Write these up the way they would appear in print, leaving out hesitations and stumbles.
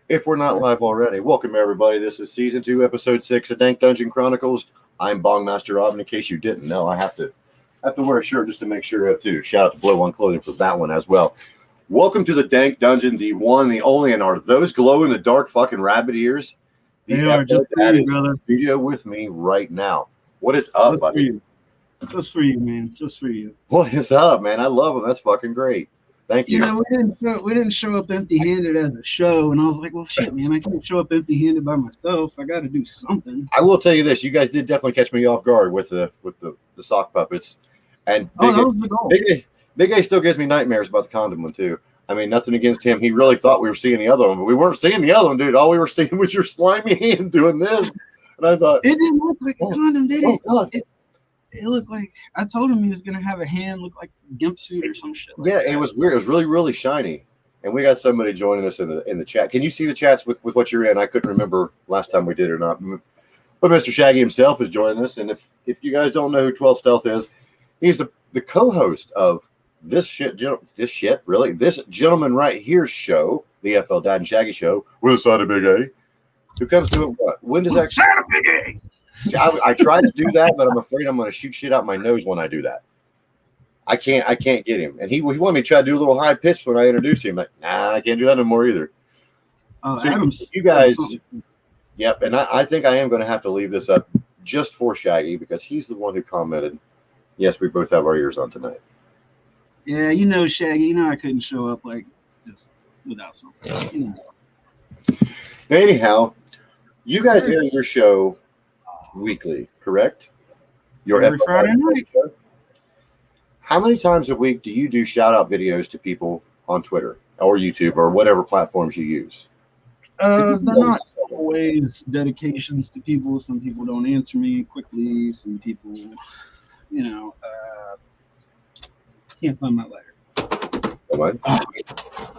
If we're not live already, welcome everybody. This is season 2, episode 6 of Dank Dungeon Chronicles. I'm Bongmaster Robin. In case you didn't know, I have to wear a shirt just to make sure too. Shout out to Blow On Clothing for that one as well. Welcome to the Dank Dungeon, the one, the only, and are those glow in the dark fucking rabbit ears? They are just for you, brother. Studio with me right now. What is up, buddy? Just for you, man. Just for you. What is up, man? I love them. That's fucking great. Thank you. You know, we didn't show up empty-handed as a show, and I was like, well, shit, man, I can't show up empty-handed by myself. I got to do something. I will tell you this: you guys did definitely catch me off guard with the sock puppets, and that was the goal. Big A still gives me nightmares about the condom one too. I mean, nothing against him. He really thought we were seeing the other one, but we weren't seeing the other one, dude. All we were seeing was your slimy hand doing this, and I thought it didn't look like a condom, did it? It looked like, I told him he was gonna have a hand look like a gimp suit or some shit. Like that. It was weird. It was really, really shiny. And we got somebody joining us in the chat. Can you see the chats with what you're in? I couldn't remember last time we did or not. But Mr. Shaggy himself is joining us. And if you guys don't know who 12 Stealth is, he's the co-host of this gentleman right here's show, the FL Dad and Shaggy show, with a side of Big A. Who comes to it what? When does that side of Big A? See, I try to do that, but I'm afraid I'm going to shoot shit out my nose when I do that. I can't get him. And he wanted me to try to do a little high pitch when I introduce him. Like, nah, I can't do that no more either. Oh, so Adam's, you guys, yep. And I think I am going to have to leave this up just for Shaggy because he's the one who commented, yes, we both have our ears on tonight. Yeah, you know, Shaggy, you know I couldn't show up like just without something. You know. Anyhow, you guys air your show weekly, correct? Every Friday night. Show? How many times a week do you do shout out videos to people on Twitter or YouTube or whatever platforms you use? They're not always dedications to people. Some people don't answer me quickly. Some people, you know, can't find my lighter. What?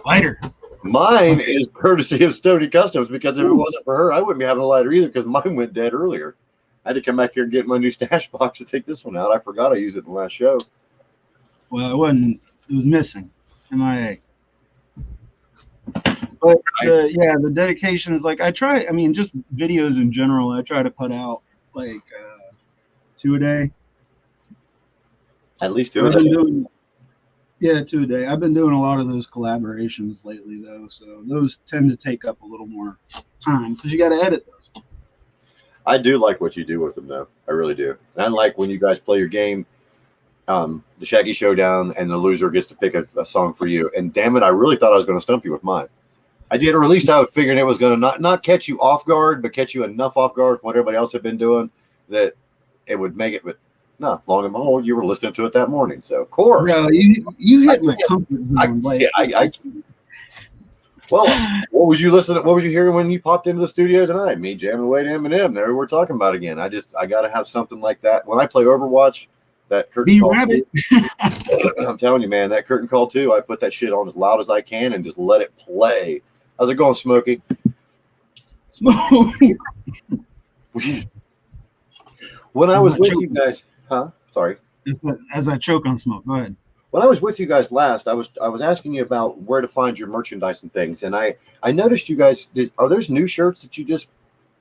Lighter. Mine is courtesy of Stony Customs because if it wasn't for her, I wouldn't be having a lighter either because mine went dead earlier. I had to come back here and get my new stash box to take this one out. I forgot I used it in the last show. Well, it was missing. MIA. But the dedication is like, just videos in general, I try to put out like 2 a day. At least 2 a day. Yeah, 2 a day. I've been doing a lot of those collaborations lately, though, so those tend to take up a little more time because you got to edit those. I do like what you do with them, though. I really do. And I like when you guys play your game, the Shaggy Showdown, and the loser gets to pick a song for you. And damn it, I really thought I was going to stump you with mine. I did, or at least I was figuring it was going to not catch you off guard, but catch you enough off guard from what everybody else had been doing that it would make it. But no, long and behold, you were listening to it that morning. So, of course. Bro, you hit my comfort zone. Well, what was you listening? What was you hearing when you popped into the studio tonight? Me jamming away to Eminem. There we're talking about again. I got to have something like that when I play Overwatch. That curtain call. I'm telling you, man, that curtain call too. I put that shit on as loud as I can and just let it play. How's it going, Smokey? Smokey. When I was with you guys, Sorry. As I choke on smoke. Go ahead. When I was with you guys last, I was asking you about where to find your merchandise and things, and I noticed you guys are those new shirts that you just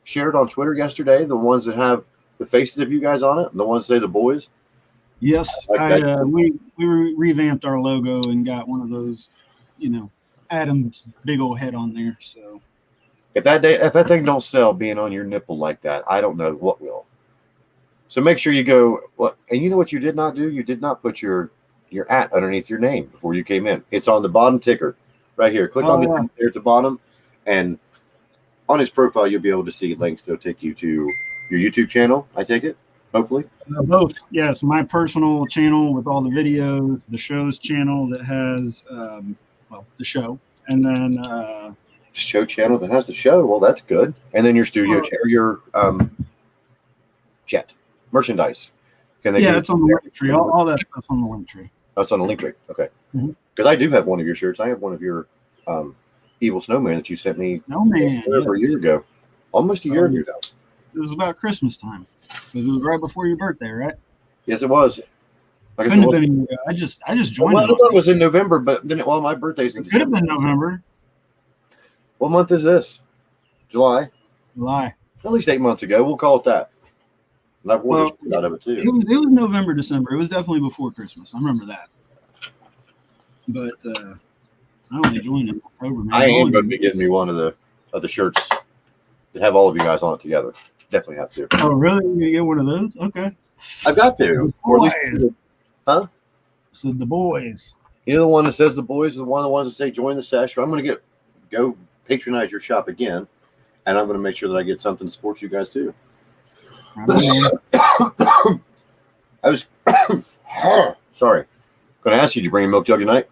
shared on Twitter yesterday, the ones that have the faces of you guys on it, and the ones that say the boys? Yes, we revamped our logo and got one of those, you know, Adam's big old head on there. So if that thing don't sell being on your nipple like that, I don't know what will. So make sure you go. And you know what you did not do? You did not put your @ underneath your name before you came in. It's on the bottom ticker right here. Click on the there at the bottom, and on his profile you'll be able to see links that'll take you to your YouTube channel. I take it, hopefully. Both, yes. My personal channel with all the videos, the show's channel that has the show, and then show channel that has the show. Well, that's good. And then your studio your chat merchandise. It's on the link tree. All that stuff's on the link tree. Oh, it's on the link tree. Okay. Because I do have one of your shirts. I have one of your Evil Snowman that you sent me over a year ago. Almost a year ago now. It was about Christmas time. Because it was right before your birthday, right? Yes, it was. Like couldn't have been. I just joined. Well, I thought it was in November, but then my birthday's in December. Could have been November. What month is this? July. July. At least 8 months ago. We'll call it that. And I've ordered shit out of it too. It was November, December. It was definitely before Christmas. I remember that. But I only joined in October. Man. I am going to be getting me one of the shirts that have all of you guys on it together. Definitely have to. Oh, really? You gonna get one of those? Okay. I've got to. Or at least, huh? So the boys. You know the one that says the boys, the one of the ones that say join the sesh. I'm going to go patronize your shop again, and I'm going to make sure that I get something to support you guys too. I was sorry. Going to ask you, did you bring a milk jug tonight?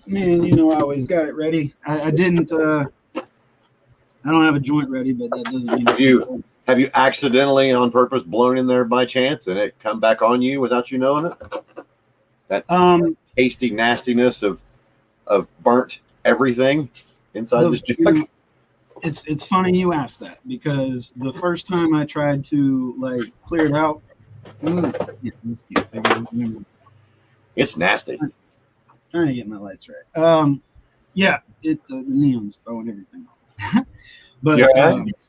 Man, you know I always got it ready. I didn't. I don't have a joint ready, but that doesn't mean. Have you accidentally, on purpose, blown in there by chance, and it come back on you without you knowing it? That tasty nastiness of burnt everything inside this jug. It's funny you asked that, because the first time I tried to clear it out, it's nasty. I'm trying to get my lights right. The neon's throwing everything off. But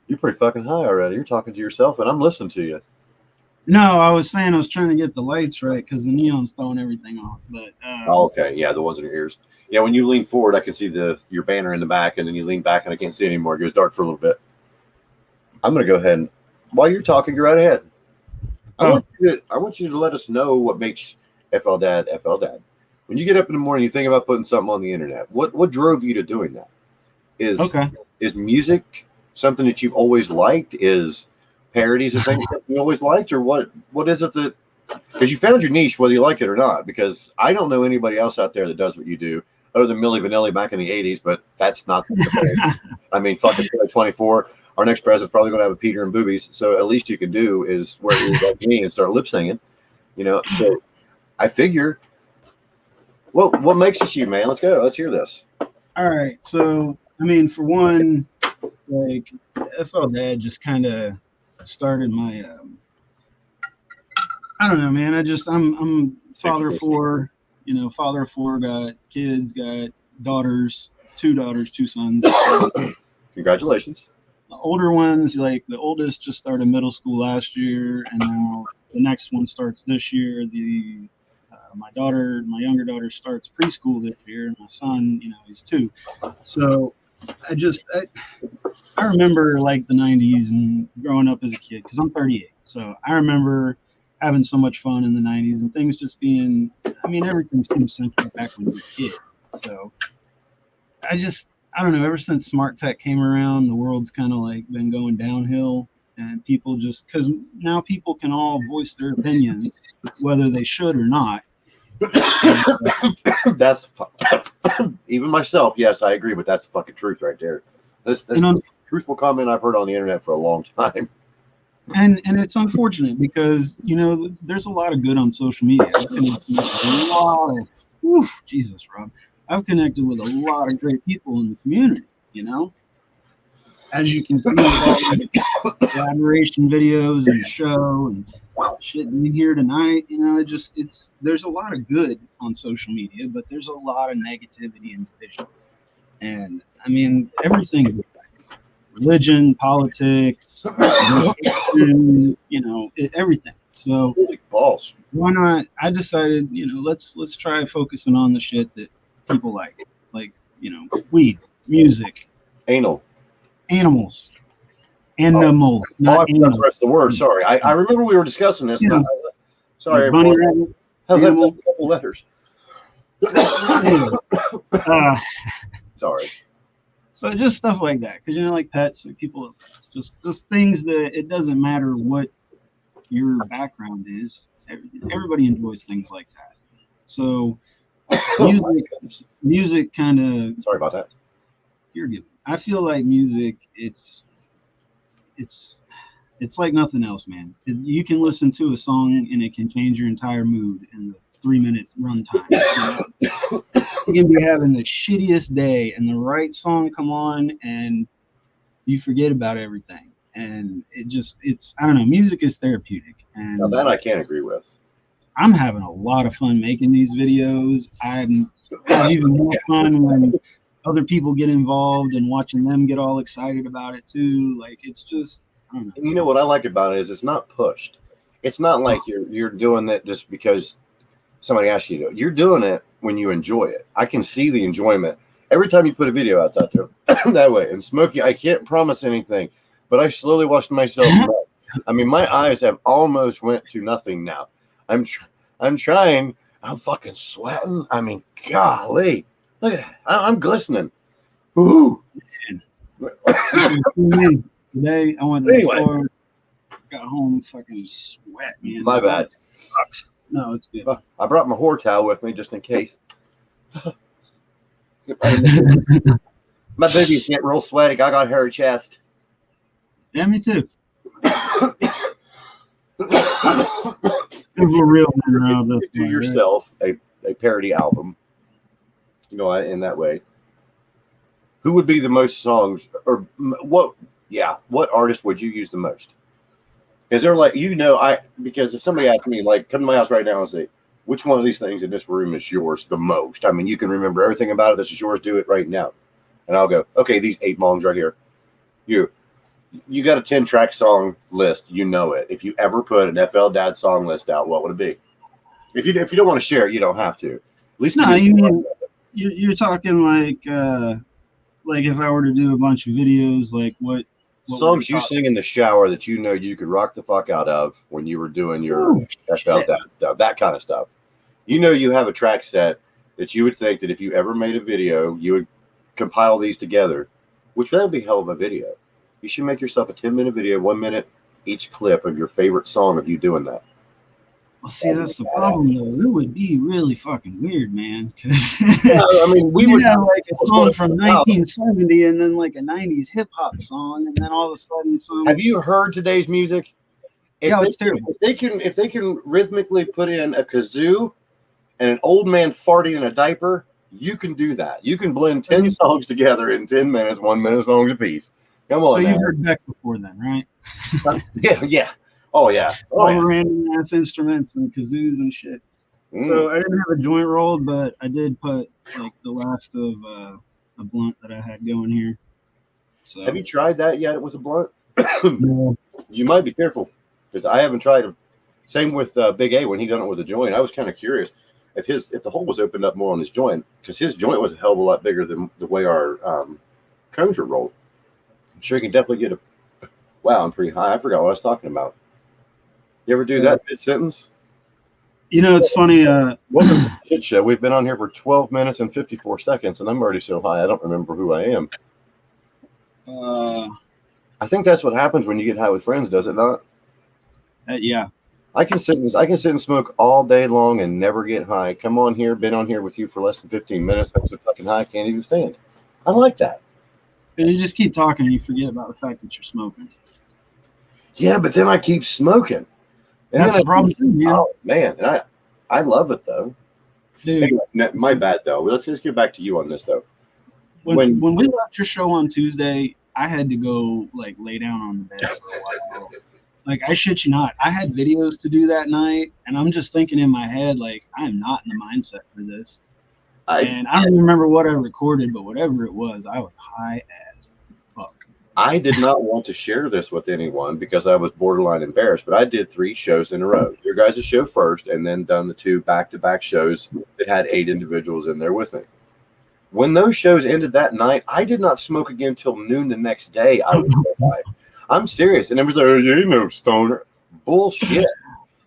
you're pretty fucking high already. You're talking to yourself, and I'm listening to you. No, I was saying I was trying to get the lights right because the neon's throwing everything off. But okay, yeah, the ones in your ears. Yeah, when you lean forward, I can see your banner in the back, and then you lean back, and I can't see it anymore. It goes dark for a little bit. I'm going to go ahead and, while you're talking, go right ahead. I want you to let us know what makes FL Dad. When you get up in the morning, you think about putting something on the internet. What drove you to doing that? Is music something that you've always liked? Is parodies of things that you always liked, or what is it that, because you found your niche whether you like it or not? Because I don't know anybody else out there that does what you do other than Milli Vanilli back in the 80s, but that's not the thing. I mean, fuck, it's 24. Our next president's probably going to have a Peter and boobies, so at least you can do is wear ears like me and start lip singing, so I figure, what makes us you, man? Let's go, let's hear this. All right, so I mean, for one, FL Dad just kind of started my I don't know, man. I'm father of four, got kids, got daughters, two sons. Congratulations. The older ones, the oldest just started middle school last year, and now the next one starts this year. My younger daughter starts preschool this year, and my son, he's 2. So I remember the 90s and growing up as a kid, because I'm 38. So I remember having so much fun in the 90s and things just being, everything seemed simple back when we were a kid. So I don't know, ever since smart tech came around, the world's kind of been going downhill, and people because now people can all voice their opinions, whether they should or not. That's even myself. Yes, I agree, but that's the fucking truth right there. That's the truthful comment I've heard on the internet for a long time. And it's unfortunate because there's a lot of good on social media. Jesus, Rob. I've connected with a lot of great people in the community. As you can see, with all the collaboration videos and the show and shit in here tonight, there's a lot of good on social media, but there's a lot of negativity and division. And everything, religion, politics, everything. So holy balls. Why not? I decided, let's try focusing on the shit that people like weed, music, animals. Not that's the rest of the word. Sorry, I remember we were discussing this. Sorry, bunny rabbits. I left a couple letters. Sorry. So just stuff like that, because pets, people have pets, just things that it doesn't matter what your background is. Everybody enjoys things like that. So music kind of. Sorry about that. You're good. I feel like music, it's like nothing else, man. You can listen to a song and it can change your entire mood in the 3-minute runtime. You can be having the shittiest day and the right song come on and you forget about everything. And it's I don't know, music is therapeutic. And now that I can't agree with. I'm having a lot of fun making these videos. I'm having even more fun when other people get involved and watching them get all excited about it too. Like it's just, I don't know. And you know what I like about it is it's not pushed. It's not like you're doing that just because somebody asks you to. You're doing it when you enjoy it. I can see the enjoyment every time you put a video out there that way. And Smokey, I can't promise anything, but I slowly watched myself. I mean, my eyes have almost went to nothing now. I'm trying. I'm fucking sweating. I mean, golly, look at that. I'm glistening. Ooh. Today I went to the store, got home, fucking sweat, man. My bad. Sucks. No, it's good. I brought my whore towel with me just in case. My baby's getting real sweaty. I got hairy chest. Yeah, me too. If we're real, do yourself a parody album, you know, in that way. Who would be the most songs, or what? Yeah, what artist would you use the most? Is there like, you know, because if somebody asked me, like, come to my house right now and say, which one of these things in this room is yours the most? I mean, you can remember everything about it. This is yours. Do it right now. And I'll go, okay, these 8 songs right here. You got a 10-track song list. You know it. If you ever put an FL Dad song list out, what would it be? If you don't want to share it, you don't have to. At least no, you mean you're talking like if I were to do a bunch of videos, like what songs you sing in the shower that you know you could rock the fuck out of when you were doing your FL Dad stuff, that kind of stuff. You know, you have a track set that you would think that if you ever made a video, you would compile these together, which that would be hell of a video. You should make yourself a 10-minute video, 1 minute each clip of your favorite song of you doing that. Well, see, that's the problem, though. It would be really fucking weird, man. Yeah, I mean, we would have like a song from 1970 and then like a 90s hip hop song, and then all of a sudden some. Have you heard today's music? It's terrible. If they can rhythmically put in a kazoo and an old man farting in a diaper, you can do that. You can blend 10 songs together in 10 minutes, 1 minute songs apiece. Come on. So you've heard Beck before then, right? Yeah. Oh, yeah. All random ass instruments and kazoos and shit. So I didn't have a joint rolled, but I did put like the last of a blunt that I had going here. So have you tried that yet with a blunt? No. You might be careful because I haven't tried it. Same with Big A when he done it with a joint. I was kind of curious if the hole was opened up more on his joint, because his joint was a hell of a lot bigger than the way our cones are rolled. I'm sure you can definitely get wow, I'm pretty high. I forgot what I was talking about. You ever do that mid-sentence? You know, it's funny. Welcome to the shit show. We've been on here for 12 minutes and 54 seconds, and I'm already so high I don't remember who I am. I think that's what happens when you get high with friends, does it not? Yeah. I can sit and smoke all day long and never get high. Come on here, been on here with you for less than 15 minutes. I was so fucking high, I can't even stand. I like that. And you just keep talking, and you forget about the fact that you're smoking. Yeah, but then I keep smoking. And that's the problem too, man. Oh man, and I love it though. Dude, anyway, my bad though. Let's just get back to you on this though. When we left your show on Tuesday, I had to go like lay down on the bed for a while. Like, I shit you not, I had videos to do that night, and I'm just thinking in my head, like, I am not in the mindset for this. And I don't even remember what I recorded, but whatever it was, I was high as fuck. I did not want to share this with anyone because I was borderline embarrassed, but I did 3 shows in a row. Your guys' show first, and then done the 2 back-to-back shows that had 8 individuals in there with me. When those shows ended that night, I did not smoke again till noon the next day. I was so high. I'm serious. And everybody's like, you ain't no stoner. Bullshit.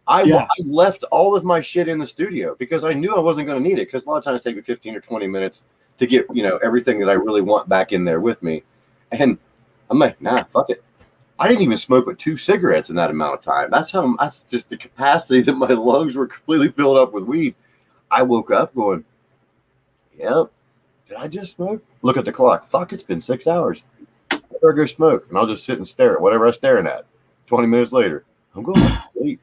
I left all of my shit in the studio because I knew I wasn't going to need it, because a lot of times it takes me 15 or 20 minutes to get, everything that I really want back in there with me. And I'm like, nah, fuck it. I didn't even smoke but 2 cigarettes in that amount of time. That's just the capacity that my lungs were completely filled up with weed. I woke up going, yep, did I just smoke? Look at the clock. Fuck, it's been 6 hours. I better go smoke. And I'll just sit and stare at whatever I'm staring at. 20 minutes later, I'm going to sleep.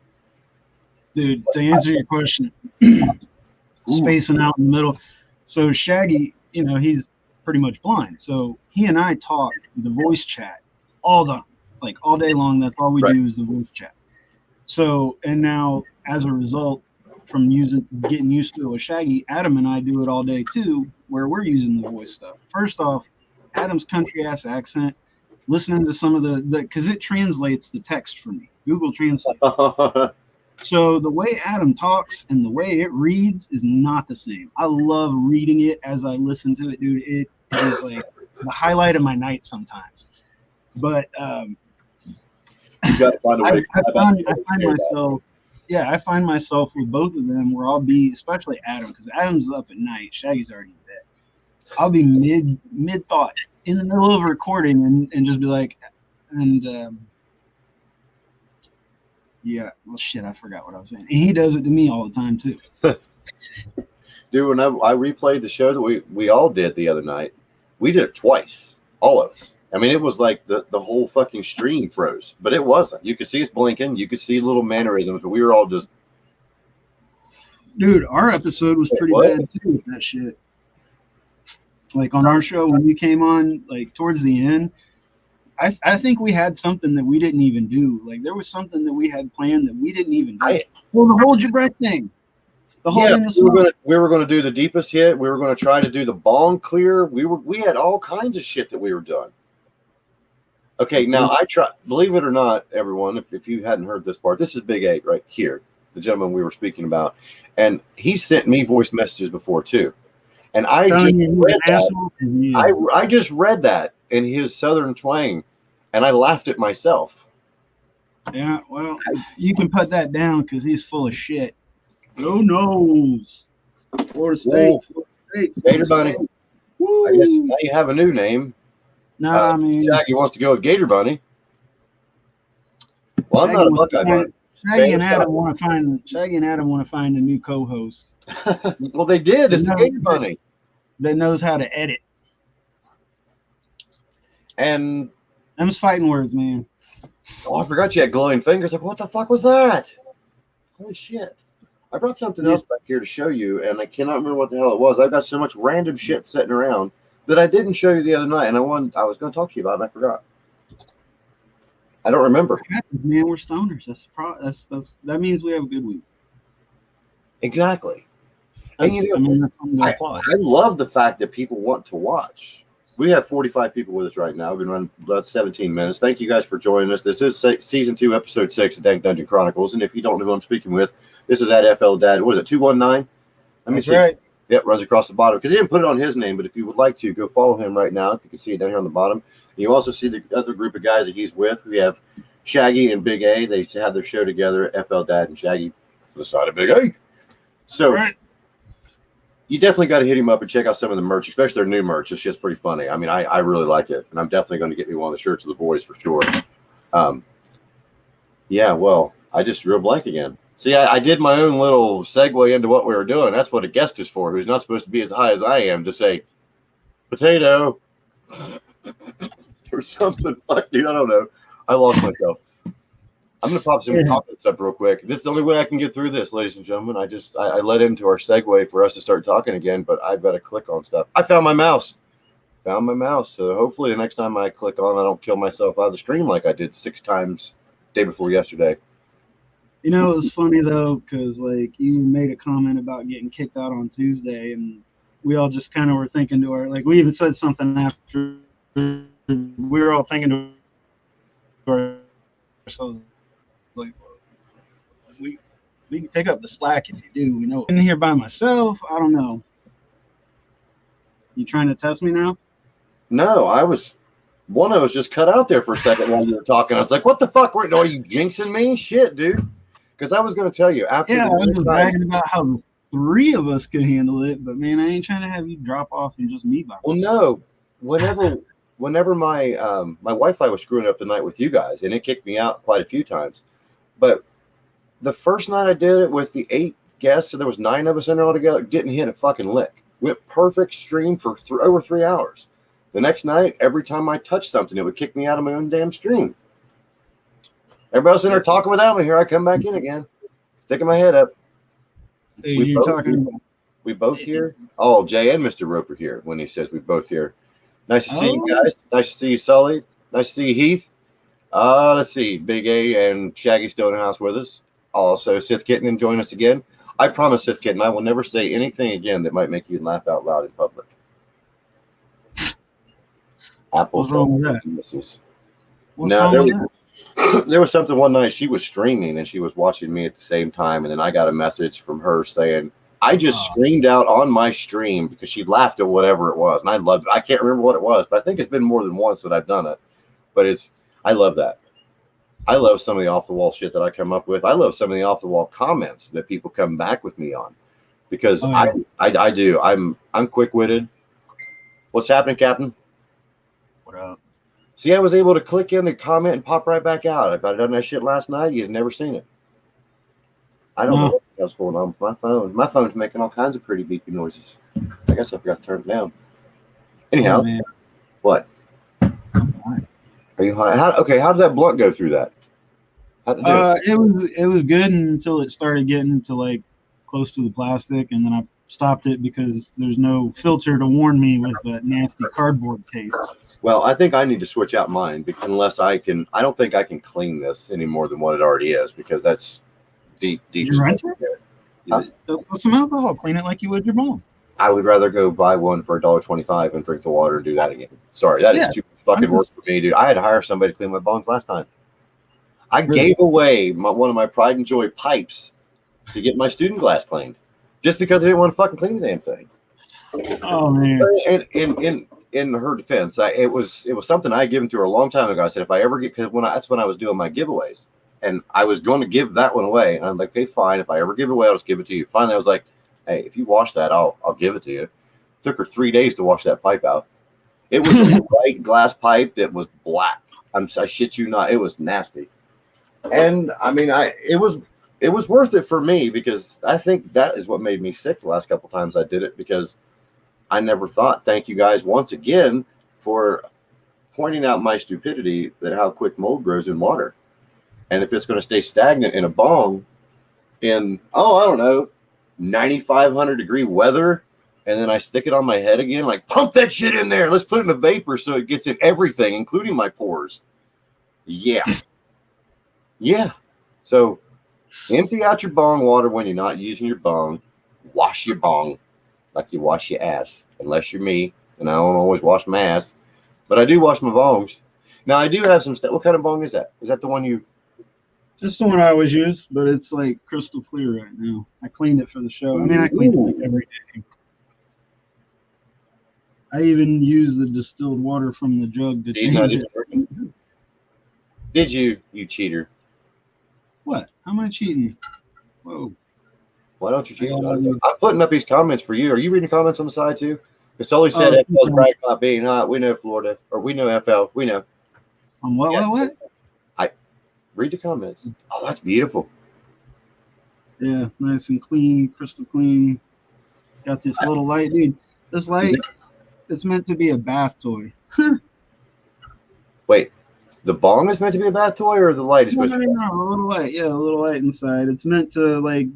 Dude, to answer your question, spacing out in the middle. So Shaggy, he's pretty much blind. So he and I talk the voice chat all day long. That's all we do is the voice chat. So, and now as a result from getting used to it with Shaggy, Adam and I do it all day too. where we're using the voice stuff. First off, Adam's country ass accent, listening to some of the because it translates the text for me. Google Translate. So the way Adam talks and the way it reads is not the same. I love reading it as I listen to it, dude. It is like the highlight of my night sometimes. But you got to find a way. I find myself with both of them where I'll be, especially Adam, because Adam's up at night, Shaggy's already in bed. I'll be mid thought in the middle of recording and just be like, yeah, well, shit, I forgot what I was saying. And he does it to me all the time too. Dude, when I replayed the show that we all did the other night, we did it twice, all of us. I mean, it was like the whole fucking stream froze, but it wasn't. You could see us blinking. You could see little mannerisms, but we were all just. Dude, our episode was pretty bad too with that shit. Like on our show, when you came on, like towards the end, I think we had something that we didn't even do. Like there was something that we had planned that we didn't even do. Well, the hold your breath thing. The whole we were going to do the deepest hit. We were going to try to do the bong clear. We had all kinds of shit that we were doing. Okay, now I try. Believe it or not, everyone, if you hadn't heard this part, this is Big 8 right here, the gentleman we were speaking about, and he sent me voice messages before too, and I just read that in his southern twang, and I laughed at myself. Yeah, well, you can put that down because he's full of shit. Go Noles. Florida State. Gator Bunny. I guess now you have a new name. No, I mean, Shaggy wants to go with Gator Bunny. Well, I'm not a Buckeye Bunny. Shaggy and Adam want to find a new co-host. Well, they did. It's the Gator Bunny that knows how to edit. And them's fighting words, man. Oh, I forgot you had glowing fingers. Like, what the fuck was that? Holy shit! I brought something else back here to show you, and I cannot remember what the hell it was. I've got so much random shit sitting around that I didn't show you the other night, and I was going to talk to you about it, and I forgot. I don't remember. Man, we're stoners. That means we have a good week. Exactly. And I love the fact that people want to watch. We have 45 people with us right now. We've been running about 17 minutes. Thank you guys for joining us. This is season 2, episode 6 of Dank Dungeon Chronicles, and if you don't know who I'm speaking with, this is at FL Dad. What is it, 219? That's right. Yep, runs across the bottom because he didn't put it on his name, but if you would like to, go follow him right now. If you can see it down here on the bottom. You also see the other group of guys that he's with. We have Shaggy and Big A. They have their show together, FL Dad and Shaggy, the side of Big A. So you definitely got to hit him up and check out some of the merch, especially their new merch. It's just pretty funny. I mean, I really like it, and I'm definitely going to get me one of the shirts of the boys for sure. Yeah, well, I just drew a blank again. See, I did my own little segue into what we were doing. That's what a guest is for, who's not supposed to be as high as I am, to say, potato, or something. Fuck, dude, I don't know. I lost myself. I'm going to pop some comments up real quick. This is the only way I can get through this, ladies and gentlemen. I led into our segue for us to start talking again, but I've got to click on stuff. I found my mouse. So hopefully the next time I click on, I don't kill myself out of the stream like I did 6 times day before yesterday. You know, it was funny, though, because, like, you made a comment about getting kicked out on Tuesday, and we all just kind of were thinking to we even said something after. We were all thinking to ourselves, like, we can pick up the slack if you do. We know. In here by myself, I don't know. You trying to test me now? No, one of us just cut out there for a second while you were talking. I was like, what the fuck? Are you jinxing me? Shit, dude. Because I was going to tell you after. Yeah, I was just bragging about how the 3 of us could handle it, but man, I ain't trying to have you drop off and just me by myself. Well, no. Whenever my Wi-Fi was screwing up the night with you guys, and it kicked me out quite a few times. But the first night I did it with the 8 guests, so there was 9 of us in there all together, didn't hit a fucking lick. Went perfect stream for over 3 hours. The next night, every time I touched something, it would kick me out of my own damn stream. Everybody else in there talking without me. Here I come back in again, sticking my head up. Hey, we both here. Oh, Jay and Mr. Roper here when he says we both here. Nice to see you guys. Nice to see you, Sully. Nice to see you, Heath. Let's see. Big A and Shaggy still in the house with us. Also, Sith Kitten and join us again. I promise, Sith Kitten, I will never say anything again that might make you laugh out loud in public. Apples What's wrong with don't that? make misses. What's No, wrong with that? there was something one night she was streaming and she was watching me at the same time, and then I got a message from her saying I just screamed out on my stream because she laughed at whatever it was, and I loved it. I can't remember what it was, but I think it's been more than once that I've done it. But I love that. I love some of the off the wall shit that I come up with. I love some of the off the wall comments that people come back with me on because I do. I'm quick witted. What's happening, Captain? What up? See, I was able to click in the comment and pop right back out. If I'd done that shit last night, you'd have never seen it. I don't know what else going on with my phone. My phone's making all kinds of pretty beepy noises. I guess I forgot to turn it down. Anyhow, what? Are you high? How did that blunt go through that? It was good until it started getting to like close to the plastic, and then I stopped it because there's no filter to warn me with that nasty cardboard taste. Well, I think I need to switch out mine unless I don't think I can clean this any more than what it already is because that's deep. Did you rinse it? Put some alcohol, clean it like you would your bone. I would rather go buy one for $1.25 and drink the water and do that again. Sorry, that is too much fucking work for me, dude. I had to hire somebody to clean my bones last time. I gave away one of my pride and joy pipes to get my student glass cleaned just because I didn't want to fucking clean the damn thing. Oh man! And in her defense, it was something I had given to her a long time ago. I said if I ever get that's when I was doing my giveaways, and I was going to give that one away. And I'm like, okay, fine. If I ever give it away, I'll just give it to you. Finally, I was like, hey, if you wash that, I'll give it to you. It took her 3 days to wash that pipe out. It was a white glass pipe that was black. I shit you not. It was nasty. And I mean, it was worth it for me because I think that is what made me sick the last couple times I did it because I never thought. Thank you guys once again for pointing out my stupidity that how quick mold grows in water, and if it's going to stay stagnant in a bong in I don't know 9,500 degree weather, and then I stick it on my head again, like pump that shit in there. Let's put it in a vapor so it gets in everything, including my pores. Yeah. So empty out your bong water when you're not using your bong. Wash your bong like you wash your ass, unless you're me, and I don't always wash my ass, but I do wash my bongs. Now I do have some stuff. What kind of bong is that? Is that the one you? That's the one I always use, but it's like crystal clear right now. I cleaned it for the show. I mean, I clean it like every day. I even use the distilled water from the jug to change it. Did you cheater? What? How am I cheating? Whoa. Why don't you cheat? I'm putting up these comments for you. Are you reading comments on the side too? Because Sully said FL's brag about being hot. We know Florida, or we know FL. We know. On what? Yeah. What? Read the comments. Oh, that's beautiful. Yeah, nice and clean, crystal clean. Got this little light, dude. This light, it's meant to be a bath toy. Wait, the bong is meant to be a bath toy, or the light is supposed to be? No, a little light. Yeah, a little light inside. It's meant to like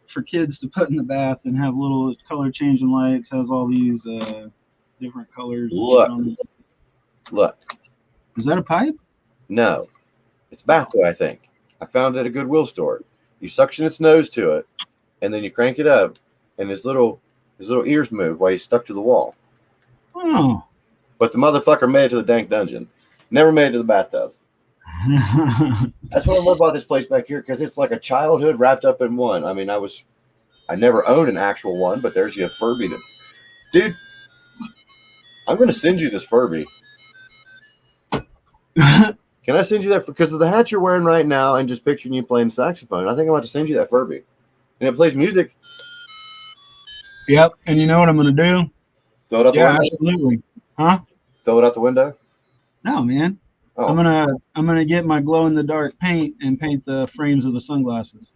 for kids to put in the bath and have little color changing lights. Has all these different colors. Look. Is that a pipe? No. It's bath toy, I think. I found it at a Goodwill store. You suction its nose to it, and then you crank it up, and his little ears move while he's stuck to the wall. Oh. But the motherfucker made it to the dank dungeon. Never made it to the bathtub. That's what I love about this place back here, because it's like a childhood wrapped up in one. I mean, I never owned an actual one, but there's your Furby. Dude, I'm going to send you this Furby. Can I send you that? Because of the hat you're wearing right now and just picturing you playing saxophone, I think I'm about to send you that Furby. And it plays music. Yep. And you know what I'm going to do? Throw it out the window? Absolutely. Huh? Throw it out the window? No, man. Oh. I'm gonna get my glow in the dark paint and paint the frames of the sunglasses.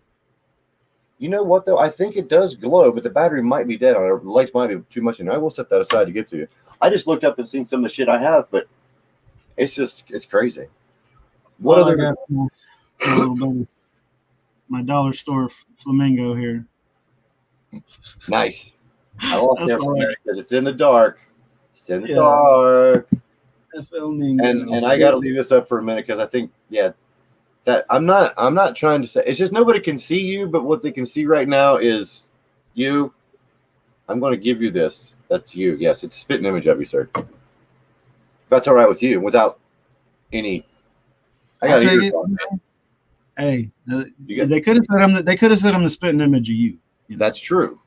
You know what though? I think it does glow, but the battery might be dead on it. The lights might be too much in there. I will set that aside to give to you. I just looked up and seen some of the shit I have, but it's crazy. What other? I got a little bit of my dollar store flamingo here. Nice. I lost that because it's in the dark. It's in the dark. And I got to leave this up for a minute because I think that I'm not trying to say it's just nobody can see you, but what they can see right now is you. I'm going to give you this. That's you. Yes, it's a spitting image of you, sir. That's all right with you, without any. I I'll got take ears it. on, man. Hey, You got, they could have said they could have said I'm the spitting image of you. that's true.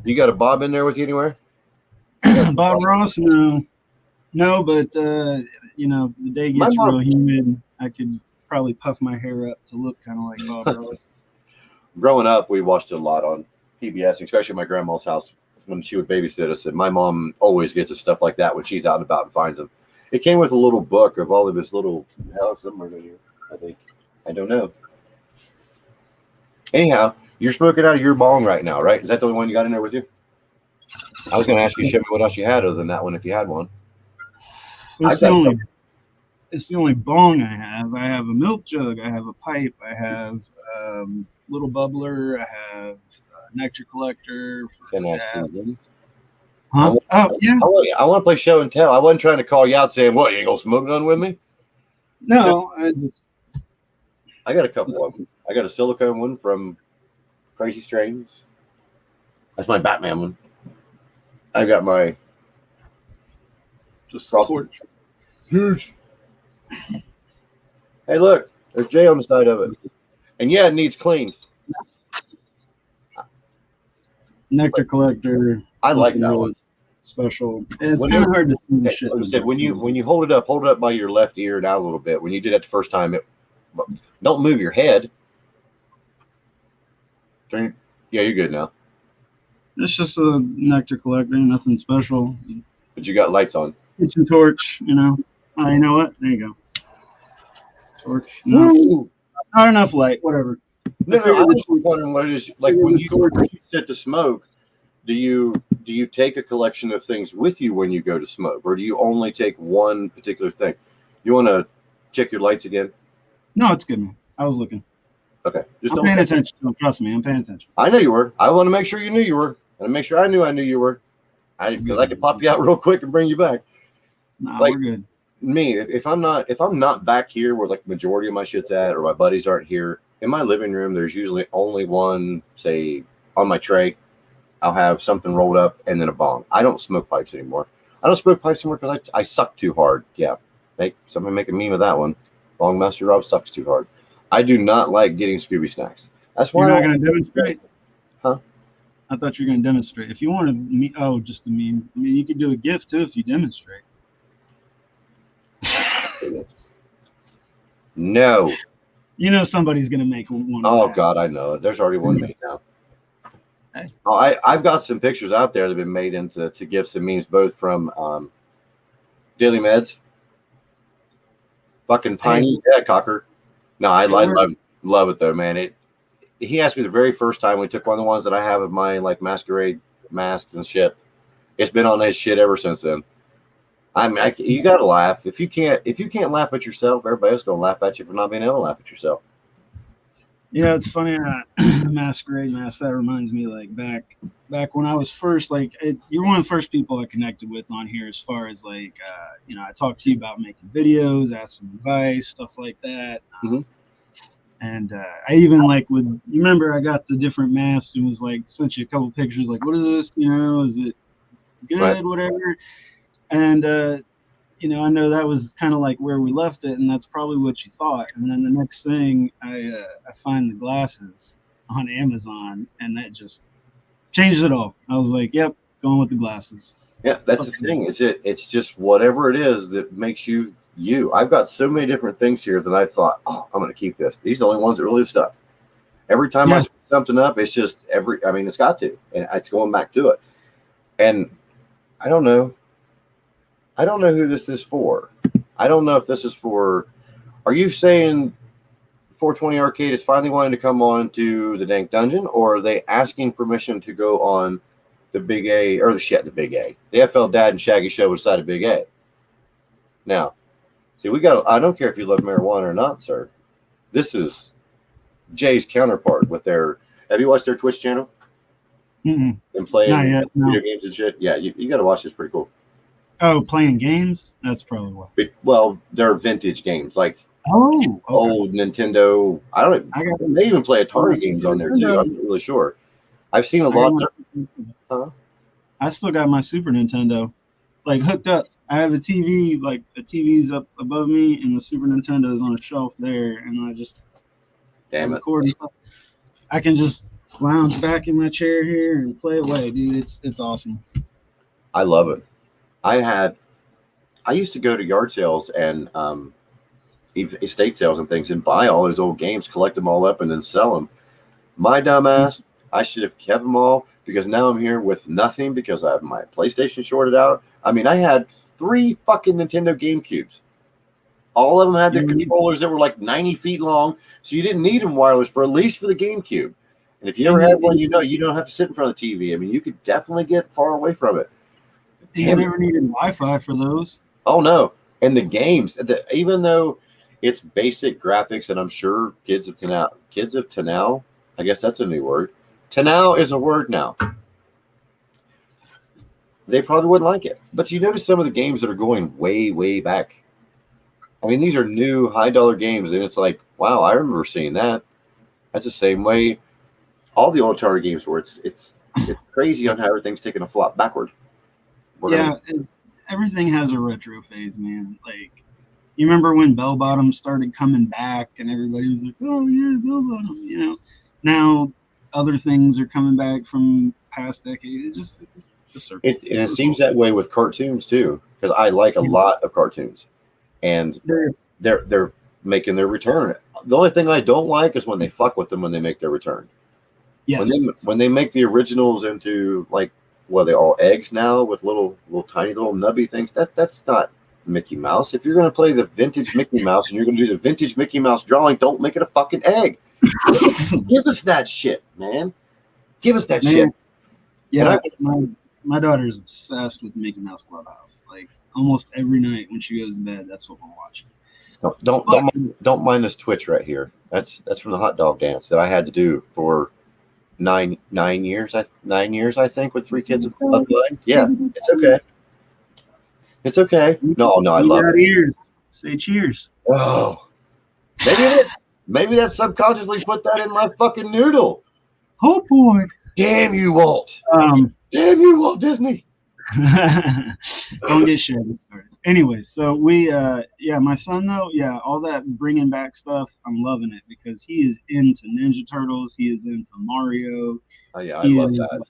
You got a Bob in there with you anywhere? Bob Ross, no, but you know, the day My gets mom, real humid. I could probably puff my hair up to look kind of like Bob Ross. growing up, we watched it a lot on PBS, especially at my grandma's house when she would babysit us. And my mom always gets us stuff like that when she's out and about and finds them. It came with a little book of all of his little, somewhere in here, I think. I don't know. Anyhow, you're smoking out of your bong right now, right? Is that the only one you got in there with you? I was going to ask you, show me what else you had other than that one if you had one. It's the only bong I have. I have a milk jug. I have a pipe. I have little bubbler. I have a nectar collector. Can I see them? Huh? Oh yeah. I want to play show and tell. I wasn't trying to call you out saying, "What, you ain't gonna smoke none with me?" No, I got a couple of them. I got a silicone one from Crazy Strains. That's my Batman one. I got my just torch. Huge. Hey, look, there's Jay on the side of it, and yeah, it needs cleaned. nectar collector. I like that one. Special. It's kind of hard to see the shit. Like I said, when you hold it up by your left ear down a little bit. When you did that the first time, don't move your head. Yeah, you're good now. It's just a nectar collector, nothing special. But you got lights on. Kitchen torch, you know. Oh, you know what? There you go. Torch. No, not enough light. Whatever. No, I was wondering what it is. Like when you sit to smoke, do you take a collection of things with you when you go to smoke, or do you only take one particular thing? You want to check your lights again? No, it's good, man. I was looking. Okay, I'm paying attention. Trust me, I'm paying attention. I know you were. I want to make sure you knew you were, and make sure I knew you were. Because I could pop you out real quick and bring you back. No, like, we're good. Me, if I'm not back here where like majority of my shit's at, or my buddies aren't here, in my living room, there's usually only one, say, on my tray. I'll have something rolled up and then a bong. I don't smoke pipes anymore. I don't smoke pipes anymore because I suck too hard. Yeah, somebody make a meme of that one. Bong Master Rob sucks too hard. I do not like getting Scooby snacks. That's why you're not going to demonstrate. Huh? I thought you were going to demonstrate. If you want to, just a meme. I mean, you could do a gift too if you demonstrate. No. You know somebody's going to make one. Oh God, I know it. There's already one made now. Hey. Oh, I've got some pictures out there that have been made into gifts and memes, both from Daily Meds. Fucking Piney, yeah, Cocker. No, I love it though, man. He asked me the very first time we took one of the ones that I have of my like masquerade masks and shit. It's been on his shit ever since then. I mean, you gotta laugh. If you can't laugh at yourself, everybody else gonna laugh at you for not being able to laugh at yourself. Yeah, it's funny. Masquerade mask. That reminds me, like back when I was first, you're one of the first people I connected with on here, as far as I talked to you about making videos, asking advice, stuff like that. Mm-hmm. And I even you remember I got the different masks and was sent you a couple pictures, what is this? Is it good? Right. Whatever. And I know that was kind of where we left it, and that's probably what you thought. And then the next thing, I find the glasses on Amazon, and that just changed it all. I was like, "Yep, going with the glasses." Yeah, that's the thing. It's just whatever it is that makes you you. I've got so many different things here that I thought, "Oh, I'm going to keep this." These are the only ones that really stuck. Every time I screw something up, it's just it's got to, and it's going back to it. And I don't know who this is for. I don't know if this is for. Are you saying 420 Arcade is finally wanting to come on to the Dank Dungeon, or are they asking permission to go on the Big A, or the Big A, the FL Dad and Shaggy Show beside of Big A? Now, see, I don't care if you love marijuana or not, sir. This is Jay's counterpart with their. Have you watched their Twitch channel? Mm-mm. And playing video games and shit? Yeah, you got to watch this. Pretty cool. Oh, playing games? That's probably what. Well, they're vintage games, old Nintendo. They even play Atari games on there too. I'm not really sure. I've seen a lot. I still got my Super Nintendo. like hooked up. I have a TV, like the TV's up above me, and the Super Nintendo is on a shelf there, and I just Damn it. record. I can just lounge back in my chair here and play away, dude. It's awesome. I love it. I used to go to yard sales and estate sales and things and buy all those old games, collect them all up, and then sell them. My dumbass, I should have kept them all because now I'm here with nothing because I have my PlayStation shorted out. I mean, I had 3 fucking Nintendo GameCubes. All of them had the controllers that were like 90 feet long, so you didn't need them wireless for at least for the GameCube. And if you ever had one, you know you don't have to sit in front of the TV. I mean, you could definitely get far away from it. You never needed Wi-Fi for those. Oh no! And the games, even though it's basic graphics, and I'm sure kids of Tanao, I guess that's a new word. Tanao is a word now. They probably wouldn't like it. But you notice some of the games that are going way, way back. I mean, these are new high-dollar games, and it's like, wow, I remember seeing that. That's the same way all the old Atari games were. It's crazy on how everything's taking a flop backward. Everything has a retro phase, man. Like, you remember when bell bottoms started coming back, and everybody was like, "Oh yeah, bell bottom," you know. Now other things are coming back from past decades. It seems that way with cartoons too, because I like a lot of cartoons, and they're making their return. The only thing I don't like is when they fuck with them when they make their return. Yes. When they make the originals into like, well, they're all eggs now with little tiny little nubby things. That's not Mickey Mouse. If you're going to play the vintage Mickey Mouse and you're going to do the vintage Mickey Mouse drawing, don't make it a fucking egg. Give us that shit, man. Give us that shit. Yeah, my daughter is obsessed with Mickey Mouse Clubhouse. Like almost every night when she goes to bed, that's what we're watching. Don't mind this twitch right here. That's from the hot dog dance that I had to do for 9 years. 9 years, I think, with 3 kids. Yeah, it's okay. It's okay. No, I love it. Ears. Say cheers. Oh, maybe that subconsciously put that in my fucking noodle. Oh boy! Damn you, Walt. Damn you, Walt Disney. Don't get shit started. Anyway, so we, my son though, all that bringing back stuff, I'm loving it because he is into Ninja Turtles. He is into Mario. Oh yeah, I love that.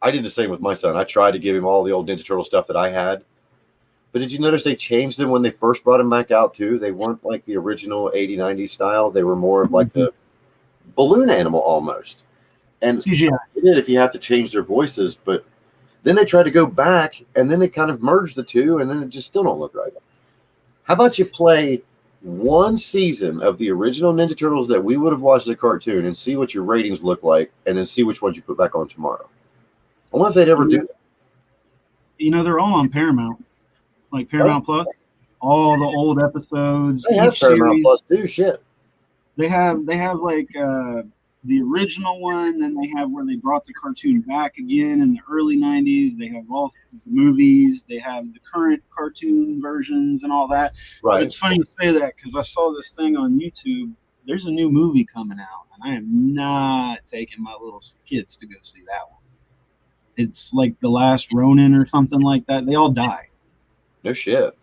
I did the same with my son. I tried to give him all the old Ninja Turtle stuff that I had. But did you notice they changed them when they first brought them back out too? They weren't like the original 80s, 90s style. They were more of like the balloon animal almost. And CGI. If you have to change their voices, but then they tried to go back and then they kind of merged the two and then it just still don't look right. How about you play one season of the original Ninja Turtles that we would have watched the cartoon and see what your ratings look like and then see which ones you put back on tomorrow? I wonder if they'd ever do that. You know, they're all on Paramount. Like Paramount Plus, all the old episodes. They have Paramount Plus too. Shit. They have like the original one, then they have where they brought the cartoon back again in the early 90s. They have all the movies. They have the current cartoon versions and all that. Right. But it's funny to say that because I saw this thing on YouTube. There's a new movie coming out, and I am not taking my little kids to go see that one. It's like The Last Ronin or something like that. They all die. No shit.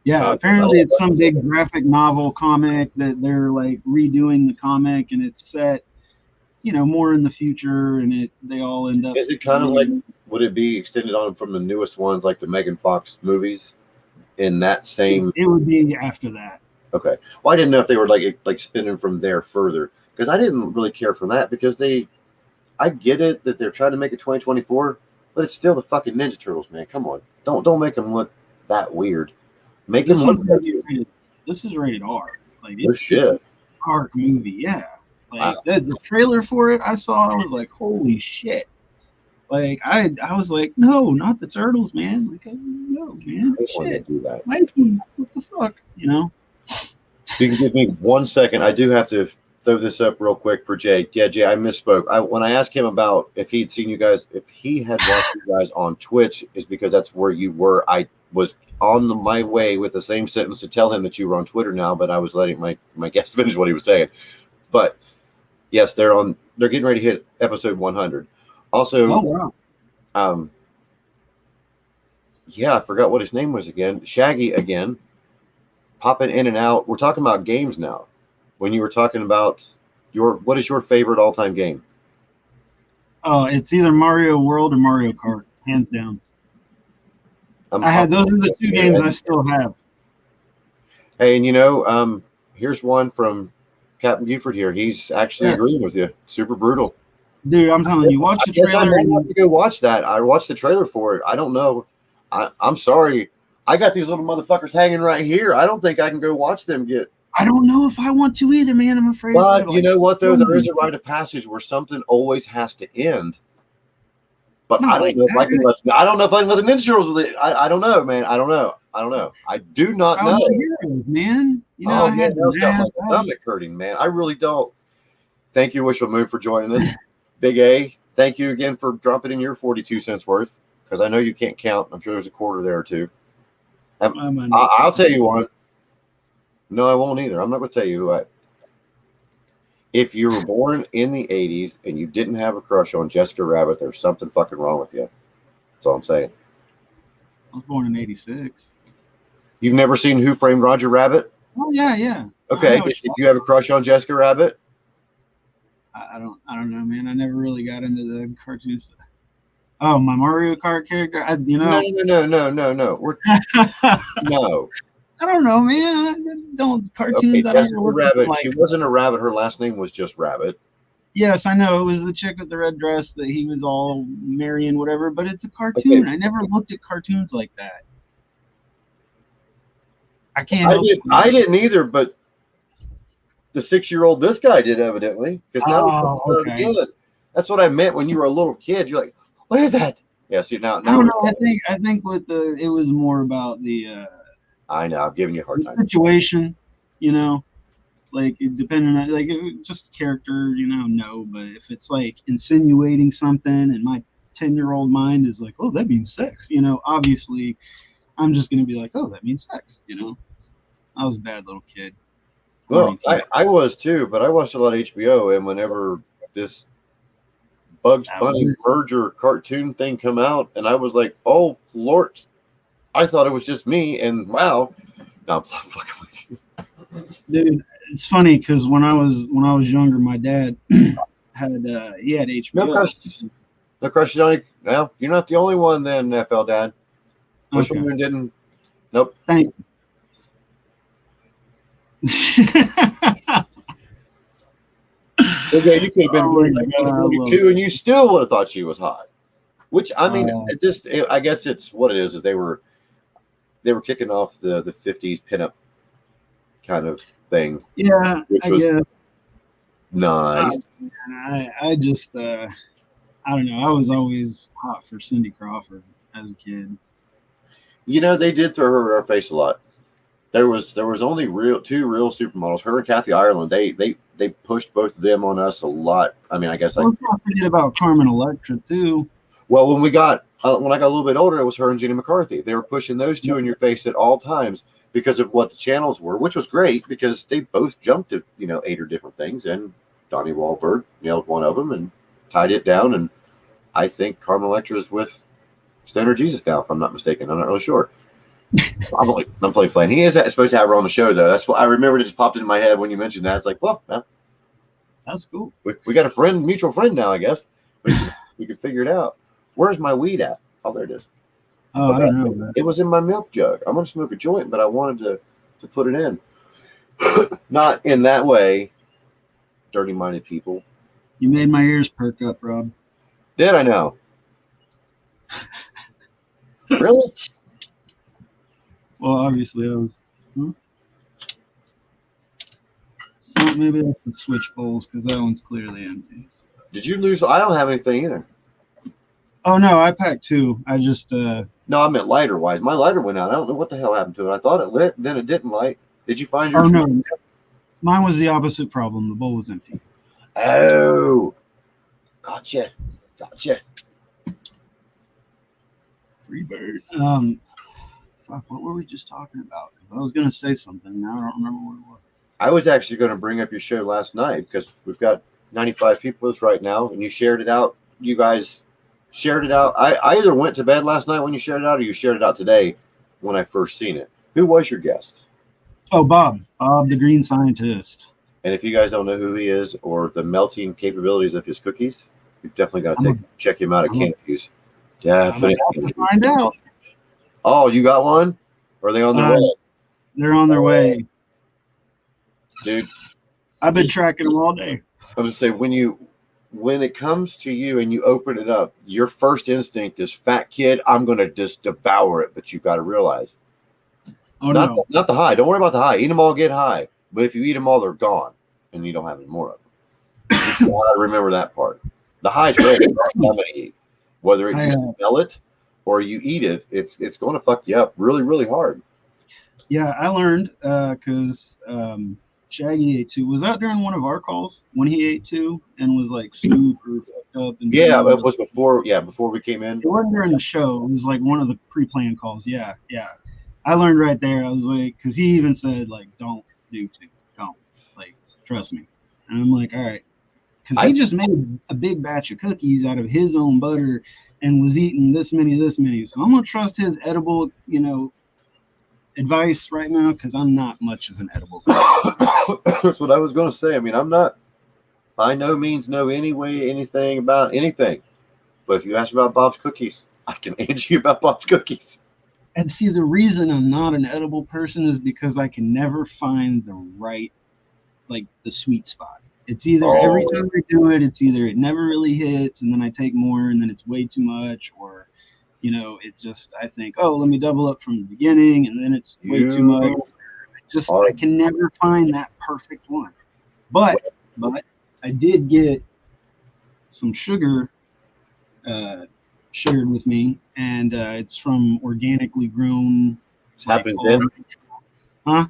Yeah, apparently it's some big graphic novel comic that they're like redoing the comic, and it's set, more in the future, and they all end up. Is it kind of like? Would it be extended on from the newest ones, like the Megan Fox movies, in that same? It would be after that. Okay. Well, I didn't know if they were like spinning from there further because I didn't really care for that because I get it that they're trying to make it 2024, but it's still the fucking Ninja Turtles, man. Come on, don't make them look that weird. Make this him look This is rated R. Like it's a dark movie, yeah. Like the trailer for it I saw, I was like, holy shit. Like I was like, no, not the turtles, man. Like no, man. Shit. Do that. Mikey, what the fuck? You can give me 1 second. I do have to throw this up real quick for Jay. Yeah, Jay, I misspoke. When I asked him about if he'd seen you guys, if he had watched you guys on Twitch, is because that's where you were. I was on my way with the same sentence to tell him that you were on Twitter now, but I was letting my guest finish what he was saying. But yes, they're getting ready to hit episode 100. Also, yeah, I forgot what his name was again. Shaggy again, popping in and out. We're talking about games now. When you were talking about what is your favorite all-time game? Oh, it's either Mario World or Mario Kart, hands down. I had those are the two games I still have. Hey, and here's one from Captain Buford here. He's actually agreeing with you. Super brutal. Dude, I'm telling you, watch the trailer. I might have to go watch that. I watched the trailer for it. I don't know. I'm sorry. I got these little motherfuckers hanging right here. I don't think I can go watch them get. I don't know if I want to either, man. I'm afraid. But you know what, though? There is a rite of passage where something always has to end. But I don't know if I can let. I don't know if I can let the Ninja Turtles. I don't know, man. I don't know. I do not know. Heroes, man. You know, I had got my stomach hurting, man. I really don't. Thank you, Wishful Moon, for joining us. Big A, thank you again for dropping in your 42 cents worth, because I know you can't count. I'm sure there's a quarter there or two. I'll tell you one. No, I won't either. I'm not going to tell you who if you were born in the 80s and you didn't have a crush on Jessica Rabbit, there's something fucking wrong with you. That's all I'm saying. I was born in 86. You've never seen Who Framed Roger Rabbit? Oh, yeah. Okay. Did you have a crush on Jessica Rabbit? I don't know, man. I never really got into the cartoons. Oh, my Mario Kart character? No. No. I don't know, man. Cartoons. Okay, Jessica Rabbit. She wasn't a rabbit. Her last name was just Rabbit. Yes, I know. It was the chick with the red dress that he was all marrying, whatever. But it's a cartoon. Okay. I never looked at cartoons like that. I can't. I didn't either, but the 6-year-old this guy did evidently, because now okay. That's what I meant when you were a little kid. You're like, what is that? Yeah. See now. I don't know. I think with it was more about the. I know. I'm giving you a hard time. Situation, like depending on like if it's just character, no. But if it's like insinuating something, and my 10-year-old mind is like, oh, that means sex, obviously, I'm just gonna be like, oh, that means sex, I was a bad little kid. Well, I was too, but I watched a lot of HBO, and whenever this Bugs Bunny merger cartoon thing come out, and I was like, oh Lord, I thought it was just me, and wow. No, I'm fucking with you. Dude, it's funny because when I was younger, my dad had HBO. No crushes on you. Well, you're not the only one then, FL Dad. Which one didn't? Nope. Thank you. Okay, you could have been born in 1942, and you still would have thought she was hot. Which I mean, I guess it's what it is they were kicking off the 50s pinup kind of thing. Yeah, I guess. Nice. I just I don't know. I was always hot for Cindy Crawford as a kid. They did throw her in our face a lot. There was only two real supermodels. Her and Kathy Ireland. They pushed both of them on us a lot. I mean, I guess let's not forget about Carmen Electra too. Well, when I got a little bit older, it was her and Jenny McCarthy. They were pushing those two in your face at all times because of what the channels were, which was great because they both jumped at 8 or different things, and Donnie Wahlberg nailed one of them and tied it down. And I think Carmen Electra is with Stoner Jesus now, if I'm not mistaken. I'm not really sure. I'm playing. He is supposed to have her on the show, though. That's what I remember. It just popped into my head when you mentioned that. It's like, well, that's cool. We got a mutual friend now, I guess. We could figure it out. Where's my weed at? Oh, there it is. Oh, I don't know. Man. It was in my milk jug. I'm gonna smoke a joint, but I wanted to put it in. Not in that way, dirty-minded people. You made my ears perk up, Rob. Did I know? Really? Well, obviously I was. Well, maybe I should switch bowls because that one's clearly empty. So. Did you lose? I don't have anything either. Oh no, I packed 2. I just. No, I meant lighter wise. My lighter went out. I don't know what the hell happened to it. I thought it lit, then it didn't light. Did you find yours? Oh no, mine was the opposite problem. The bowl was empty. Oh, gotcha. Free bird. Fuck, what were we just talking about? Because I was gonna say something. Now I don't remember what it was. I was actually going to bring up your show last night because we've got 95 people with us right now, and you shared it out. You guys shared it out. I either went to bed last night when you shared it out, or you shared it out today when I first seen it. Who was your guest? Oh, Bob, the Green Scientist. And if you guys don't know who he is or the melting capabilities of his cookies, you've definitely got to check him out at Canopy's. Definitely. I'm about to find out. Oh, you got one? Or are they on their way? They're on their way. Dude. I've been tracking them all day. I would say when it comes to you and you open it up, your first instinct is, fat kid, I'm going to just devour it. But you've got to realize, not the high. Don't worry about the high. Eat them all, get high. But if you eat them all, they're gone, and you don't have any more of them. You got to remember that part. The high's great. I'm going to eat. Whether you smell it or you eat it, it's going to fuck you up really, really hard. Yeah, I learned because Shaggy ate two. Was that during one of our calls when he ate two and was like super fucked up? And yeah, it was before. Yeah, before we came in. It wasn't during the show. It was like one of the pre-planned calls. Yeah. I learned right there. I was like, because he even said like, don't do two, don't, like, trust me. And I'm like, all right, because he just made a big batch of cookies out of his own butter and was eating this many. So I'm gonna trust his edible, advice right now, because I'm not much of an edible guy. That's what I was going to say. I mean, I'm not by no means know anything about anything. But if you ask about Bob's cookies, I can answer you about Bob's cookies. And see, the reason I'm not an edible person is because I can never find the right, like, the sweet spot. It's either every time I do it, it's either it never really hits and then I take more and then it's way too much, or it's just, I think, let me double up from the beginning, and then it's way too much. I can never find that perfect one. But I did get some sugar shared with me, and it's from organically grown. Happens then? Huh?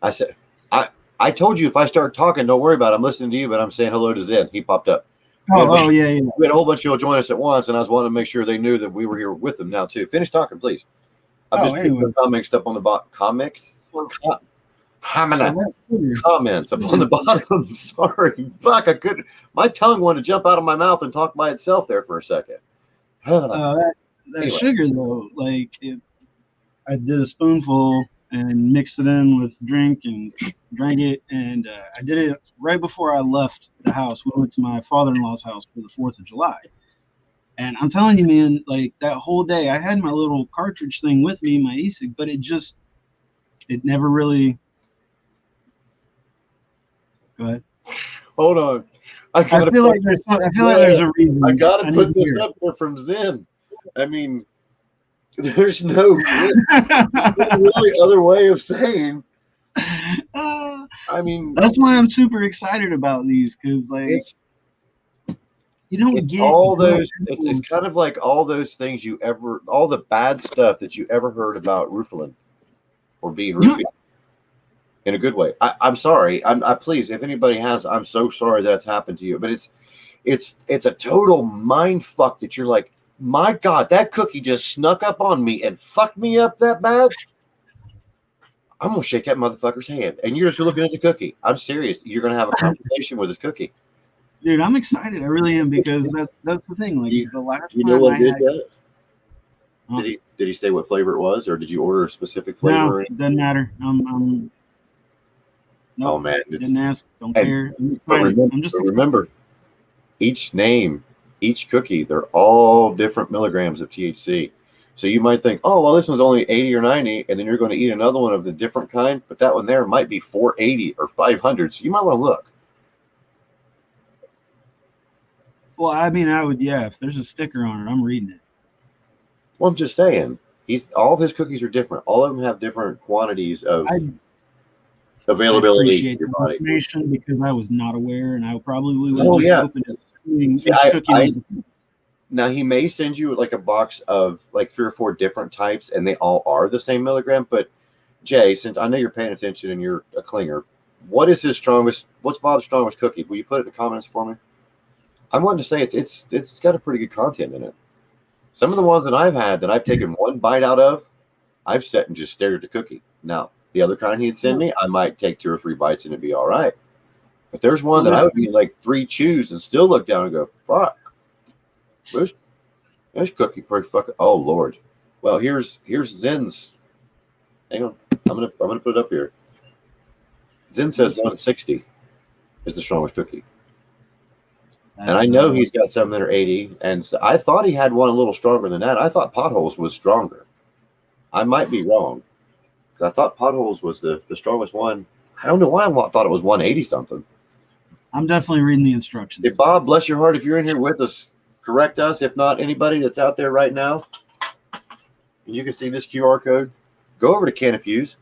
I said, I told you if I start talking, don't worry about it. I'm listening to you, but I'm saying hello to Zen. He popped up. Yeah. We had a whole bunch of people join us at once, and I was wanting to make sure they knew that we were here with them now too. Finish talking, please. I'm just putting comics up on the bottom. Comments up on the bottom. Sorry, fuck. I couldn't. My tongue wanted to jump out of my mouth and talk by itself there for a second. That sugar though, like I did a spoonful and mixed it in with drink and drank it, and I did it right before I left the house. We went to my father-in-law's house for the 4th of July, and I'm telling you, man, like that whole day I had my little cartridge thing with me, my e-cig, but it never really. Go ahead. Hold on. I feel like there's a reason. I gotta put this up there from Zen. I mean, there's no really other way of saying. I mean, that's why I'm super excited about these, because like you don't get all those. It's kind of like all those things all the bad stuff that you ever heard about Rufalin or being roofied in a good way. I'm sorry. I please, if anybody has, I'm so sorry that's happened to you. But it's a total mind fuck that you're like, my God, that cookie just snuck up on me and fucked me up that bad. I'm gonna shake that motherfucker's hand, and you're just looking at the cookie. I'm serious. You're gonna have a conversation with this cookie, dude. I'm excited. I really am, because that's the thing. Like the last time what did that? Did he say what flavor it was, or did you order a specific flavor? No, it doesn't matter. No, oh man, didn't ask. Don't care. Remember, each name, each cookie, they're all different milligrams of THC. So you might think, oh, well, this one's only 80 or 90, and then you're going to eat another one of the different kind, but that one there might be 480 or 500. So you might want to look. Well, I mean, I would, yeah. If there's a sticker on it, I'm reading it. Well, I'm just saying, all of his cookies are different. All of them have different quantities of availability in your body. Information, because I was not aware, and I probably would open it. Now, he may send you like a box of like 3 or 4 different types, and they all are the same milligram. But Jay, since I know you're paying attention and you're a clinger, what's Bob's strongest cookie? Will you put it in the comments for me? I wanted to say it's got a pretty good content in it. Some of the ones that I've had that I've taken one bite out of, I've sat and just stared at the cookie. Now, the other kind he'd send me, I might take 2 or 3 bites and it'd be all right. But there's one that I would be like 3 chews and still look down and go, fuck. There's cookie pretty fucking. Oh Lord. Well, here's Zen's. Hang on, I'm gonna put it up here. Zen says 160 is the strongest cookie, and I know he's got some that are 80. And so I thought he had one a little stronger than that. I thought Potholes was stronger. I might be wrong. I thought Potholes was the strongest one. I don't know why I thought it was 180 something. I'm definitely reading the instructions. Hey, Bob, bless your heart, if you're in here with us, correct us. If not, anybody that's out there right now, and you can see this QR code, go over to Can of Fuse.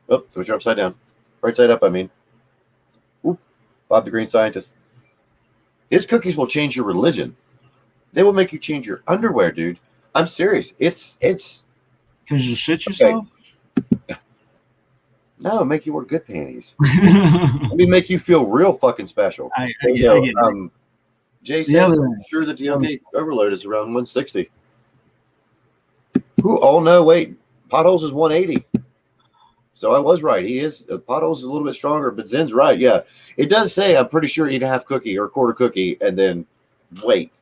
Oh, switch your upside down. Right side up, I mean. Oop, Bob the Green Scientist. His cookies will change your religion. They will make you change your underwear, dude. I'm serious. It's because you shit yourself? No, make you wear good panties. Let me make you feel real fucking special. I get it. Jay said, I'm sure that the OK overload is around 160. Who? Oh, no, wait. Potholes is 180. So I was right. He is. Potholes is a little bit stronger, but Zen's right. Yeah. It does say, I'm pretty sure eat a half cookie or a quarter cookie and then wait.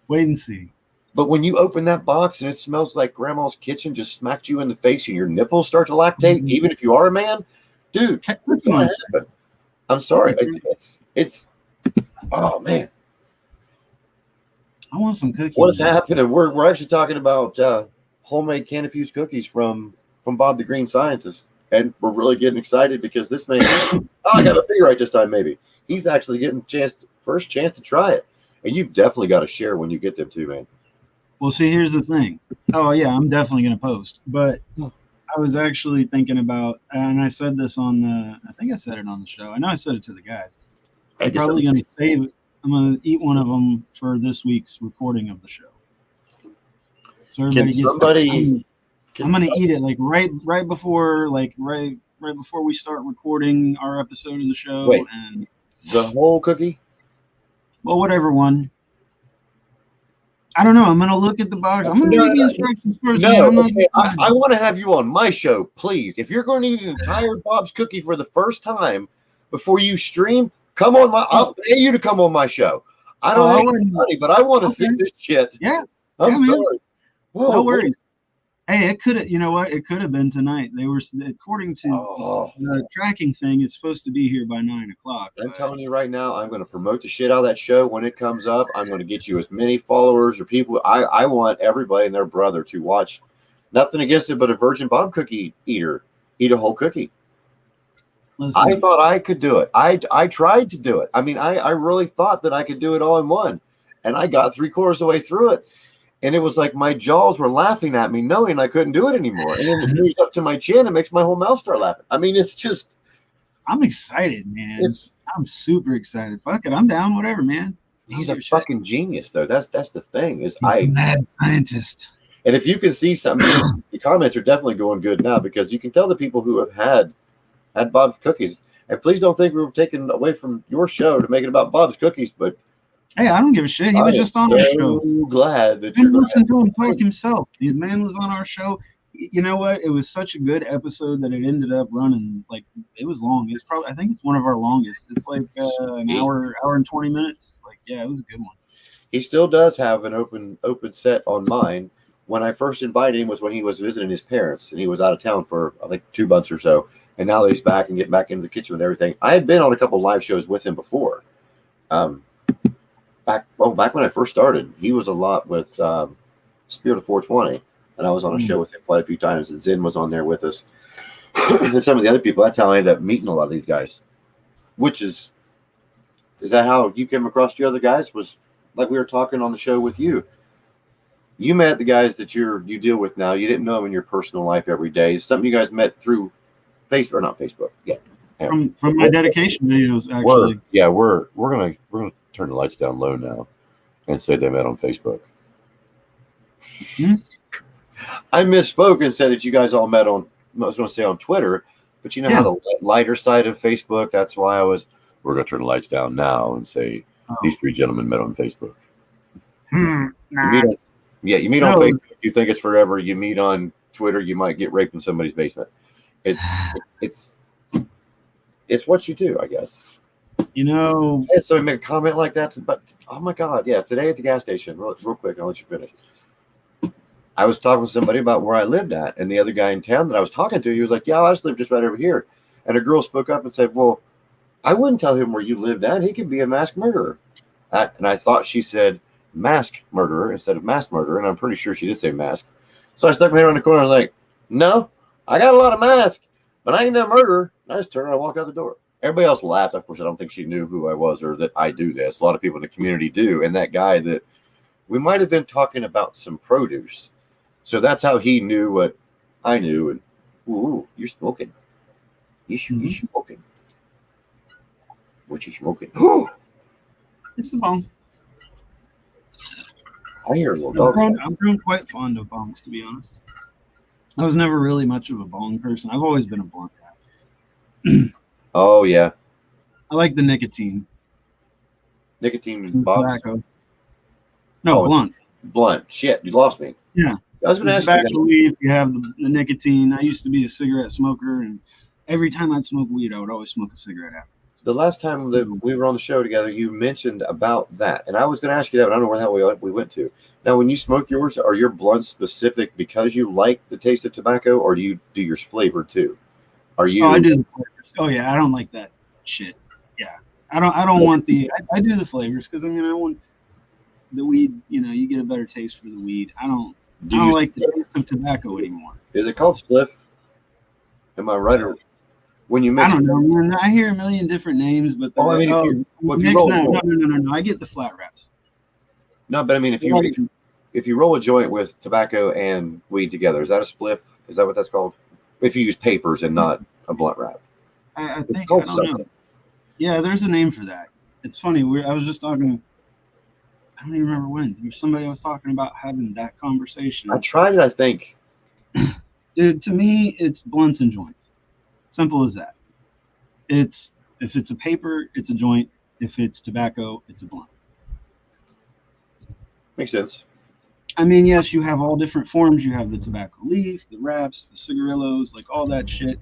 Wait and see. But when you open that box and it smells like grandma's kitchen just smacked you in the face and your nipples start to lactate, even if you are a man, dude, what's going to happen? I'm sorry. It's oh man. I want some cookies. What is happening? We're actually talking about homemade Can of Fuse cookies from Bob the Green Scientist. And we're really getting excited because this man, I got a figure right this time, maybe. He's actually getting first chance to try it. And you've definitely got to share when you get them too, man. Well, see, here's the thing. Oh, yeah, I'm definitely going to post. But I was actually thinking about, and I said this I think I said it on the show. I know I said it to the guys. I'm probably going to save it. I'm going to eat one of them for this week's recording of the show. So everybody gets I'm going to eat it like right before we start recording our episode of the show. Wait, and the whole cookie? Well, whatever one. I don't know. I'm going to look at the box. I'm going to read the instructions first. I want to have you on my show, please. If you're going to eat an entire Bob's cookie for the first time before you stream, come on I'll pay you to come on my show. I don't have any money, but I want to see this shit. Yeah. I'm sorry. Whoa, no worries. Hey, it could have, you know what? It could have been tonight. They were, according to the tracking thing, it's supposed to be here by 9 o'clock. I'm telling you right now, I'm going to promote the shit out of that show when it comes up. I'm going to get you as many followers or people. I want everybody and their brother to watch. Nothing against it, but a Virgin Bob cookie eater eat a whole cookie. Listen. I thought I could do it. I tried to do it. I mean, I really thought that I could do it all in one, and I got 3/4 of the way through it. And it was like my jaws were laughing at me, knowing I couldn't do it anymore. And then it moves up to my chin and makes my whole mouth start laughing. I mean, it's just. I'm excited, man. I'm super excited. Fuck it, I'm down. Whatever, man. He's a fucking genius, though. That's the thing. He's a mad scientist. And if you can see something, the comments are definitely going good now because you can tell the people who have had Bob's cookies. And please don't think we were taking away from your show to make it about Bob's cookies, but. Hey, I don't give a shit. He was just on our show. I'm glad that you listened to him talk himself. The man was on our show. You know what? It was such a good episode that it ended up running like it was long. It's probably I think it's one of our longest. It's like an hour and 20 minutes. Like yeah, it was a good one. He still does have an open set on mine. When I first invited him was when he was visiting his parents and he was out of town for I think 2 months or so. And now that he's back and getting back into the kitchen with everything, I had been on a couple live shows with him before. Back when I first started, he was a lot with Spirit of 420, and I was on a show with him quite a few times, and Zen was on there with us. And some of the other people, that's how I ended up meeting a lot of these guys. Which is that how you came across the other guys? Was like we were talking on the show with you. You met the guys that you deal with now. You didn't know them in your personal life every day. It's something you guys met through Facebook, or not Facebook. Yeah. From my dedication videos, actually. We're gonna turn the lights down low now and say they met on Facebook. I misspoke and said that you guys all met on, I was going to say on Twitter, but you know how the lighter side of Facebook, that's why we're going to turn the lights down now and say these 3 gentlemen met on Facebook. Nah. You meet on Facebook, you think it's forever. You meet on Twitter, you might get raped in somebody's basement. It's what you do, I guess. You know, so I make a comment like that, but oh my god, yeah. Today at the gas station, real quick, I'll let you finish. I was talking with somebody about where I lived at, and the other guy in town that I was talking to, he was like, "Yeah, I just live just right over here." And a girl spoke up and said, "Well, I wouldn't tell him where you lived at. He could be a mass murderer." And I thought she said mask murderer instead of mass murderer, and I'm pretty sure she did say mask. So I stuck my head around the corner and was like, "No, I got a lot of masks, but I ain't no murderer." And I just turned around and walked out the door. Everybody else laughed. Of course, I don't think she knew who I was or that I do this. A lot of people in the community do. And that guy that we might have been talking about some produce. So that's how he knew what I knew. And, ooh, you're smoking. You smoking. What you smoking? It's a bong. I hear a little dog. I've grown quite fond of bongs, to be honest. I was never really much of a bong person. I've always been a blunt guy. Oh, yeah. I like the nicotine. Nicotine box. Tobacco. No, blunt. Blunt. Shit, you lost me. Yeah. I was going to ask tobacco you. leaf, you have the nicotine. I used to be a cigarette smoker, and every time I'd smoke weed, I would always smoke a cigarette after. The last time that we were on the show together, you mentioned about that. And I was going to ask you that, but I don't know where the hell we went to. Now, when you smoke yours, are your blunts specific because you like the taste of tobacco, or do you do yours flavored too? Are you? Oh, I do the flavors. Oh, yeah, I don't like that shit. Yeah. I don't want the – I do the flavors because, I mean, I want the weed, you know, you get a better taste for the weed. I don't like the taste of tobacco anymore. Is it called spliff? Am I right? Or when you I don't know, man. I hear a million different names, but I mean, no. I get the flat wraps. No, but I mean, if you roll a joint with tobacco and weed together, is that a spliff? Is that what that's called? If you use papers and not a blunt wrap, I think I don't know. Yeah, there's a name for that. It's funny. I was just talking. I don't even remember when. There was somebody I was talking about having that conversation. I tried it. I think. Dude, to me, it's blunts and joints. Simple as that. If it's a paper, it's a joint. If it's tobacco, it's a blunt. Makes sense. I mean, yes, you have all different forms. You have the tobacco leaf, the wraps, the cigarillos, like all that shit.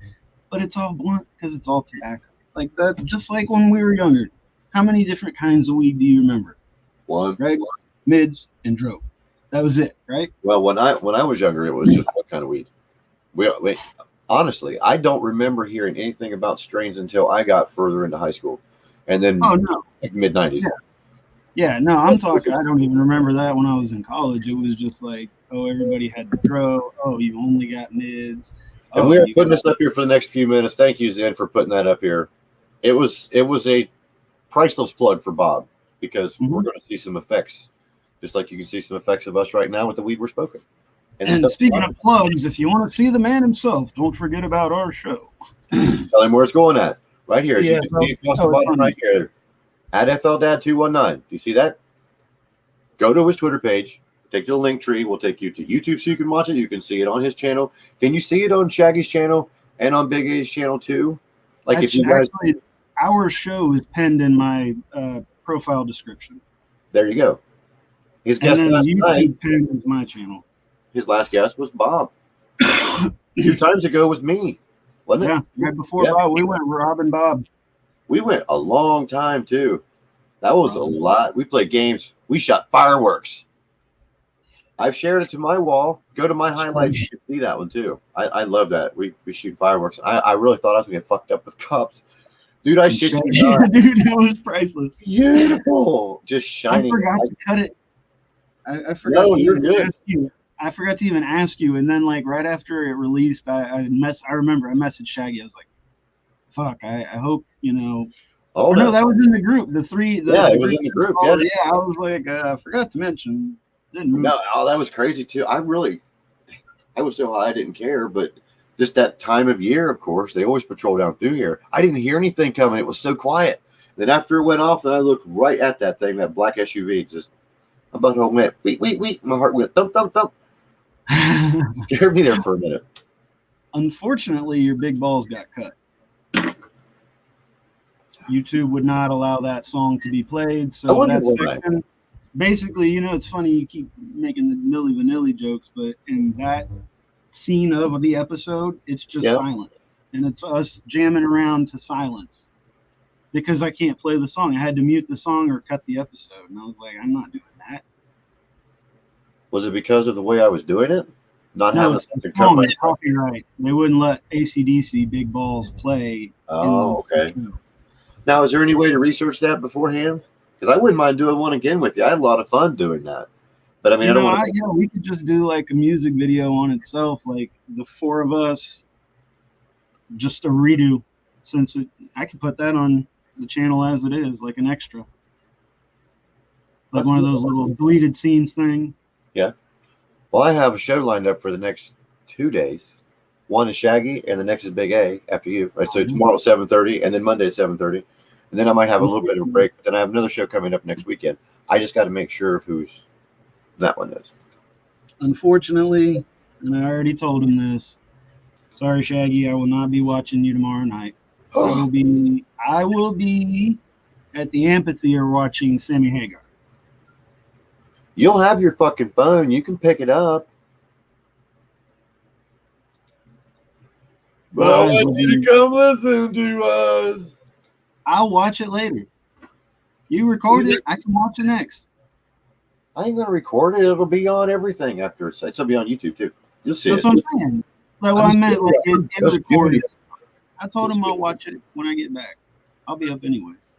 But it's all blunt because it's all tobacco. Like that, just like when we were younger. How many different kinds of weed do you remember? One. Right? Mids and dope. That was it, right? Well, when I was younger, it was just what kind of weed. Wait, honestly, I don't remember hearing anything about strains until I got further into high school, and then like mid-90s. Yeah, no, I'm talking. I don't even remember that when I was in college. It was just like, oh, everybody had the dro. Oh, you only got mids. And we are putting this up here for the next few minutes. Thank you, Zen, for putting that up here. It was a priceless plug for Bob because we're going to see some effects, just like you can see some effects of us right now with the weed we're smoking. And speaking of plugs, if you want to see the man himself, don't forget about our show. Tell him where it's going at. Right here. You can see across the bottom right here. At FLDad219. Do you see that? Go to his Twitter page. Take the link tree. We'll take you to YouTube so you can watch it. You can see it on his channel. Can you see it on Shaggy's channel and on Big A's channel too? Like if you guys, our show is penned in my profile description. There you go. His guest last night is my channel. His last guest was Bob. 2 times ago was me, wasn't it? Yeah, right before Bob, we went Rob and Bob. We went a long time too. That was a lot. We played games. We shot fireworks. I've shared it to my wall. Go to my highlights. You can see that one too. I love that. We shoot fireworks. I really thought I was going to get fucked up with cops. Dude, I shit you not. Dude, that was priceless. Beautiful. Just shining. I forgot to cut it. I forgot to even ask you. I forgot to even ask you. And then like right after it released, I remember I messaged Shaggy. I was like, fuck, I hope, you know. Oh, no, that was in the group. It was in the group. Yeah, I was like, I forgot to mention. No, that was crazy too. I was so high I didn't care, but just that time of year, of course, they always patrol down through here. I didn't hear anything coming. It was so quiet. Then after it went off, and I looked right at that thing, that black SUV, just my butthole went, wait. My heart went thump, thump, thump. Scared me there for a minute. Unfortunately, your big balls got cut. YouTube would not allow that song to be played. So that's basically, you know, it's funny you keep making the Milli Vanilli jokes, but in that scene of the episode, it's just silent. And it's us jamming around to silence because I can't play the song. I had to mute the song or cut the episode. And I was like, I'm not doing that. Was it because of the way I was doing it? Not No, having it's the to cut song, my. the copyright. They wouldn't let AC/DC Big Balls play Oh, in the okay. show. Now, is there any way to research that beforehand? Because I wouldn't mind doing one again with you. I had a lot of fun doing that. But I mean, I don't want to. Yeah, we could just do like a music video on itself, like the four of us, just a redo. I could put that on the channel as it is, like an extra, like one of those little deleted scenes thing. Yeah. Well, I have a show lined up for the next 2 days. One is Shaggy, and the next is Big A after you. Right, so tomorrow at 7:30, and then Monday at 7:30, and then I might have a little bit of a break. But then I have another show coming up next weekend. I just got to make sure of who's that one is. Unfortunately, and I already told him this. Sorry, Shaggy, I will not be watching you tomorrow night. I will be at the amphitheater watching Sammy Hagar. You'll have your fucking phone. You can pick it up. But I want you to come listen to us. I'll watch it later. You record it, I can watch it next. I ain't gonna record it. It'll be on everything after it's. It'll be on YouTube too. You'll see. That's what I'm saying. Like what I meant, like it records. I told him I'll watch it when I get back. I'll be up anyways.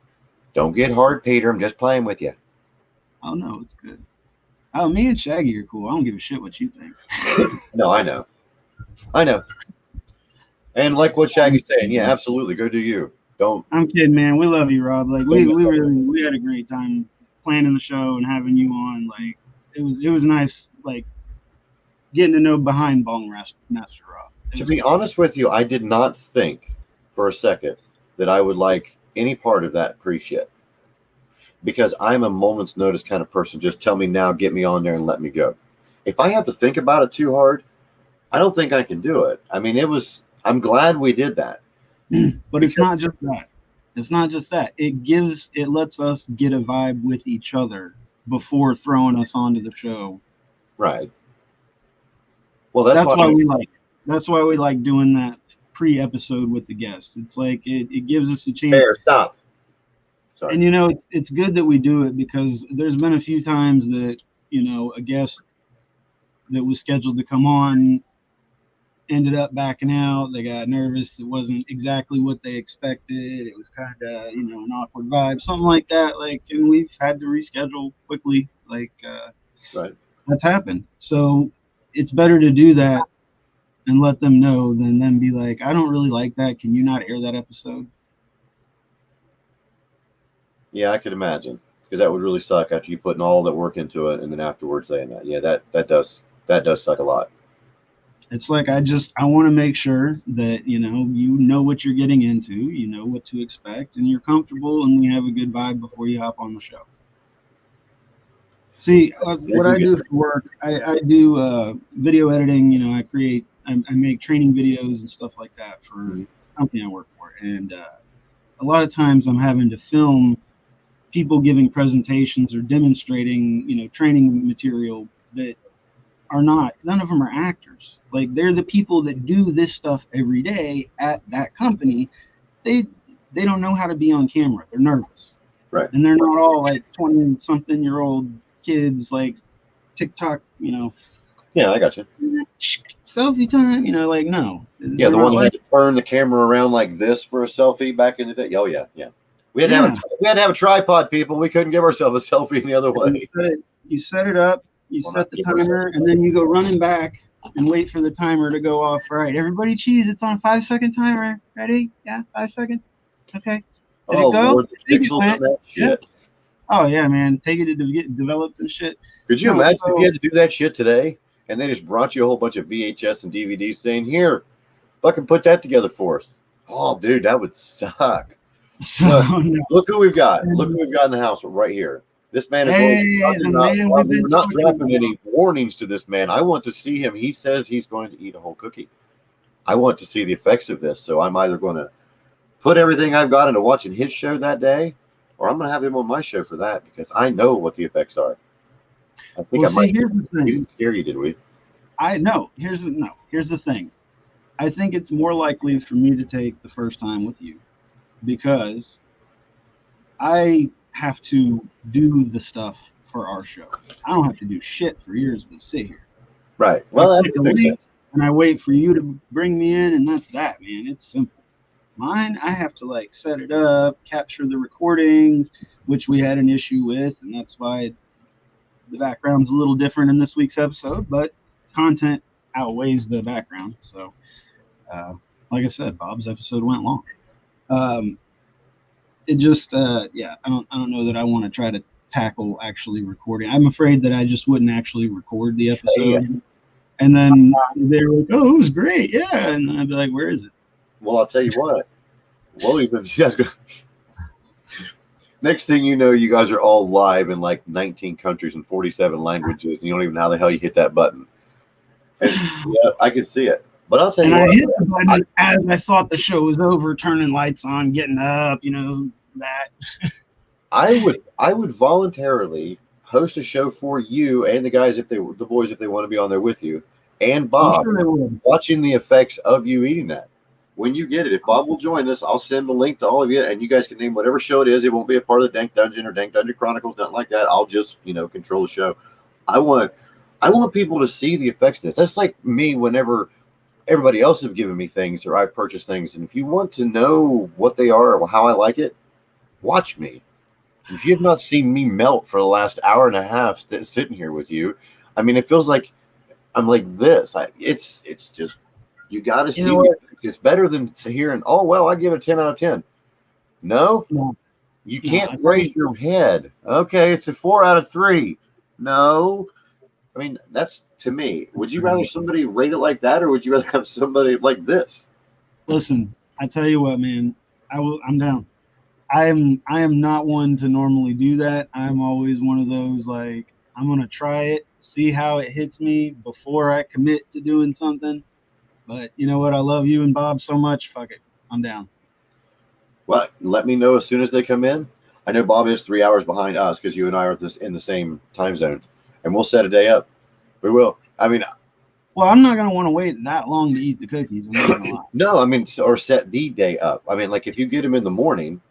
Don't get hard, Peter. I'm just playing with you. Oh no, it's good. Oh, me and Shaggy are cool. I don't give a shit what you think. No, I know. And like what Shaggy's saying, yeah, absolutely. Go do you. Don't. I'm kidding, man. We love you, Rob. Like we had a great time planning the show and having you on. Like it was nice, like getting to know behind Bong Master Rob. To be honest with you, I did not think for a second that I would like any part of that pre-shit. Because I'm a moment's notice kind of person. Just tell me now, get me on there and let me go. If I have to think about it too hard, I don't think I can do it. I mean, I'm glad we did that. But it's not just that. It's not just that. It lets us get a vibe with each other before throwing us onto the show. Right. Well, that's why we like doing that pre-episode with the guests. It's like it gives us a chance. Fair, stop. Sorry. And it's good that we do it because there's been a few times that a guest that was scheduled to come on ended up backing out. They got nervous. It wasn't exactly what they expected. It was kind of an awkward vibe, something like that. Like, and we've had to reschedule quickly. Like, right. That's happened. So it's better to do that and let them know than them be like, I don't really like that. Can you not air that episode? Yeah, I could imagine, because that would really suck after you putting all that work into it and then afterwards saying that. Yeah, that does suck a lot. It's like I want to make sure that you know what you're getting into, you know what to expect, and you're comfortable, and we have a good vibe before you hop on the show. See, what I do for work, I do video editing. I make training videos and stuff like that for the company I work for, and a lot of times I'm having to film people giving presentations or demonstrating, training material that are none of them are actors. Like, they're the people that do this stuff every day at that company. They don't know how to be on camera. They're nervous. Right. And they're not all like 20-something-year-old kids, like TikTok, Yeah, I got you. Selfie time, like, no. Yeah, the one that had to turn the camera around like this for a selfie back in the day. Oh, yeah, yeah. We had to have a tripod, people. We couldn't give ourselves a selfie any other way. You set it up, set the timer, and then you go running back and wait for the timer to go off. All right, everybody cheese. It's on 5-second timer. Ready? Yeah, 5 seconds. Okay. Did it go? Lord, that shit. Yeah. Oh, yeah, man. Take it to get developed and shit. Could you imagine if you had to do that shit today and they just brought you a whole bunch of VHS and DVDs saying, here, fucking put that together for us? Oh, dude, that would suck. So, look who we've got. Look who we've got in the house right here. This man is we're not dropping any warnings to this man. I want to see him. He says he's going to eat a whole cookie. I want to see the effects of this. So I'm either going to put everything I've got into watching his show that day, or I'm going to have him on my show for that because I know what the effects are. I think here's the thing. We didn't scare you, did we? Here's the thing. I think it's more likely for me to take the first time with you because I have to do the stuff for our show. I don't have to do shit for yours but sit here. Right. Well, I that click a makes link sense. and I wait for you to bring me in, and that's that, man. It's simple. Mine, I have to like set it up, capture the recordings, which we had an issue with, and that's why the background's a little different in this week's episode, but content outweighs the background. So, like I said, Bob's episode went long. It just, yeah, I don't know that I want to try to tackle actually recording. I'm afraid that I just wouldn't actually record the episode. Yeah. And then they're like, "Oh, it was great, yeah," and I'd be like, "Where is it?" Well, I'll tell you what. Well, even you guys go. Next thing you know, you guys are all live in like 19 countries and 47 languages, and you don't even know how the hell you hit that button. And, yeah, I can see it. But I'll tell you And I what. hit the button as I thought the show was over, turning lights on, getting up, that. I would voluntarily host a show for you and the guys the boys if they want to be on there with you, and Bob, sure they would. watching the effects of you eating that. When you get it, if Bob will join us, I'll send the link to all of you, and you guys can name whatever show it is. It won't be a part of the Dank Dungeon or Dank Dungeon Chronicles, nothing like that. I'll just control the show. I want people to see the effects of this. That's like me whenever everybody else have given me things or I've purchased things, and if you want to know what they are or how I like it, watch me. If you have not seen me melt for the last hour and a half sitting here with you, I mean, it feels like I'm like this. It's just, you got to see it. It's better than hearing, oh, well, I give it a 10 out of 10. No, you can't raise your head. Okay, it's a 4 out of 3. No. I mean, that's, to me, would you rather somebody rate it like that, or would you rather have somebody like this? Listen, I tell you what, man, I'm down. I am not one to normally do that. I'm always one of those, like, I'm going to try it, see how it hits me before I commit to doing something. But you know what? I love you and Bob so much. Fuck it. I'm down. Well, let me know as soon as they come in. I know Bob is 3 hours behind us because you and I are in the same time zone, and we'll set a day up. We will. I mean, well, I'm not going to want to wait that long to eat the cookies. I'm not gonna lie. No, I mean, or set the day up. I mean, like if you get them in the morning,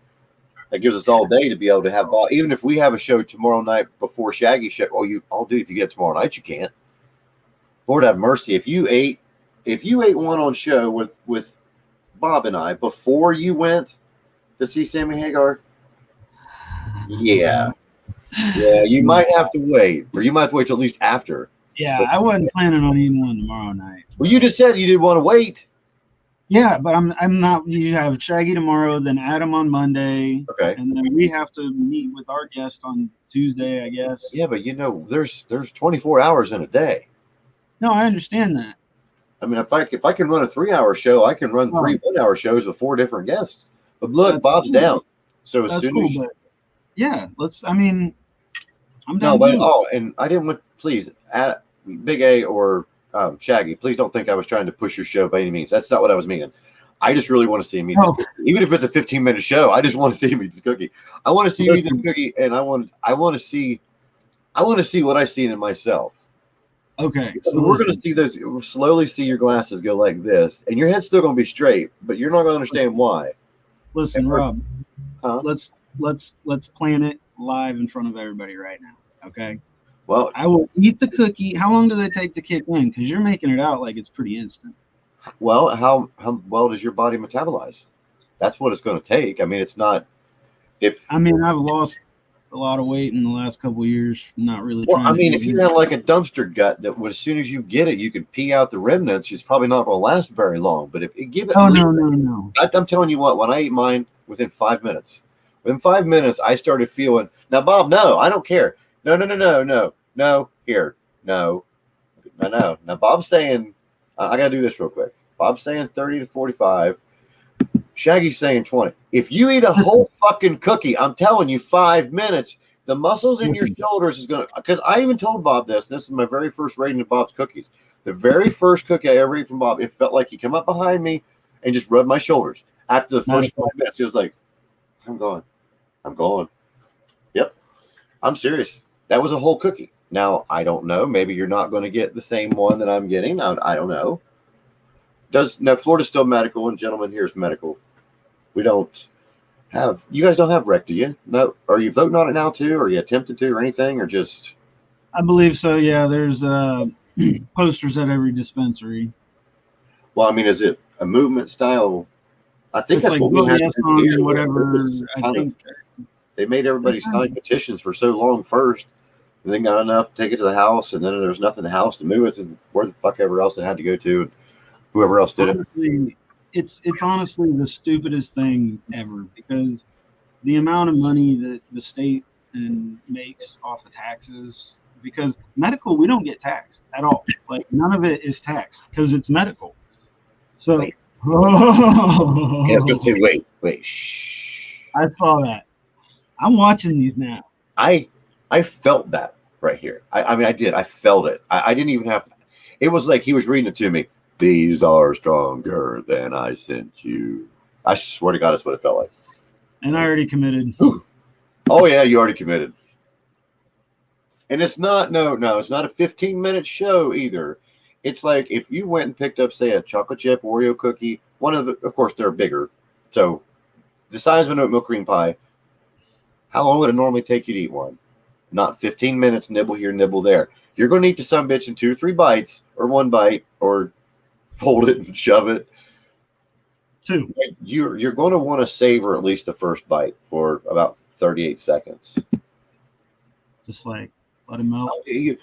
that gives us all day to be able to have Bob. Even if we have a show tomorrow night before Shaggy show, I'll do. If you get it tomorrow night, you can't. Lord have mercy. If you ate one on show with Bob and I before you went to see Sammy Hagar, yeah, you might have to wait, or you might have to wait till at least after. Yeah, I wasn't planning on eating one tomorrow night. Well, you just said you didn't want to wait. Yeah, but I'm not. You have Shaggy tomorrow, then Adam on Monday. Okay. And then we have to meet with our guest on Tuesday, I guess. Yeah, but there's 24 hours in a day. No, I understand that. I mean, if I can run a 3-hour show, I can run 3 1-hour shows with 4 different guests. But look, Bob's cool. Down. So as soon as yeah, I'm down. No, but and I didn't want, please, Big A or Shaggy, please don't think I was trying to push your show by any means. That's not what I was meaning. I just really want to see him eat this cookie. Even if it's a 15-minute show, I just want to see him eat this cookie. I want to see you eat the cookie, and I want to see what I see in myself. Okay, so we're going to see those. We'll slowly see your glasses go like this, and your head's still going to be straight, but you're not going to understand why. Listen, Rob, let's plan it live in front of everybody right now. Okay. Well, I will eat the cookie. How long do they take to kick in? Because you're making it out like it's pretty instant. Well, how well does your body metabolize? That's what it's going to take. I mean, it's not. I've lost a lot of weight in the last couple of years. Not really. Well, I mean, if you had like a dumpster gut that as soon as you get it, you can pee out the remnants, it's probably not going to last very long. But if you give it, no. I'm telling you what, when I ate mine, within 5 minutes, I started feeling. Now, Bob, no, I don't care. No, here, no. Now, Bob's saying, I got to do this real quick. Bob's saying 30 to 45. Shaggy's saying 20. If you eat a whole fucking cookie, I'm telling you, 5 minutes, the muscles in your shoulders is going to, because I even told Bob this is my very first rating of Bob's cookies. The very first cookie I ever ate from Bob, it felt like he came up behind me and just rubbed my shoulders. After the first 5 minutes, he was like, I'm going. Yep. I'm serious. That was a whole cookie. Now, I don't know. Maybe you're not going to get the same one that I'm getting. I don't know. Now, Florida's still medical, and gentlemen, here's medical. We don't have. You guys don't have rec, do you? No. Are you voting on it now too? Or are you attempted to, or anything, or just? I believe so. Yeah, there's posters at every dispensary. Well, I mean, is it a movement style? I think It's that's like what we vote had yes to do on here. whatever. I Kind of, think. they made everybody sign petitions for so long first, and then got enough to take it to the house, and then there was nothing in the house to move it to where the fuck ever else it had to go to, and whoever else did it. Honestly, it's honestly the stupidest thing ever because the amount of money that the state and makes off of taxes. Because medical, we don't get taxed at all. Like none of it is taxed because it's medical. So, Wait. Yeah, just say, wait, shh. I saw that. I'm watching these now. I felt that right here. I mean, I did. I felt it. I didn't even have. It was like he was reading it to me. These are stronger than I sent you. I swear to God, that's what it felt like. And I already committed. Oh yeah, you already committed. And it's not it's not a 15-minute show either. It's like if you went and picked up, say, a chocolate chip Oreo cookie, of course they're bigger, so the size of an oatmeal cream pie. How long would it normally take you to eat one? Not 15 minutes, nibble here, nibble there. You're going to eat the sumbitch in 2 or 3 bites, or 1 bite, or fold it and shove it. 2. You're going to want to savor at least the first bite for about 38 seconds. Just like let it melt. You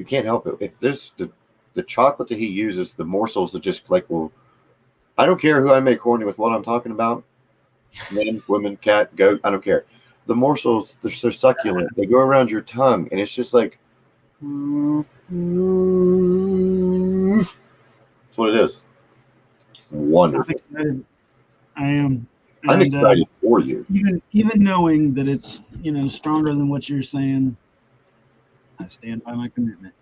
can't help it. If there's the chocolate that he uses, the morsels that just like, well, I don't care who I make horny with what I'm talking about. Men, women, cat, goat, I don't care. The morsels, they're succulent. They go around your tongue, and it's just like, that's what it is. Wonderful. I am. And, I'm excited for you. Even knowing that it's stronger than what you're saying, I stand by my commitment.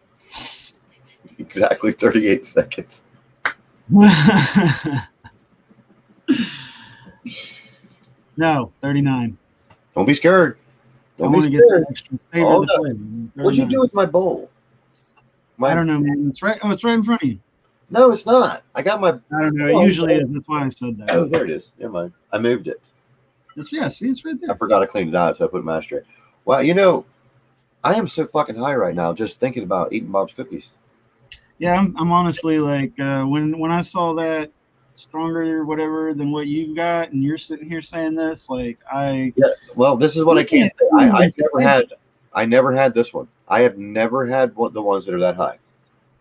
Exactly 38 seconds. No, 39. Don't be scared. I want to get that extra flavor of the flavor. What'd you do with my bowl? I don't know, man. It's right. Oh, it's right in front of you. No, it's not. I got my. I don't know. It usually is. That's why I said that. Oh, there it is. Never mind. I moved it. See, it's right there. I forgot to clean it out, so I put it in my ashtray. Wow, I am so fucking high right now just thinking about eating Bob's cookies. Yeah, I'm honestly like when I saw that stronger or whatever than what you got, and you're sitting here saying this, like Well, this is what I can't say. I never had this one. I have never had the ones that are that high.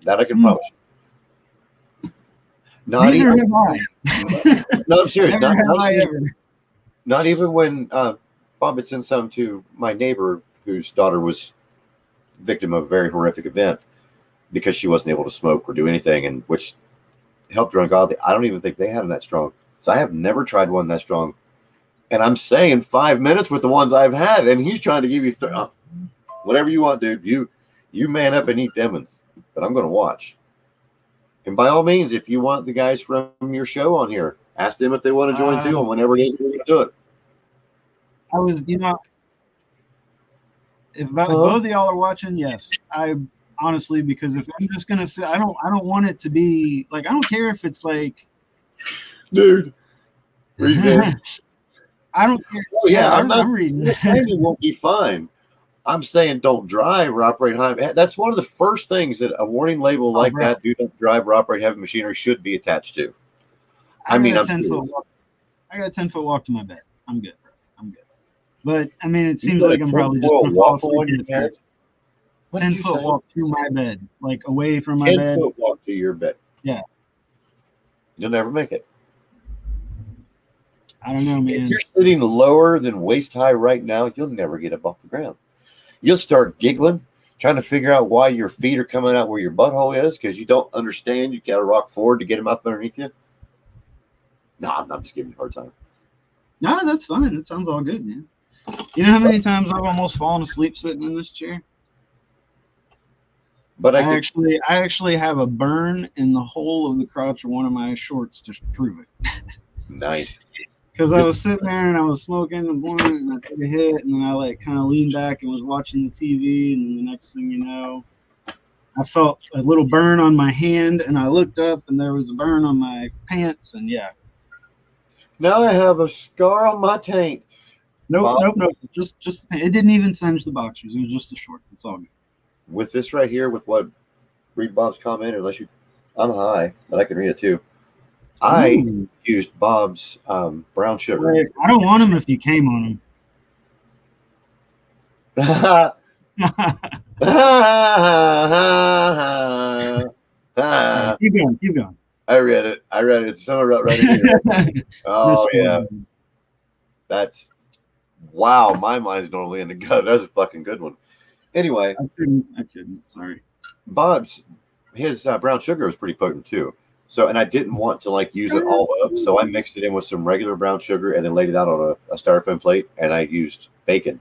That I can promise you. Neither have I. No, I'm serious. Not Not even when Bob had sent some to my neighbor whose daughter was victim of a very horrific event because she wasn't able to smoke or do anything, and which helped her ungodly. I don't even think they had them that strong. So I have never tried one that strong. And I'm saying 5 minutes with the ones I've had, and he's trying to give you whatever you want, dude. You man up and eat them ones, but I'm going to watch. And by all means, if you want the guys from your show on here, ask them if they want to join too, and whenever it is we're going to do it. I was, if both of y'all are watching, yes. I honestly, because if I'm just gonna say, I don't want it to be like, I don't care if it's like, dude. I don't care. Oh yeah, I'm reading. You won't be fine. I'm saying don't drive or operate high. That's one of the first things that a warning label like that, do not drive or operate heavy machinery, should be attached to. I got a 10-foot walk to my bed. I'm good, bro. I'm good. But I mean, it seems like I'm probably just gonna fall asleep in the bed. 10-foot walk to my bed, like away from my bed. 10-foot walk to your bed. Yeah. You'll never make it. I don't know, man. If you're sitting lower than waist high right now, you'll never get up off the ground. You'll start giggling, trying to figure out why your feet are coming out where your butthole is because you don't understand. You got to rock forward to get them up underneath you. No, I'm just giving you a hard time. No, that's fine. It sounds all good, man. You know how many times I've almost fallen asleep sitting in this chair? But I actually have a burn in the hole of the crotch of one of my shorts to prove it. Nice. Because I was sitting there and I was smoking a blunt and I took a hit and then I like kind of leaned back and was watching the TV and then the next thing you know, I felt a little burn on my hand and I looked up and there was a burn on my pants and yeah. Now I have a scar on my taint. Nope, Bob, nope, nope. Just it didn't even singe the boxers. It was just the shorts. It's all good. with this right here, with what read Bob's comment, unless you, I'm high, but I can read it too. I Ooh. used Bob's brown sugar. Wait, I don't want him if you came on I Sorry, keep going, keep going. read it. I read it. Someone wrote right in here. Oh yeah, Misquoted. that's wow. My mind's normally in the gut. That's a fucking good one. Anyway, I couldn't. Sorry. Bob's his brown sugar was pretty potent too. So, and I didn't want to like use it all up, so I mixed it in with some regular brown sugar and then laid it out on a styrofoam plate, and I used bacon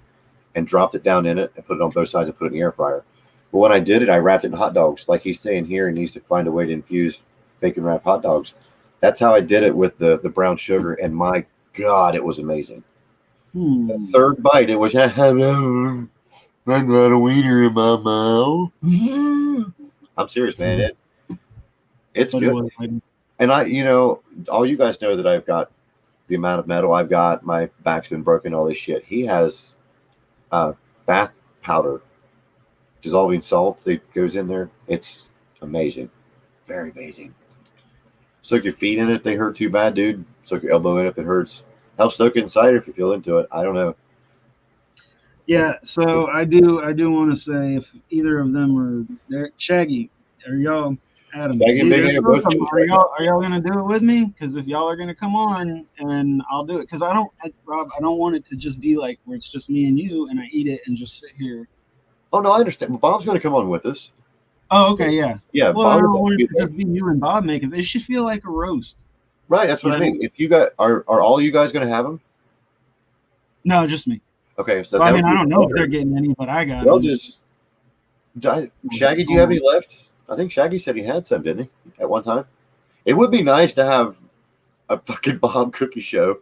and dropped it down in it and put it on both sides and put it in the air fryer. But when I did it, I wrapped it in hot dogs. Like he's saying here, he needs to find a way to infuse bacon wrapped hot dogs. That's how I did it with the brown sugar, and my God, it was amazing. The third bite, it was I've got a wiener in my mouth. I'm serious, man. It's But good. And I, all you guys know that I've got the amount of metal I've got. My back's been broken, all this shit. He has bath powder, dissolving salt that goes in there. It's amazing. Very amazing. Soak your feet in it if they hurt too bad, dude. Soak your elbow in it if it hurts. Help soak in cider if you feel into it. I don't know. Yeah, so I do want to say if either of them are Shaggy, are y'all Adam? Shaggy and Big Ed are both are y'all gonna do it with me? Because if y'all are gonna come on, and I'll do it. Because Rob, I don't want it to just be like where it's just me and you, and I eat it and just sit here. Oh no, I understand. But Bob's going to come on with us. Oh, okay, yeah. Yeah. Well, I don't want it to just be you and Bob making it. It should feel like a roast. Right, that's what I mean. If you got are all you guys going to have them? No, just me. Okay, so well, I mean, I don't know if they're getting any, but I got. Well, Shaggy, do you have any left? I think Shaggy said he had some, didn't he? At one time. It would be nice to have a fucking Bob cookie show,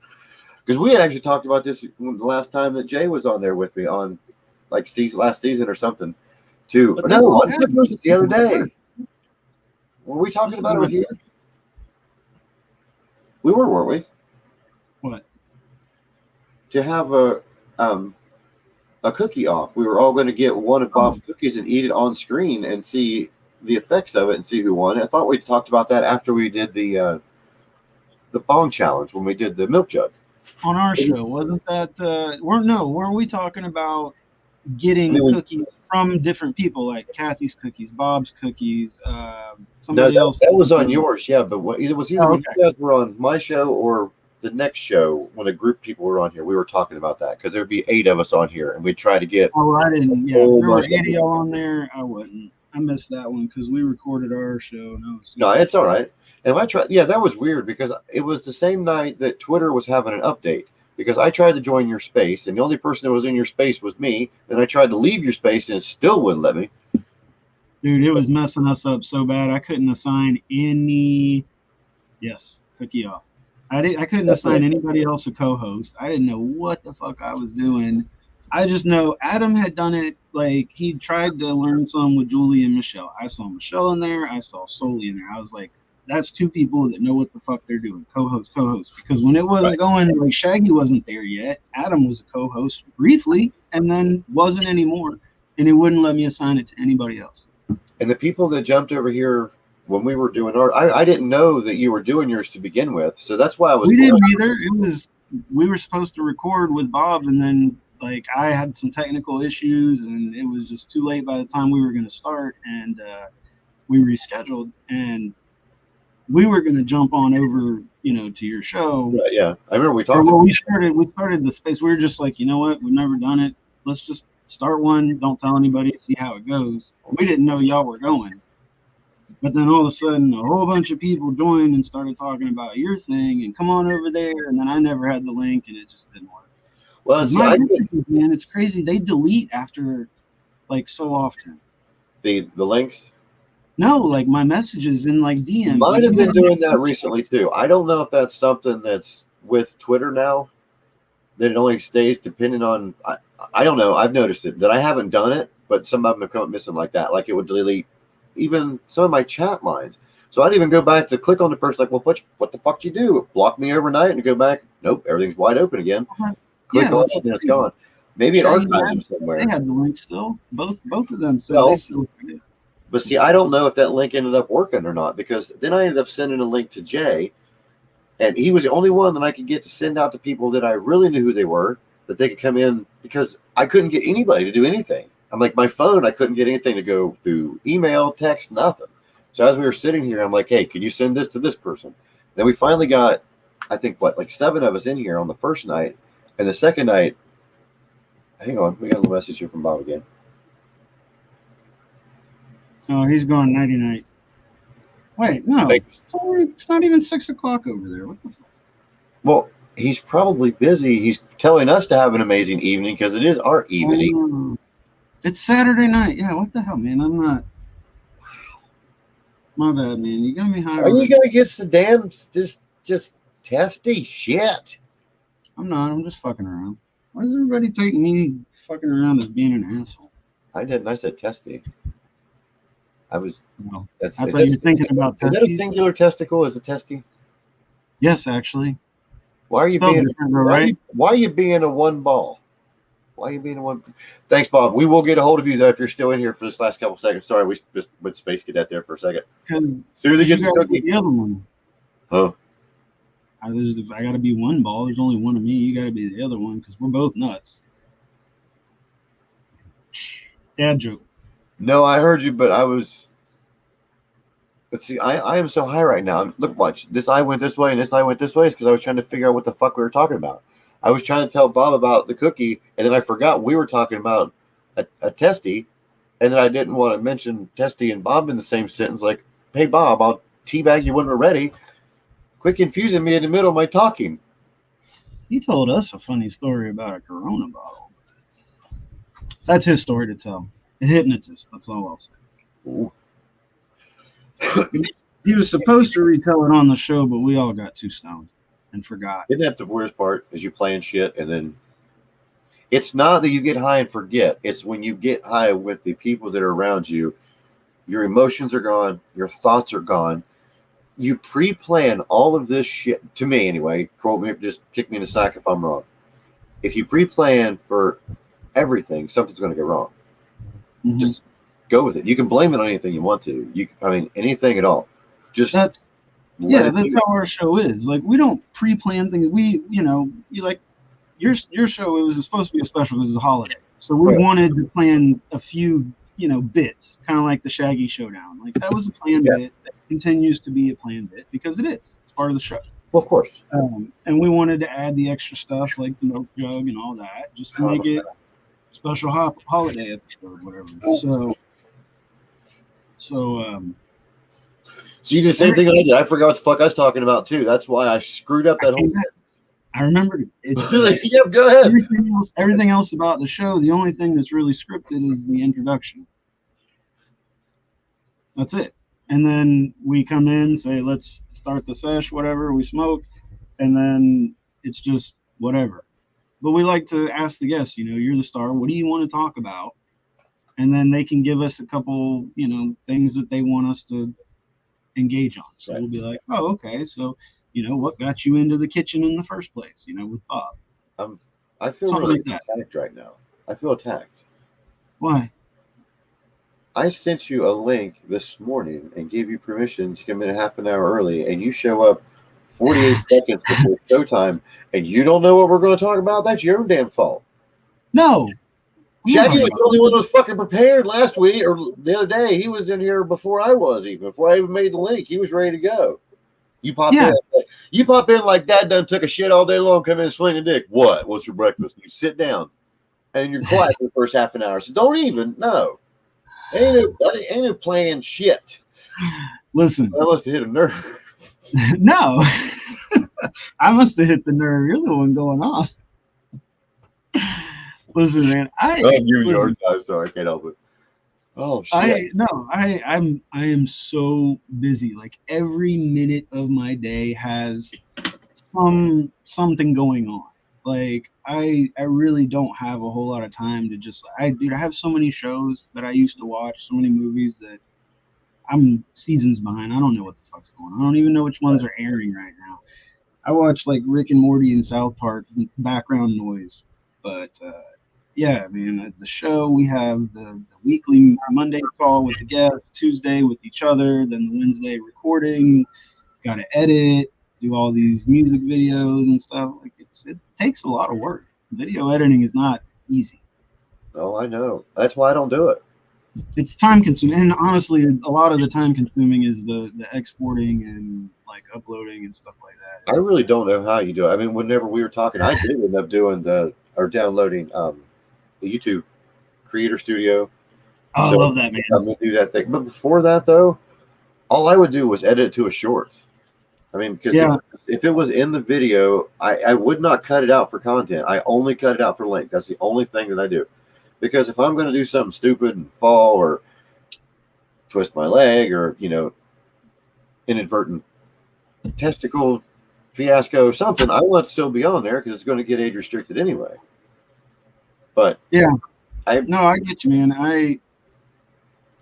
because we had actually talked about this the last time that Jay was on there with me on, like last season or something, too. But no, the other day. Were we talking about it with you? We were, weren't we? What? To have a cookie off. We were all going to get one of Bob's cookies and eat it on screen and see the effects of it and see who won. I thought we talked about that after we did the bong challenge, when we did the milk jug. On our show, wasn't that? Weren't we talking about getting cookies from different people, like Kathy's cookies, Bob's cookies, somebody else? That was on yours, yeah. But it was either when you guys were on my show or the next show, when a group of people were on here. We were talking about that because there would be 8 of us on here, and we'd try to get. Oh, I didn't. Yeah, if there were 8 of y'all on there, I wouldn't. I missed that one because we recorded our show. No, it's all right. And I tried. Yeah, that was weird because it was the same night that Twitter was having an update. Because I tried to join your space, and the only person that was in your space was me. And I tried to leave your space, and it still wouldn't let me. Dude, it was messing us up so bad. I couldn't assign any. Yes, cookie off. I couldn't assign anybody else a co-host. I didn't know what the fuck I was doing. I just know Adam had done it. Like, he tried to learn some with Julie and Michelle. I saw Michelle in there. I saw Soli in there. I was like, that's 2 people that know what the fuck they're doing. Co-host. Because when it wasn't going, like, Shaggy wasn't there yet. Adam was a co-host briefly and then wasn't anymore. And it wouldn't let me assign it to anybody else. And the people that jumped over here when we were doing ours, I didn't know that you were doing yours to begin with. So that's why I was. We didn't either. We were supposed to record with Bob, and then, like, I had some technical issues, and it was just too late by the time we were going to start, and we rescheduled, and we were going to jump on over, to your show. Right, yeah, I remember we talked. Well, we started the space. We were just like, you know what? We've never done it. Let's just start one. Don't tell anybody. See how it goes. We didn't know y'all were going. But then all of a sudden, a whole bunch of people joined and started talking about your thing and come on over there. And then I never had the link, and it just didn't work. Well, my messages, man, it's crazy. They delete after, like, so often. The links? No, like, my messages in, like, DMs. Might have been doing that recently too. I don't know if that's something that's with Twitter now, that it only stays depending on. I don't know. I've noticed it that I haven't done it, but some of them have come up missing like that. Like, it would delete even some of my chat lines. So I'd even go back to click on the person, like, well, what the fuck did you do? Block me overnight and go back. Nope, everything's wide open again. Click Yeah, on that's it what and it's gone. Maybe it Shaggy archives them had, somewhere. they had the link still. Both of them said Well, they still had it. but see, I don't know if that link ended up working or not, because then I ended up sending a link to Jay, and he was the only one that I could get to send out to people that I really knew who they were, that they could come in, because I couldn't get anybody to do anything. I'm like, my phone, I couldn't get anything to go through email, text, nothing. So as we were sitting here, I'm like, hey, can you send this to this person? Then we finally got, I think, like 7 of us in here on the first night. And the second night, hang on, we got a little message here from Bob again. Oh, he's going 99. Wait, no. It's not even 6 o'clock over there. What the fuck? Well, he's probably busy. He's telling us to have an amazing evening because it is our evening. It's Saturday night. Yeah, what the hell, man? I'm not. My bad, man. You got me high. Are you gonna get some damn just testy shit? I'm not. I'm just fucking around. Why does everybody take me fucking around as being an asshole? I didn't. I said testy. I was. No. I thought you were thinking about testes. Is that a singular testicle? Is a testy? Yes, actually. Why are you Spelled being different, right? Why are you being a one ball? Why are you being a one? Thanks, Bob. We will get a hold of you though if you're still in here for this last couple seconds. Sorry, we just went space cadet there for a second. Because as soon as he gets the cookie, the other one. Huh? I got to be one ball. There's only one of me. You got to be the other one because we're both nuts. Dad joke. No, I heard you, but I was. Let's see. I am so high right now. Look, watch. This eye went this way and this eye went this way because I was trying to figure out what the fuck we were talking about. I was trying to tell Bob about the cookie, and then I forgot we were talking about a testy, and then I didn't want to mention testy and Bob in the same sentence. Like, hey, Bob, I'll teabag you when we're ready. Quit confusing me in the middle of my talking. He told us a funny story about a Corona bottle. That's his story to tell. A hypnotist. That's all I'll say. Ooh. He was supposed to retell it on the show, but we all got too stoned and forgot. Isn't that the worst part? Is you playing shit and then it's not that you get high and forget. It's when you get high with the people that are around you, your emotions are gone, your thoughts are gone. You pre-plan all of this shit, to me anyway. Quote me, just kick me in the sack if I'm wrong. If you pre-plan for everything, something's going to go wrong. Mm-hmm. Just go with it. You can blame it on anything you want to. Anything at all. Just that's how our show is. Like, we don't pre-plan things. We, you like your show. It was supposed to be a special because it was a holiday, so we wanted to plan a few, bits, kind of like the Shaggy Showdown. Like, that was a planned bit. That continues to be a planned bit because it is. It's part of the show. Well, of course. And we wanted to add the extra stuff like the milk jug and all that, just to make it special holiday episode, whatever. So you did the same thing I did. I forgot what the fuck I was talking about too. That's why I screwed up that whole. I remember it's yep. Go ahead. Everything else about the show, the only thing that's really scripted is the introduction. That's it. And then we come in, say, let's start the sesh, whatever. We smoke, and then it's just whatever. But we like to ask the guests, you're the star. What do you want to talk about? And then they can give us a couple, things that they want us to engage on. So we'll be like, oh, okay. So, what got you into the kitchen in the first place, with Bob? I feel something really like attacked right now. I feel attacked. Why? I sent you a link this morning and gave you permission to come in a half an hour early, and you show up 48 seconds before showtime, and you don't know what we're going to talk about? That's your own damn fault. No. Shaggy was the only one that was fucking prepared last week or the other day. He was in here before I was, before I even made the link. He was ready to go. You pop in like Dad done took a shit all day long, come in and swing a dick. What? What's your breakfast? You sit down, and you're quiet for the first half an hour. So don't even no. Ain't no playing shit. Listen, I must have hit a nerve. No, I must have hit the nerve. You're the one going off. Listen, man. I'm giving you a hard time, sorry, I can't help it. Oh shit. I am so busy. Like, every minute of my day has something going on. Like, I really don't have a whole lot of time to just I have so many shows that I used to watch, so many movies that I'm seasons behind. I don't know what the fuck's going on. I don't even know which ones are airing right now. I watch like Rick and Morty and South Park background noise. But yeah, man, the show we have the weekly Monday call with the guests, Tuesday with each other, then the Wednesday recording. Got to edit, do all these music videos and stuff. Like it takes a lot of work. Video editing is not easy. Oh, I know. That's why I don't do it. It's time consuming, and honestly, a lot of the time consuming is the exporting and like uploading and stuff like that. I really don't know how you do it. I mean, whenever we were talking, I did end up doing downloading the YouTube Creator Studio. Oh, So I love that, man. I'm gonna do that thing. But before that, though, all I would do was edit it to a short. I mean, because Yeah. if it was in the video, I would not cut it out for content. I only cut it out for length. That's the only thing that I do. Because if I'm going to do something stupid and fall or twist my leg or, inadvertent testicle fiasco, something, I want to still be on there because it's going to get age restricted anyway. But yeah, I get you, man. I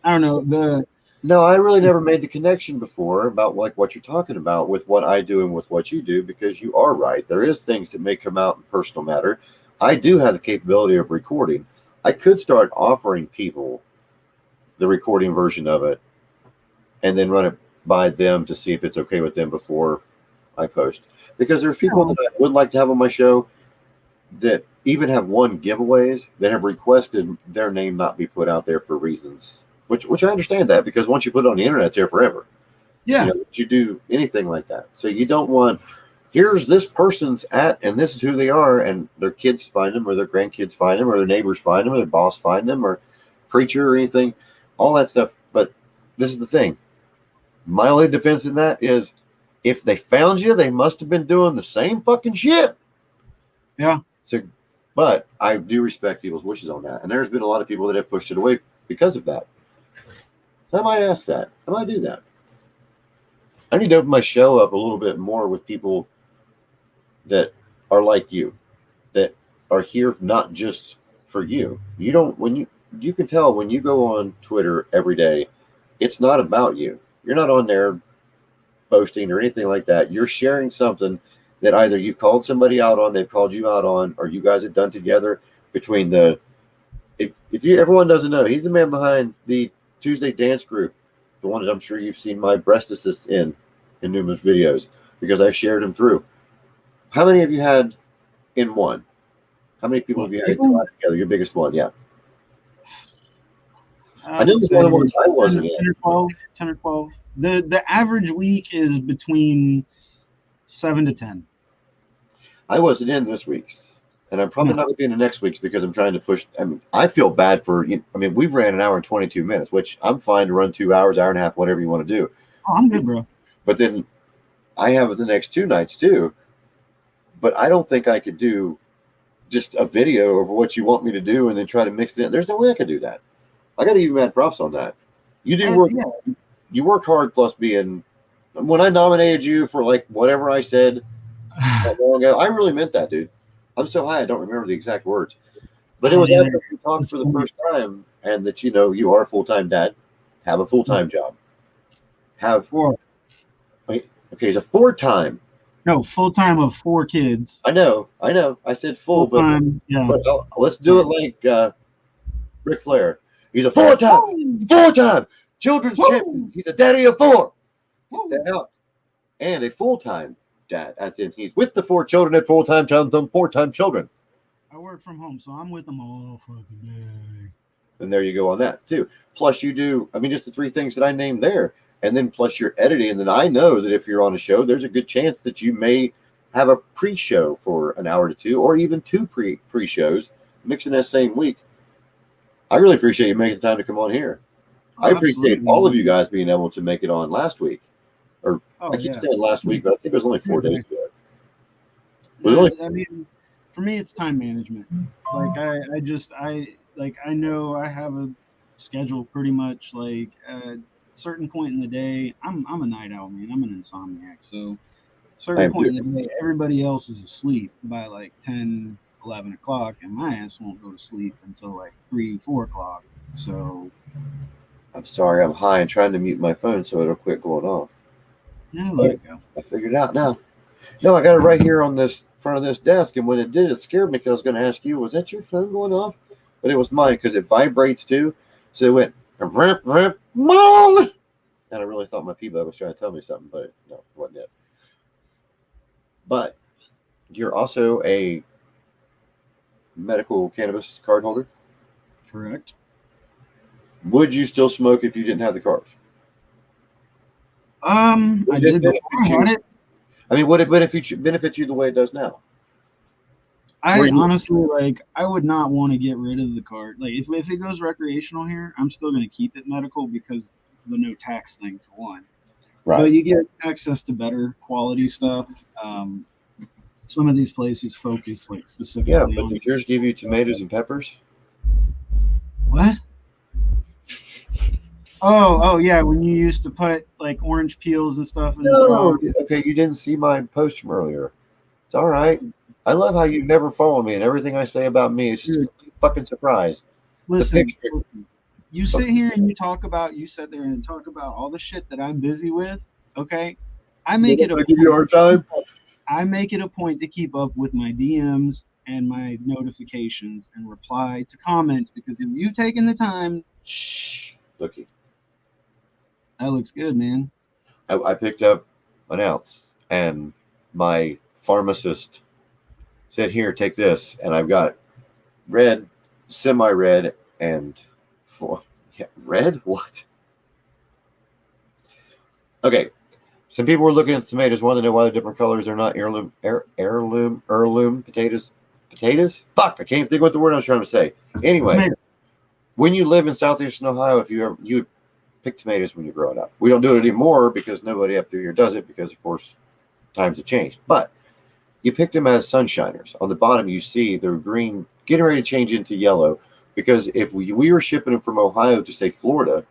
don't know No, I really never made the connection before about like what you're talking about with what I do and with what you do, because you are right. There is things that may come out in personal matter. I do have the capability of recording. I could start offering people the recording version of it and then run it by them to see if it's okay with them before I post. Because there's people that I would like to have on my show that even have won giveaways that have requested their name not be put out there for reasons. Which I understand that, because once you put it on the internet, it's there forever. Yeah. You do anything like that. So you don't want, here's this person's at, and this is who they are, and their kids find them, or their grandkids find them, or their neighbors find them, or their boss find them, or preacher or anything, all that stuff. But this is the thing. My only defense in that is, if they found you, they must have been doing the same fucking shit. Yeah. So, but I do respect people's wishes on that. And there's been a lot of people that have pushed it away because of that. I might ask that. I might do that. I need to open my show up a little bit more with people that are like you, that are here not just for you. You don't, when you can tell when you go on Twitter every day, it's not about you. You're not on there boasting or anything like that. You're sharing something that either you called somebody out on, they've called you out on, or you guys have done together between the, if everyone doesn't know, he's the man behind the Tuesday dance group, the one that I'm sure you've seen my breast assist in numerous videos, because I've shared them through. How many have you had in one? How many people have you had together? Your biggest one, yeah. I know it's one of the ones I wasn't in. 10 or 12. The average week is between 7 to 10. I wasn't in this week's. And I'm probably not going to be in the next week's because I'm trying to push. I mean, I feel bad for, we've ran an hour and 22 minutes, which I'm fine to run 2 hours, hour and a half, whatever you want to do. Oh, I'm good, bro. But then I have the next 2 nights too. But I don't think I could do just a video of what you want me to do and then try to mix it in. There's no way I could do that. I got to give you mad props on that. You do work. Yeah. You work hard. Plus, being, when I nominated you for like whatever I said that long ago, I really meant that, dude. I'm so high I don't remember the exact words. But it was after we talked for the first time, and that you are a full-time dad, have a full-time job. Have 4. Okay, it's a 4-time. No, full-time of 4 kids. I know. I said full-time, but let's do it like Ric Flair. He's a 4-time children's champion. He's a daddy of 4. And a full-time dad, as in he's with the 4 children at full-time, 4-time children. I work from home, so I'm with them all fucking day. And there you go on that too. Plus you do, just the 3 things that I named there, and then plus your editing. And then I know that if you're on a show, there's a good chance that you may have a pre-show for an hour to 2, or even 2 pre-shows mixing that same week. I really appreciate you making the time to come on here. I appreciate all of you guys being able to make it on last week. Or I keep saying last week, but I think it was only 4 days ago. For me, it's time management. Like I know I have a schedule pretty much. Like at a certain point in the day, I'm a night owl, man. I'm an insomniac. So certain point in the day, everybody else is asleep by like 10, 11 o'clock, and my ass won't go to sleep until like 3, 4 o'clock. So I'm sorry, I'm high and trying to mute my phone so it'll quit going off. Yeah, let it go. I figured it out now. No, I got it right here on this front of this desk. And when it did, it scared me because I was going to ask you, was that your phone going off? But it was mine because it vibrates too. So it went, rip, rip, mom. And I really thought my P-Bug was trying to tell me something, but no, it wasn't it. But you're also a medical cannabis card holder. Correct. Would you still smoke if you didn't have the card? I did before I had it. I mean, would it benefit you the way it does now? I honestly, like, I would not want to get rid of the card. Like, if it goes recreational here, I'm still going to keep it medical because the no tax thing, for one. Right. But you get access to better quality stuff. Some of these places focus, like, specifically Yeah, but on... did yours give you tomatoes and peppers? What? Oh, yeah, when you used to put, like, orange peels and stuff in the jar. Okay, you didn't see my post from earlier. It's all right. I love how you never follow me, and everything I say about me is just a fucking surprise. Listen, you sit here and you sit there and talk about all the shit that I'm busy with, okay? I make it a point to keep up with my DMs and my notifications and reply to comments, because if you've taken the time... Shh, looky. That looks good, man. I picked up an ounce, and my pharmacist said, here, take this. And I've got red, semi-red, and red? What? Okay. Some people were looking at the tomatoes, wanted to know why the different colors are not heirloom potatoes. Potatoes? Fuck, I can't even think what the word I was trying to say. Anyway, when you live in southeastern Ohio, if you pick tomatoes when you're growing up. We don't do it anymore because nobody up through here does it because, of course, times have changed. But you picked them as sunshiners. On the bottom, you see they're green, getting ready to change into yellow, because if we were shipping them from Ohio to, say, Florida,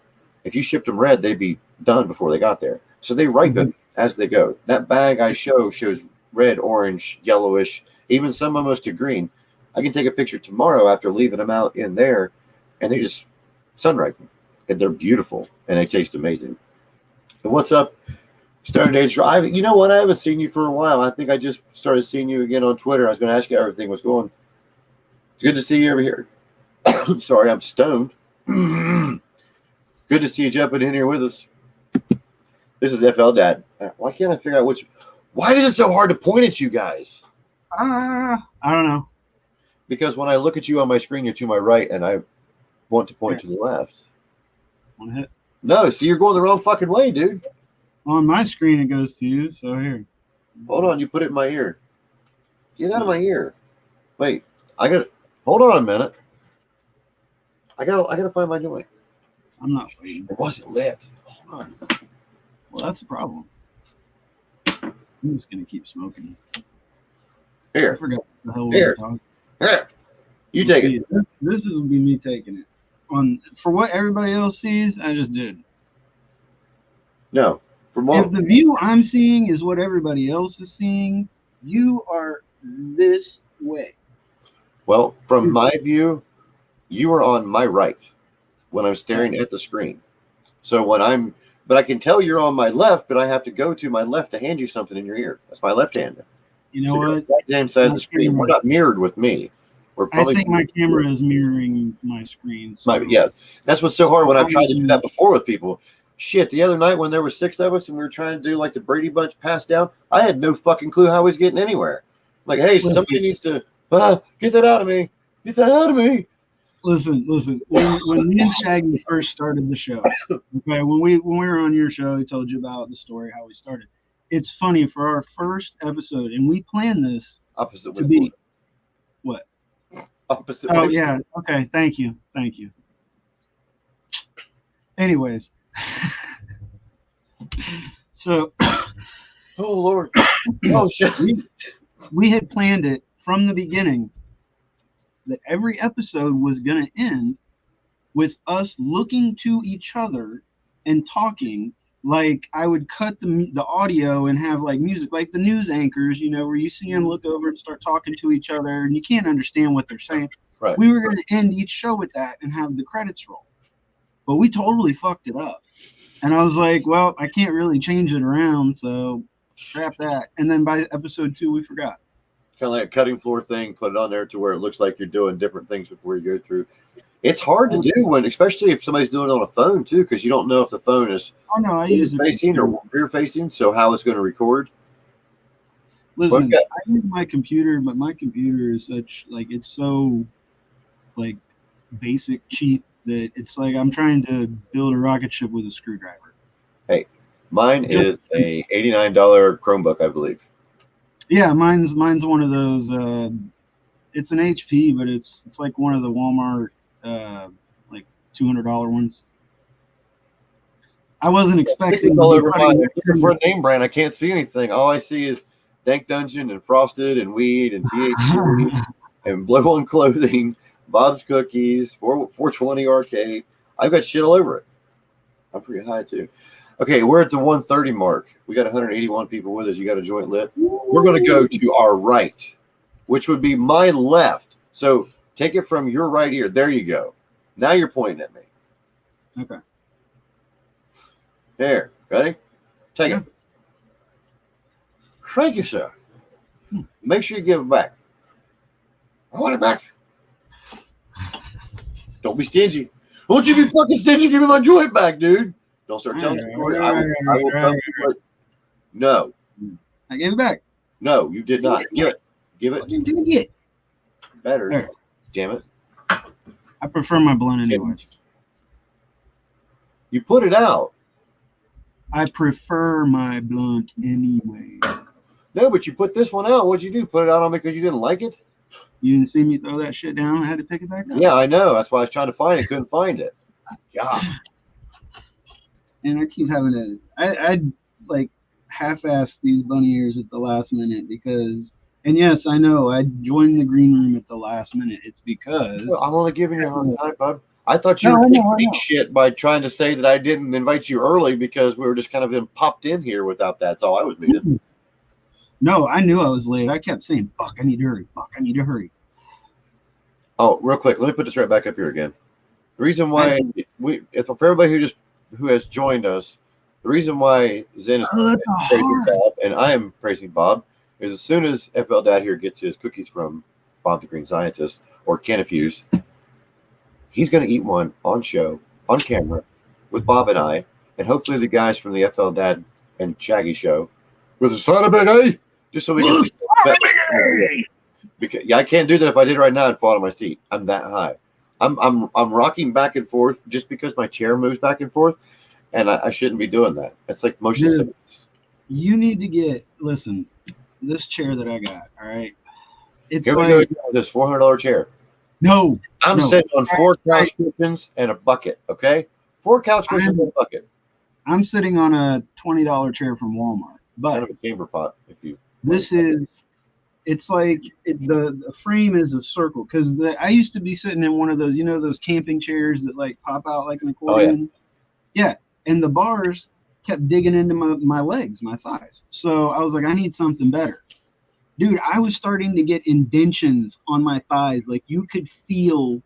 if you shipped them red, they'd be done before they got there. So they ripen as they go. That bag I shows red, orange, yellowish, even some almost to green. I can take a picture tomorrow after leaving them out in there, and they just sun ripen. And they're beautiful, and they taste amazing. And what's up, Stone Age? You know what? I haven't seen you for a while. I think I just started seeing you again on Twitter. I was going to ask you how everything was going. It's good to see you over here. Sorry, I'm stoned. Good to see you jumping in here with us. This is FL Dad. Why can't I figure out which? Why is it so hard to point at you guys? I don't know. Because when I look at you on my screen, you're to my right, and I want to point to the left. Want to hit? No, see, you're going the wrong fucking way, dude. On my screen, it goes to you, so here. Hold on, you put it in my ear. Get out of my ear. Wait, hold on a minute. I gotta find my joint. I'm not waiting. It wasn't lit. Hold on. Well, that's the problem. I'm just gonna keep smoking. Here. I forgot what the hell we were talking. Here. You take it. This will be me taking it. For what everybody else sees, I just did. No. If the view I'm seeing is what everybody else is seeing, you are this way. Well, from my view, you are on my right when I'm staring at the screen. So but I can tell you're on my left, but I have to go to my left to hand you something in your ear. That's my left hand. You know what? Right hand side of the screen. We're not mirrored with me. I think my camera is mirroring my screen. So. Yeah, that's what's so hard when I've tried to do that before with people. Shit, the other night when there were 6 of us and we were trying to do like the Brady Bunch pass down, I had no fucking clue how I was getting anywhere. Like, hey, somebody needs to get that out of me. Get that out of me. Listen. When me and Shaggy first started the show, okay, when we were on your show, he told you about the story how we started. It's funny, for our first episode, and we planned this to be what? Opposite. Oh yeah. Okay. Thank you. Anyways, so. Oh Lord. Oh shit. We had planned it from the beginning that every episode was going to end with us looking to each other and talking. Like, I would cut the audio and have like music, like the news anchors, where you see them look over and start talking to each other and you can't understand what they're saying. Right. We were going to end each show with that and have the credits roll. But we totally fucked it up. And I was like, well, I can't really change it around. So scrap that. And then by episode 2, we forgot. Kind of like a cutting floor thing. Put it on there to where it looks like you're doing different things before you go through. It's hard to do when, especially if somebody's doing it on a phone too, because you don't know if the phone is facing or rear facing. So how it's going to record. Listen, I use my computer, but my computer is such it's so basic, cheap that it's like I'm trying to build a rocket ship with a screwdriver. Hey, mine is a $89 Chromebook, I believe. Yeah, mine's one of those. It's an HP, but it's like one of the Walmart like $200 ones. I wasn't expecting. All over mine. For a name brand, I can't see anything. All I see is Dank Dungeon and Frosted and Weed and THC and Blow On Clothing, Bob's Cookies, 420 Arcade. I've got shit all over it. I'm pretty high too. Okay, we're at the 130 mark. We got 181 people with us. You got a joint lit. We're going to go to our right, which would be my left. So take it from your right ear. There you go. Now you're pointing at me. Okay. There. Ready? Take it. Thank you, sir. Make sure you give it back. I want it back. Don't be stingy. Won't you be fucking stingy? Give me my joint back, dude. Don't start telling the story. I will come to it. No. I gave it back. No, you did not. Give it. Give it. What did you get? Better. There. Damn it. I prefer my blunt anyway. You put it out. I prefer my blunt anyway. No, but you put this one out. What'd you do? Put it out on me because you didn't like it? You didn't see me throw that shit down. I had to pick it back up. Yeah, I know. That's why I was trying to find it. Couldn't find it. God. And I keep having to. I like half-ass these bunny ears at the last minute because. And yes, I know I joined the green room at the last minute. It's because I'm only giving you a hard time, bud. I thought you were taking shit by trying to say that I didn't invite you early because we were just kind of popped in here without that. That's all I was meaning. No, I knew I was late. I kept saying, "Fuck, I need to hurry. Fuck, I need to hurry." Oh, real quick, let me put this right back up here again. The reason why for everybody who has joined us, the reason why Zen is praising Bob and I am praising Bob is as soon as FL Dad here gets his cookies from Bob the Green Scientist or Canifuse, he's going to eat one on show, on camera, with Bob and I, and hopefully the guys from the FL Dad and Shaggy show with a son of a A, just so we can see. Because I can't do that. If I did right now, I'd fall out of my seat. I'm that high. I'm rocking back and forth just because my chair moves back and forth, and I shouldn't be doing that. It's like motion sickness. You need to listen. This chair that I got, all right. It's Here we go. This $400 chair. No, I'm sitting on 4 couch cushions and a bucket. Okay, 4 couch cushions and a bucket. I'm sitting on a $20 chair from Walmart, but kind of a chamber pot. If you. This is. It's like the frame is a circle because I used to be sitting in one of those, those camping chairs that like pop out like an accordion. Oh, yeah, and the bars kept digging into my legs, my thighs. So I was like, I need something better. Dude, I was starting to get indentions on my thighs. Like you could feel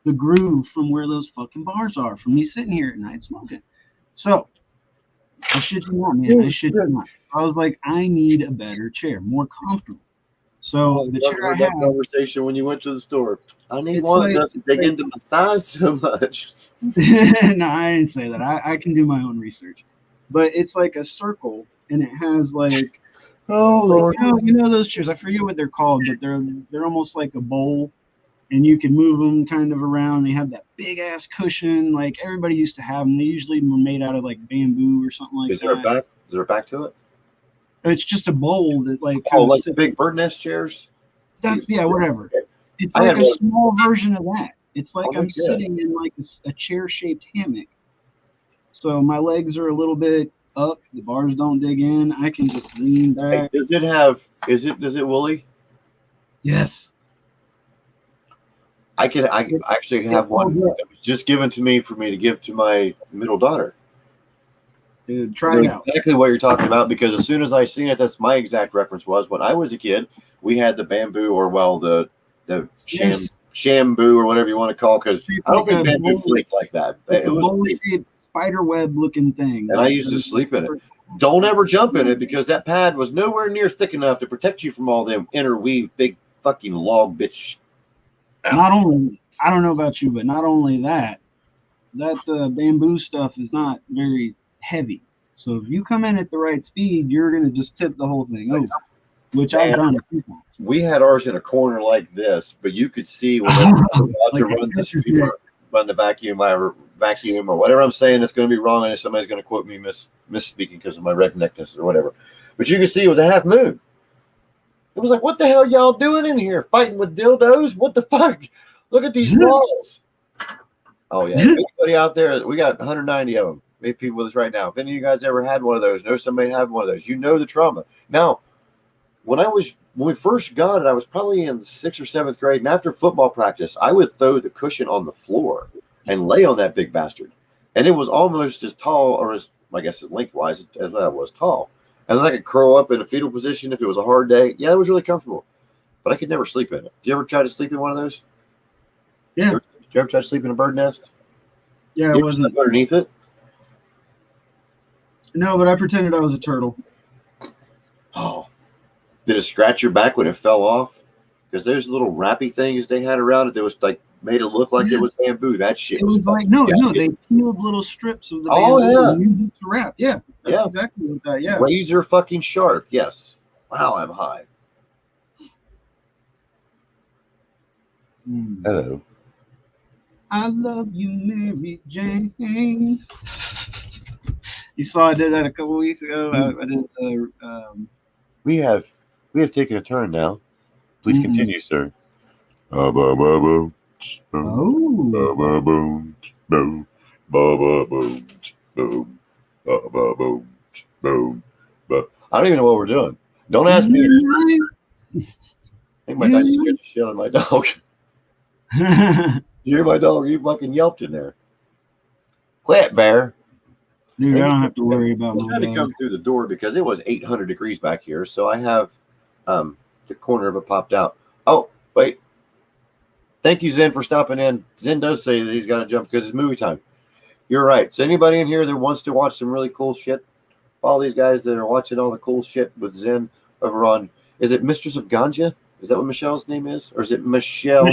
the groove from where those fucking bars are from me sitting here at night smoking. So I shit you not, man. I shit you not. I was like, I need a better chair, more comfortable. So the chair I had conversation when you went to the store. I need one that doesn't dig into my thighs so much. No, I didn't say that. I can do my own research. But it's like a circle, and it has like, Lord. You know those chairs. I forget what they're called, but they're almost like a bowl, and you can move them kind of around. They have that big ass cushion, like everybody used to have them. They usually were made out of like bamboo or something like that. Is there a back to it? It's just a bowl that like like the big bird nest chairs. That's whatever. It's like a small version of that. It's like I'm sitting in like a chair-shaped hammock. So my legs are a little bit up. The bars don't dig in. I can just lean back. Does it woolly? Yes. I actually have one that was just given to me for me to give to my middle daughter. Dude, try it out. Exactly what you're talking about, because as soon as I seen it, that's my exact reference was when I was a kid, we had the bamboo the shamboo or whatever you want to call, because I don't think bamboo flaked like that. It was a bowl-shaped spider web looking thing. And I used to sleep in it. Don't ever jump in it because that pad was nowhere near thick enough to protect you from all them interweave big fucking log bitch. Not only, I don't know about you, but not only that bamboo stuff is not very heavy. So if you come in at the right speed, you're going to just tip the whole thing over, which I've done a few times. We had ours in a corner like this, but you could see when they're about to run the vacuum, or whatever I'm saying that's going to be wrong, and somebody's going to quote me misspeaking because of my redneckness or whatever. But you could see it was a half moon. It was like, what the hell y'all doing in here? Fighting with dildos? What the fuck? Look at these walls. Oh, yeah. Anybody out there, we got 190 of them. We have people with us right now. If any of you guys ever had one of those, know somebody had one of those, you know the trauma. Now, when we first got it, I was probably in 6th or 7th grade, and after football practice, I would throw the cushion on the floor and lay on that big bastard. And it was almost as tall, or as, I guess, lengthwise as I was tall. And then I could curl up in a fetal position if it was a hard day. Yeah, it was really comfortable. But I could never sleep in it. Did you ever try to sleep in one of those? Yeah. Did you ever try to sleep in a bird nest? Yeah, it wasn't underneath it. No, but I pretended I was a turtle. Oh, did it scratch your back when it fell off? Because those little wrappy things they had around it that was like made it look like it was bamboo. That shit. It was like no, they peeled little strips of the bamboo and used it to wrap. Yeah, that's exactly what that. Yeah, razor fucking sharp. Yes. Wow, I'm high. Hello. I love you, Mary Jane. You saw I did that a couple weeks ago. I did. We have taken a turn now. Please continue, sir. I don't even know what we're doing. Don't ask me. I think my dog scared the shit out of my dog. You hear my dog? He fucking yelped in there. Quit, bear. Dude, I don't have to worry about my dog. I had to come through the door because it was 800 degrees back here, so I have the corner of it popped out. Oh, wait. Thank you, Zen, for stopping in. Zen does say that he's got to jump because it's movie time. You're right. So anybody in here that wants to watch some really cool shit, follow these guys that are watching all the cool shit with Zen over on, is it Mistress of Ganja? Is that what Michelle's name is? Or is it Michelle?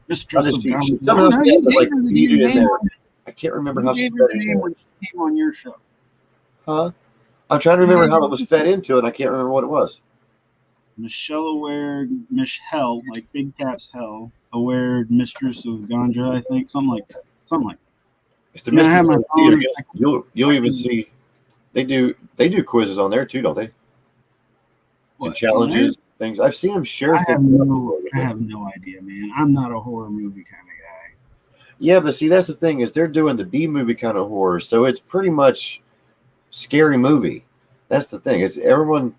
Mistress of Ganja. Somehow she had to, like, feed it in there. I can't remember how she fed it in when she came on your show. Huh? I'm trying to remember how it was fed into, and I can't remember what it was. Michelle, like Big Cat's Hell, aware Mistress of Ganja, I think, something like that. It's the Mistress of You'll even see they do quizzes on there too, don't they? What, and challenges, things. I've seen them share. I have no idea, man. I'm not a horror movie kind of guy. Yeah, but see, that's the thing is they're doing the B movie kind of horror, so it's pretty much scary movie. That's the thing. Is everyone.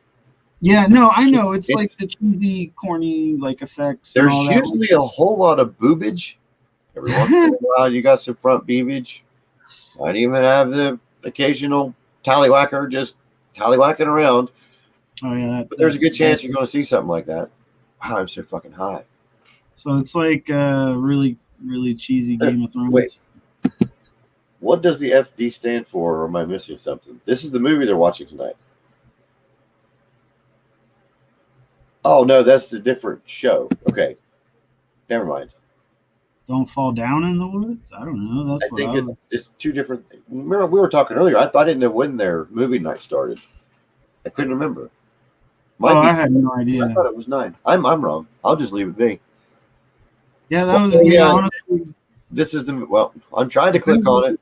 Yeah, no, I know. It's like the cheesy, corny, like effects. There's usually a whole lot of boobage. Every once in a while, you got some front beavage. Might even have the occasional tallywhacker just tallywhacking around. Oh yeah, but there's a good chance you're going to see something like that. Wow, I'm so fucking high. So it's like really, really cheesy Game of Thrones. Wait, what does the FD stand for? Or am I missing something? This is the movie they're watching tonight. Oh, no, that's the different show. Okay. Never mind. Don't Fall Down in the Woods? I don't know. I think it's two different things. Remember, we were talking earlier. I didn't know when their movie night started. I couldn't remember. I had no idea. I thought it was 9. I'm wrong. I'll just leave it be. Yeah, that was honestly. This is I'm trying to click on it.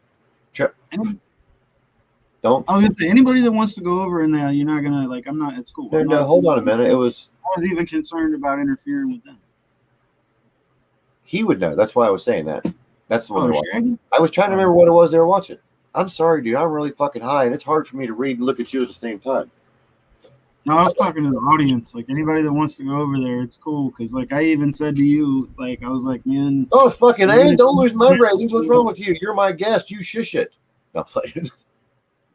Don't. I was gonna say anybody that wants to go over in there, you're not gonna like. I'm not. It's cool. No, hold on a minute. I was even concerned about interfering with them. He would know. That's why I was saying that. That's the one they're watching. I was trying to remember what it was they were watching. I'm sorry, dude. I'm really fucking high, and it's hard for me to read and look at you at the same time. No, I was talking to the audience. Like anybody that wants to go over there, it's cool. Because like I even said to you, like I was like, man. Oh fucking A! Don't lose my ratings. What's wrong with you? You're my guest. You shush it. I'm playing.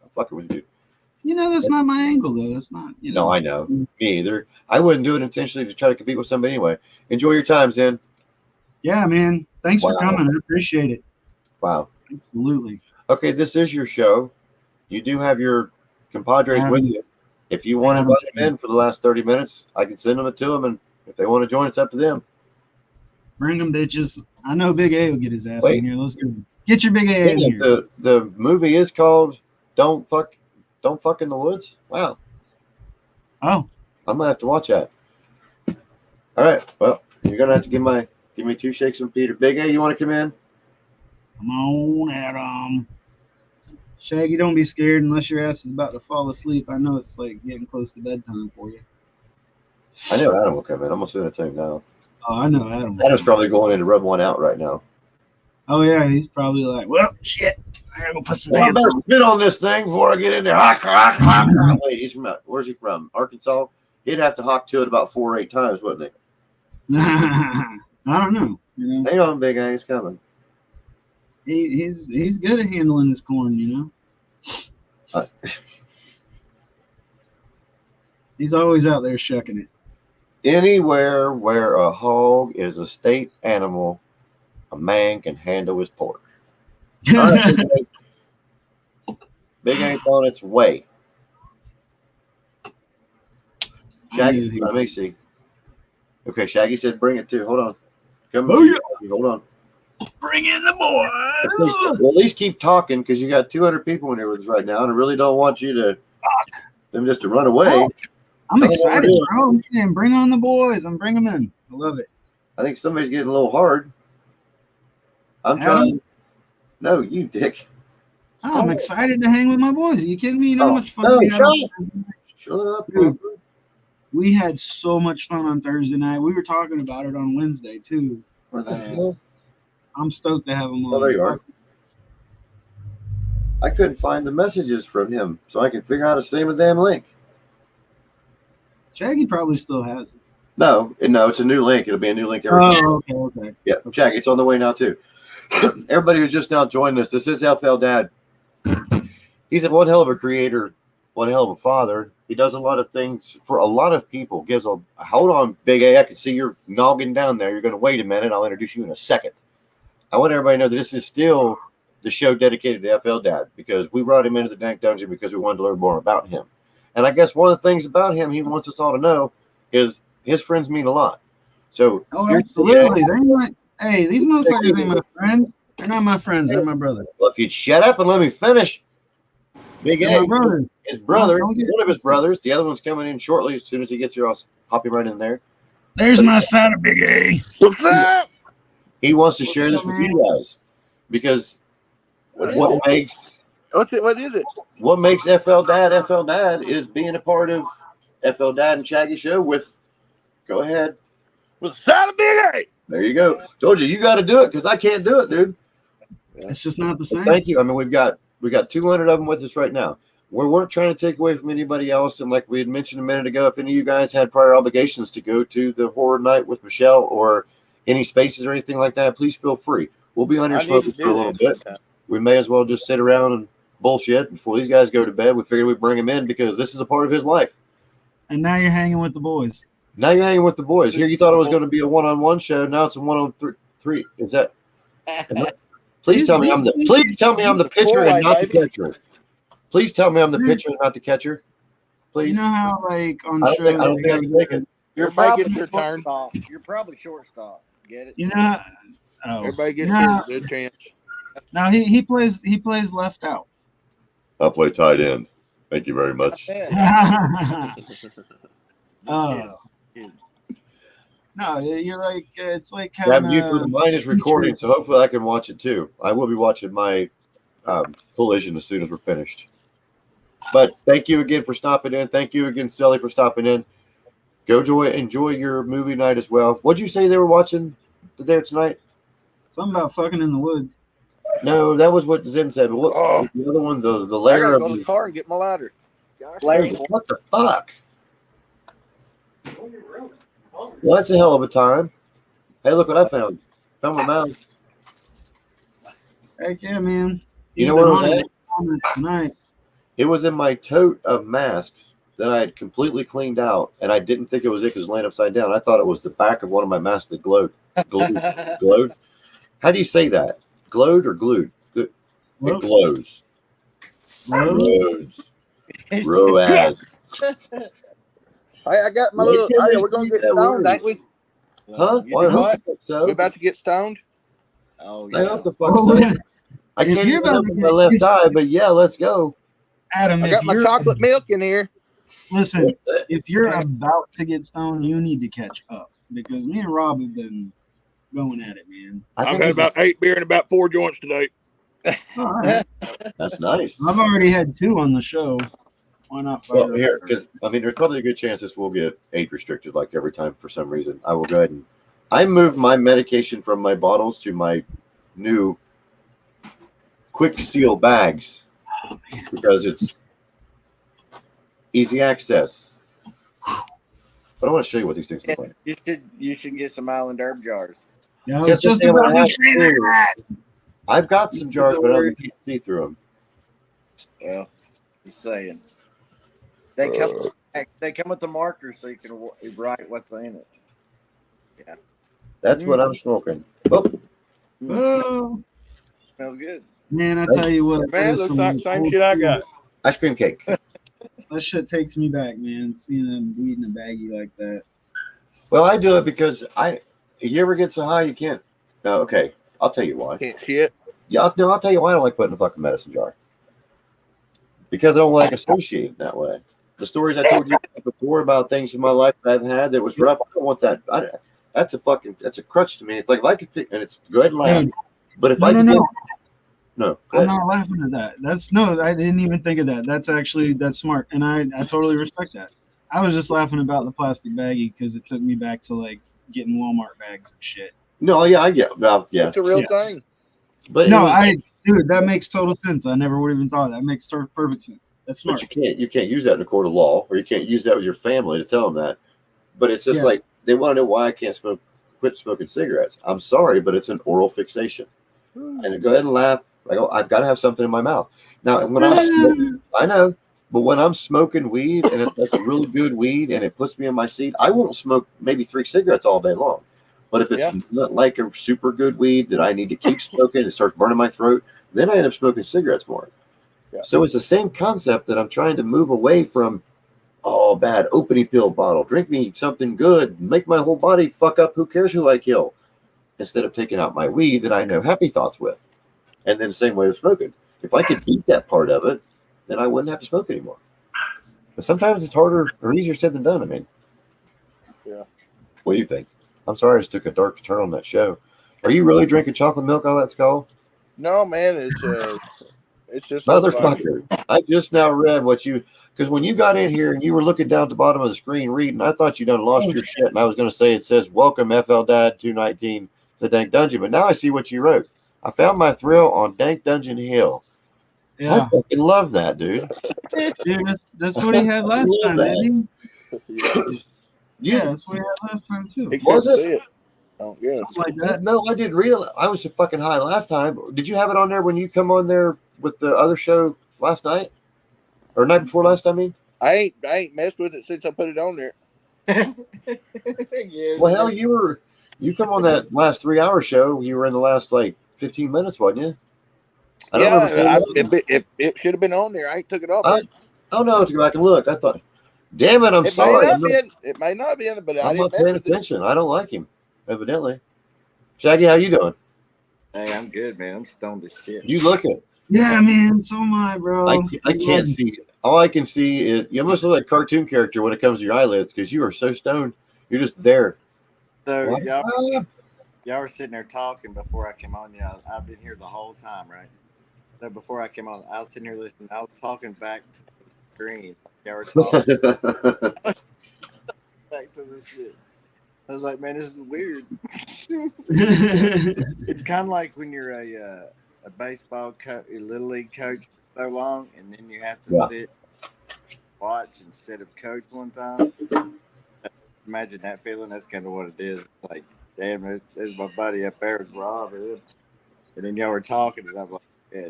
I'm fucking with you. You know that's not my angle though. That's not. You know. No, I know. Me either. I wouldn't do it intentionally to try to compete with somebody anyway. Enjoy your time, Zen. Yeah, man. Thanks for coming. I appreciate it. Wow. Absolutely. Okay, this is your show. you do have your compadres with you. If you want to invite them in for the last 30 minutes, I can send them to them, and if they want to join, it's up to them. Bring them, bitches. I know Big A will get his ass in here. Let's go. Get your Big A in here. The movie is called Don't Fuck in the Woods. Wow. Oh. I'm gonna have to watch that. All right. Well, you're gonna have to give me 2 shakes from Peter. Big A, you want to come in? Come on, Adam. Shaggy, don't be scared unless your ass is about to fall asleep. I know it's like getting close to bedtime for you. I know Adam will come in. I'm gonna send it to him now. Oh, I know Adam. Adam's probably going in to rub one out right now. Oh yeah, he's probably like, well, shit. I gotta go put some I pants better on. spit on this thing before I get in there. Wait, he's from where's he from? Arkansas. He'd have to hawk to it about 4 or 8 times, wouldn't he? I don't know. You know? Hang on, Big A, he's coming. He's good at handling his corn, you know. He's always out there shucking it. Anywhere where a hog is a state animal, a man can handle his pork. Right, Big A's on its way. Shaggy, let me see. Okay, Shaggy said bring it too. Hold on. Come on. Hold on. Bring in the boys. Well, at least keep talking because you got 200 people in here with us right now, and I really don't want you to them just to run away. Oh, I'm excited, bro. I'm saying bring on the boys. I'm bringing them in. I love it. I think somebody's getting a little hard. I'm trying. No, you dick. Oh, I'm excited to hang with my boys. Are you kidding me? You know how much fun we had? Shut up, dude. We had so much fun on Thursday night. We were talking about it on Wednesday too. Where the hell? I'm stoked to have him on. Oh, there you are. I couldn't find the messages from him, so I can figure out how to send him a damn link. Shaggy probably still has it. No, it's a new link. It'll be a new link every day. Okay. Yeah, Shaggy, it's on the way now too. Everybody who's just now joined us, this is FL Dad. He's one hell of a creator, one hell of a father. He does a lot of things for a lot of people. Hold on, Big A. I can see you're nogging down there. You're going to wait a minute. I'll introduce you in a second. I want everybody to know that this is still the show dedicated to FL Dad because we brought him into the Dank Dungeon because we wanted to learn more about him. And I guess one of the things about him he wants us all to know is his friends mean a lot. So, absolutely. Hey, these motherfuckers ain't my friends. They're not my friends. They're my brothers. Well, if you'd shut up and let me finish. Big A, his brother, one of his brothers. The other one's coming in shortly. As soon as he gets here, I'll hop him right in there. There's my side of Big A. What's up? He wants to share this with you guys because what makes FL Dad is being a part of FL Dad and Shaggy Show with. Go ahead. With the side of Big A. There you go. Told you got to do it because I can't do it, dude. It's just not the same. Thank you. I mean, we got 200 of them with us right now. We weren't trying to take away from anybody else. And like we had mentioned a minute ago, if any of you guys had prior obligations to go to the horror night with Michelle or any spaces or anything like that, please feel free. We'll be on here smoking for a little bit. We may as well just sit around and bullshit before these guys go to bed. We figured we'd bring him in because this is a part of his life. And now you're hanging with the boys. Now you're hanging with the boys. Here you thought it was going to be a one-on-one show. Now it's a one-on-three. Is that? Please tell me I'm the pitcher and not the catcher. Please tell me I'm the pitcher and not the catcher. Please. You know how like on shows I don't think I can take it. Everybody gets their turn. You're probably shortstop. Get it? You know. Everybody gets their chance. No, he plays left out. I'll play tight end. Thank you very much. No, you're like it's like kind Grab you for mine is recording, so hopefully I can watch it too. I will be watching my collision as soon as we're finished. But thank you again for stopping in. Thank you again, Sally, for stopping in. Go enjoy your movie night as well. What'd you say they were watching there tonight? Something about fucking in the woods. No, that was what Zen said. But what the other one, the layer I gotta of go to the car and get my ladder. Gosh, what the fuck? Well, that's a hell of a time. Hey, look what I found. Found my mouse. Heck yeah, man. You know what it was at? Tonight. It was in my tote of masks that I had completely cleaned out, and I didn't think it was it because it was laying upside down. I thought it was the back of one of my masks that glowed. Glowed? How do you say that? Glowed or glued? It glows. Roads. Road. Hey, I got my little. Hey, we're gonna get stoned, ain't we? Huh? You Well, I do hope what? so. We about to get stoned. Oh, I yeah. hope the fuck Oh, so. yeah. I If can't you're even about open to my get- left eye, but yeah, let's go. Adam, I if got my you're chocolate milk in here. listen, if you're about to get stoned, you need to catch up because me and Rob have been going at it, man. I've had about 8 beer and about 4 joints today. All right. That's nice. I've already had 2 on the show. Why not fire Well, up here, a third? because I mean, there's probably a good chance this will get age restricted, like every time for some reason. I will go ahead and I moved my medication from my bottles to my new quick seal bags because it's easy access. But I want to show you what these things look like. You should get some Island Herb jars. Yeah, I See, was that's the just thing about I to have say to do. that. I've got some jars, but I don't think you can see through them. Well, just saying. They come with the marker so you can write what's in it. Yeah. That's what I'm smoking. Oh, Oh, Smells good. man, I tell you what, that Man, is looks some like the same old shit I school- got. ice cream cake. That shit takes me back, man. Seeing them weed in a baggie like that. Well, I do it because you ever get so high you can't. No, okay. I'll tell you why. Can't shit. Yeah, I'll tell you why I don't like putting a fucking medicine jar. Because I don't like associating that way. The stories I told you before about things in my life that I've had that was rough, I don't want that. That's a crutch to me. It's like if I could fit, and it's good and laugh. Dude, But if No, I no, could no. no, I'm not laughing at that. I didn't even think of that. That's smart, and I totally respect that. I was just laughing about the plastic baggie because it took me back to like getting Walmart bags and shit. no, yeah, I get, well, yeah, It's a real Yeah. thing. but No, it was, dude, that makes total sense. I never would have even thought that. Makes perfect sense. That's but smart. you can't use that in a court of law, or you can't use that with your family to tell them that. But it's just Yeah. like they want to know why I can't quit smoking cigarettes. I'm sorry, but it's an oral fixation. And go ahead and laugh. I go, I've got to have something in my mouth. Now, when I know, but when I'm smoking weed and it's like really good weed and it puts me in my seat, I won't smoke maybe 3 cigarettes all day long. But if it's not like a super good weed that I need to keep smoking, it starts burning my throat, then I end up smoking cigarettes more. Yeah. So it's the same concept that I'm trying to move away from. Oh, bad opening pill bottle. Drink me something good. Make my whole body fuck up. Who cares who I kill? Instead of taking out my weed that I know happy thoughts with. And then same way with smoking. If I could beat that part of it, then I wouldn't have to smoke anymore. But sometimes it's harder or easier said than done. I mean, Yeah. What do you think? I'm sorry I just took a dark turn on that show. Are you really drinking chocolate milk on that skull? No, man, it's just like, Motherfucker. I just now read what you, because when you got in here and you were looking down at the bottom of the screen reading, I thought you done lost your shit. And I was going to say, it says, welcome FL Dad 219 to Dank Dungeon. But now I see what you wrote. I found my thrill on Dank Dungeon Hill. Yeah, I fucking love that, dude. dude, that's what he had last Love time, that. didn't yeah, he? Yeah, that's what he had last time too. he Was couldn't it? see it. Oh, yeah. Something like that. No, I didn't read it. I was so fucking high last time. Did you have it on there when you come on there with the other show last night? Or night before last, I mean? I ain't messed with it since I put it on there. Yeah, Well, hell, you come on that last 3-hour show. You were in the last, like, 15 minutes, wasn't you? I don't remember. It should have been on there. I ain't took it off. Oh, no, to go back and look. I thought, damn it, I'm It sorry. may not be in it, but I I'm didn't not mess paying with it. attention. I don't like him, evidently. Shaggy, how you doing? Hey, I'm good, man. I'm stoned as shit. You looking? Yeah, man, so am I, bro. I can't see. All I can see is you almost look like a cartoon character when it comes to your eyelids because you are so stoned. You're just there. So What? y'all were sitting there talking before I came on. Yeah, I've been here the whole time, right? So before I came on, I was sitting here listening. I was talking back to the screen. Y'all were talking back to this shit. I was like, man, this is weird. It's kind of like when you're a baseball coach, a little league coach for so long, and then you have to sit, watch instead of coach one time. Imagine that feeling. That's kind of what it is. It's like, damn, there's my buddy up there, Rob, and then y'all were talking, and I'm like, yeah,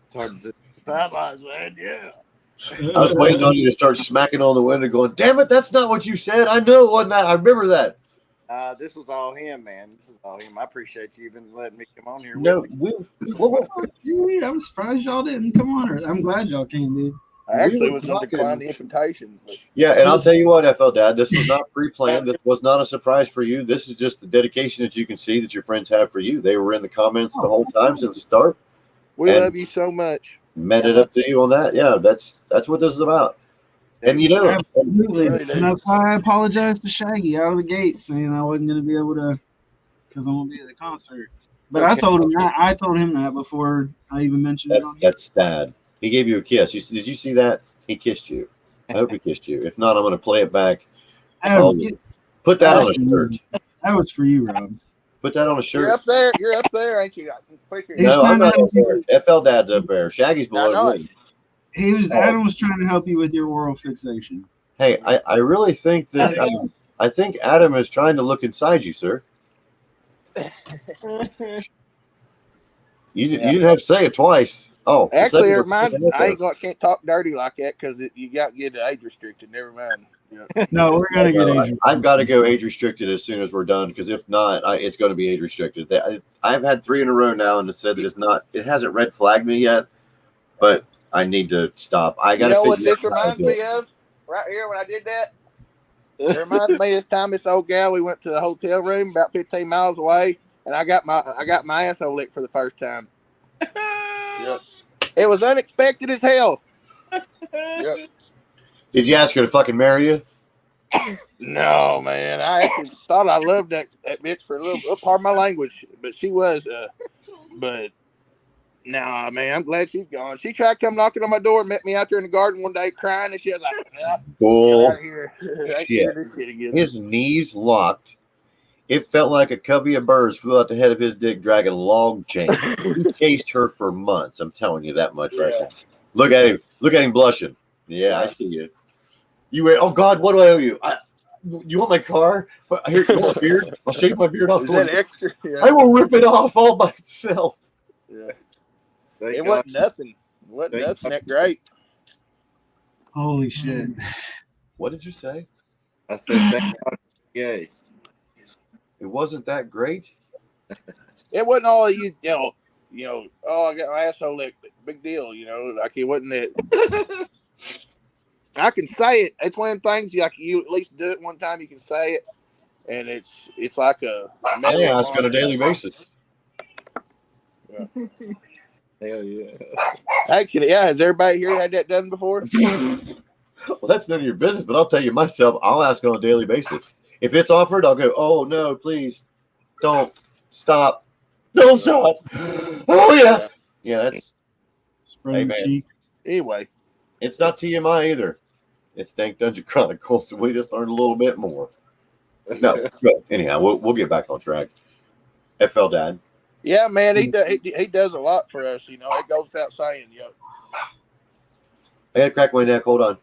it's hard to sit sidelines, man. Yeah. I was waiting on you to start smacking on the window, going, "Damn it, that's not what you said. I know it wasn't that. I remember that." This was all him, man. This is all him. I appreciate you even letting me come on here No, with you. we This is well, fun. Dude, I'm surprised y'all didn't come on. I'm glad y'all came, dude. I actually were was going to decline talking. the invitation. But Yeah, and I'll tell you what, FL Dad, this was not pre-planned. This was not a surprise for you. This is just the dedication that you can see that your friends have for you. They were in the comments the whole time since the start. we And love you so much. met it up to you on that. Yeah, that's what this is about. And you know, Absolutely. Really, dude. And that's why I apologized to Shaggy out of the gate, saying I wasn't going to be able to, because I'm going to be at the concert. But Okay. I told him that before I even mentioned it on here. that's sad. He gave you a kiss. Did you see that? He kissed you. I hope he kissed you. If not, I'm going to play it back. Adam, Put that on That's a shirt. that was for you, Rob. Put that on a You're shirt. up there. You're up there, ain't you? Quicker. He's No, I'm trying to not help up there. FL Dad's up there. Shaggy's I know below it. me. Adam was trying to help you with your oral fixation. Hey, I really think that I think Adam is trying to look inside you, sir. You didn't have to say it twice. Oh, Actually, it the reminds second me. one Can't talk dirty like that because you got to get age restricted. Never mind. Yeah. No, we're gonna get Adrian. I've got to go age restricted as soon as we're done, because if not, it's going to be age restricted. I've had 3 in a row now, and it said that it's not. It hasn't red flagged me yet, but I need to stop. I got You to. know what this reminds me of? Right here when I did that. It reminds me of this time this old gal, we went to the hotel room about 15 miles away, and I got my asshole licked for the first time. Yep. It was unexpected as hell. Yep. Did you ask her to fucking marry you? No, man. I actually thought I loved that bitch for a little part of my language, but she was. But nah, man, I'm glad she's gone. She tried to come knocking on my door, met me out there in the garden one day crying, and she was like, "Get out of here. I ain't hear this shit again." His knees locked. It felt like a covey of birds flew out the head of his dick, dragging a log chain. He chased her for months. I'm telling you that much right now. Look at him. Look at him blushing. Yeah, I see you. You went, oh God, what do I owe you? You want my car? Here, you want a beard? I'll shave my beard off Is for that you. extra? Yeah. I will rip it off all by itself. Yeah. It wasn't nothing. It wasn't nothing that great. Holy shit! What did you say? I said, thank God you're gay. It wasn't that great. It wasn't all you know. Oh, I got my asshole licked. Big deal, like it wasn't that. I can say it. It's one of them things like you at least do it one time. You can say it, and it's like a. I ask on a daily basis. Yeah. Hell yeah. Actually, yeah. Has everybody here had that done before? Well, that's none of your business, but I'll tell you myself, I'll ask on a daily basis. If it's offered, I'll go, oh, no, please, don't stop. Don't stop. Oh, yeah. Yeah, that's, Spray hey, the man. cheek. Anyway, it's not TMI either. It's Dank Dungeon Chronicles. We just learned a little bit more. No, good. Anyhow, we'll get back on track. FL Dad. yeah, man, he does a lot for us. It goes without saying. I got to crack my neck. Hold on.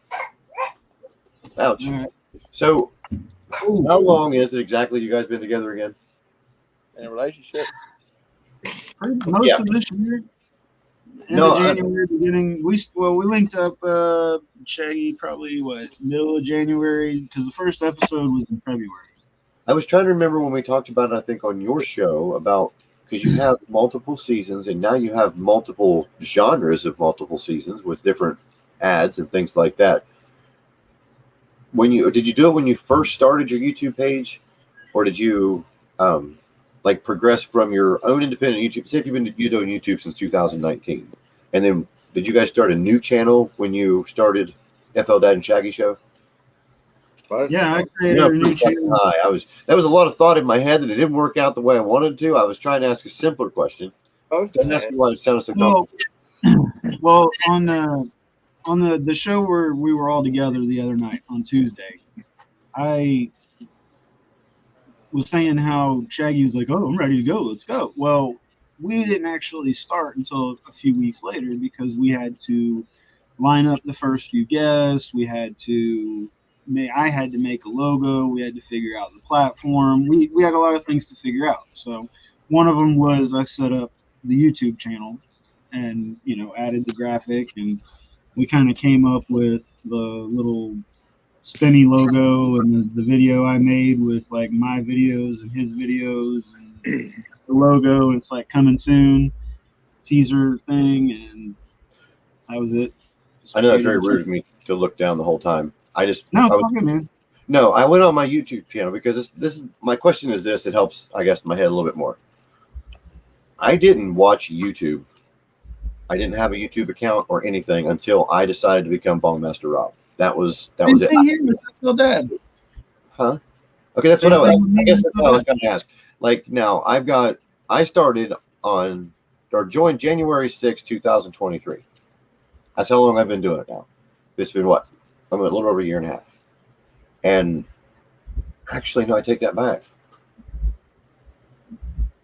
Ouch. All right. So, how long is it exactly you guys been together again? In a relationship. Most of this year. End of January, beginning. We linked up Shaggy probably middle of January, because the first episode was in February. I was trying to remember when we talked about it, I think, on your show about, because you have multiple seasons and now you have multiple genres of multiple seasons with different ads and things like that. Did you do it when you first started your YouTube page, or did you progress from your own independent YouTube? Say if you've been doing YouTube since 2019, and then did you guys start a new channel when you started FL Dad and Shaggy Show? Yeah, I created a new channel. That was a lot of thought in my head that it didn't work out the way I wanted to. I was trying to ask a simpler question. Didn't ask you why it sounded so complicated. Well, on the show where we were all together the other night on Tuesday, I was saying how Shaggy was like, "Oh, I'm ready to go. Let's go." Well, we didn't actually start until a few weeks later because we had to line up the first few guests. I had to make a logo. We had to figure out the platform. We had a lot of things to figure out. So one of them was I set up the YouTube channel and, added the graphic, and we kind of came up with the little spinny logo and the video I made with like my videos and his videos and the logo. It's like coming soon teaser thing, and that was it. I know it's very rude of me to look down the whole time. I fuck it, man. No, I went on my YouTube channel because this is my question is this. It helps, I guess, my head a little bit more. I didn't watch YouTube. I didn't have a YouTube account or anything until I decided to become Bongmaster Rob. That was it. Still dead. Huh? Okay, that's what I guess that's what I was going to ask. Like now, I started on or joined January 6, 2023. That's how long I've been doing it now. It's been what? I'm a little over a year and a half. And actually, no, I take that back.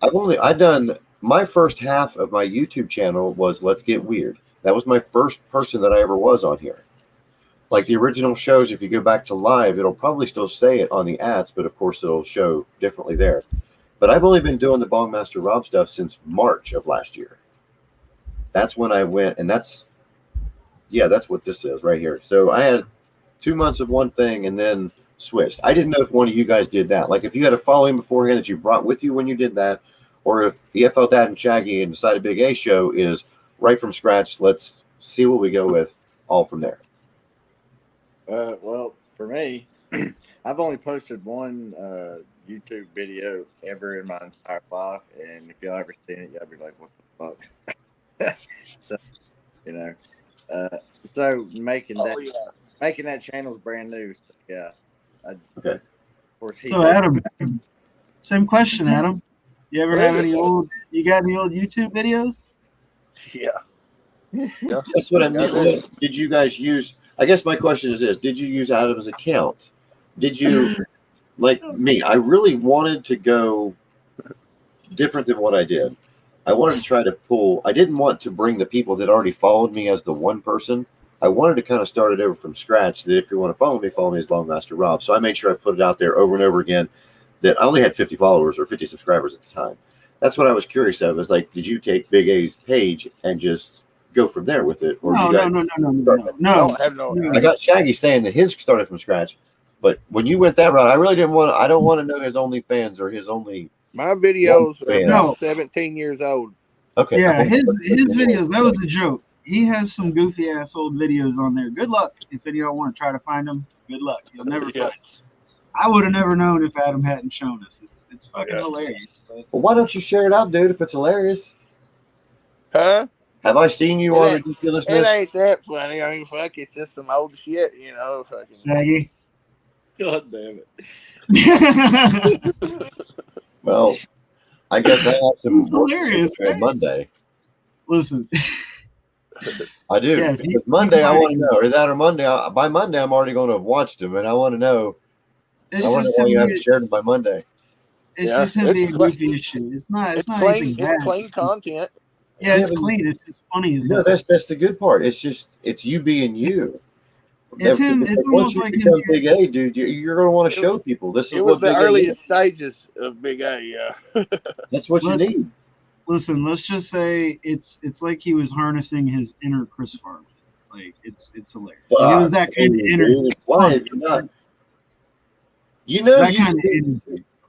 I've done my first half of my YouTube channel was Let's Get Weird. That was my first person that I ever was on here. Like the original shows, if you go back to live, it'll probably still say it on the ads, but of course it'll show differently there. But I've only been doing the Bongmaster Rob stuff since March of last year. That's when I went, and that's what this is right here. So I had 2 months of one thing and then switched. I didn't know if one of you guys did that. Like if you had a following beforehand that you brought with you when you did that, or if the FL Dad and Shaggy and the Side of Big A show is right from scratch. Let's see what we go with all from there. Well, for me, I've only posted one YouTube video ever in my entire life, and if y'all ever seen it, y'all be like, "What the fuck?" So, you know, so making that channel is brand new. So, yeah. Okay. Of course, So Adam, same question, Adam. You ever have any old YouTube videos? Yeah. That's what I mean. Did you guys use? I guess my question is this: did you use Adam's account? Did you, like me? I really wanted to go different than what I did. I wanted to try to pull. I didn't want to bring the people that already followed me as the one person. I wanted to kind of start it over from scratch. That if you want to follow me as Bongmaster Rob. So I made sure I put it out there over and over again. That I only had 50 followers or 50 subscribers at the time. That's what I was curious of. Is like, did you take Big A's page and just go from there with it? Or No. I got Shaggy saying that his started from scratch, but when you went that route, I really didn't want. I don't want to know his OnlyFans or his only. My videos are about 17 years old. Okay. Yeah, his videos. That was a joke. He has some goofy ass old videos on there. Good luck if any of y'all want to try to find them. Good luck. You'll never find them. I would have never known if Adam hadn't shown us. It's fucking hilarious. Well, why don't you share it out, dude? If it's hilarious. Huh? Have I seen you on ridiculousness? It ain't that funny. I mean, fuck, it's just some old shit, you know. Fucking Shaggy. God damn it. Well, I guess I have some hilarious on Monday. Listen. I do. Yeah, because Monday, I want to know. Or that or Monday. By Monday, I'm already going to have watched them, and I want to know. I want to know why you haven't shared them by Monday. It's just him being goofy as shit. It's not clean. It's clean content. Yeah, it's clean. It's just funny as hell. That's the good part. It's you being you. It's him. It's almost like him. Big A, dude, you're going to want to show people. This is it was the earliest stages of Big A. Yeah. That's what you need. Listen, let's just say it's like he was harnessing his inner Chris Farley. Like it's hilarious. Like, it was that kind of energy. Why have you not? You know,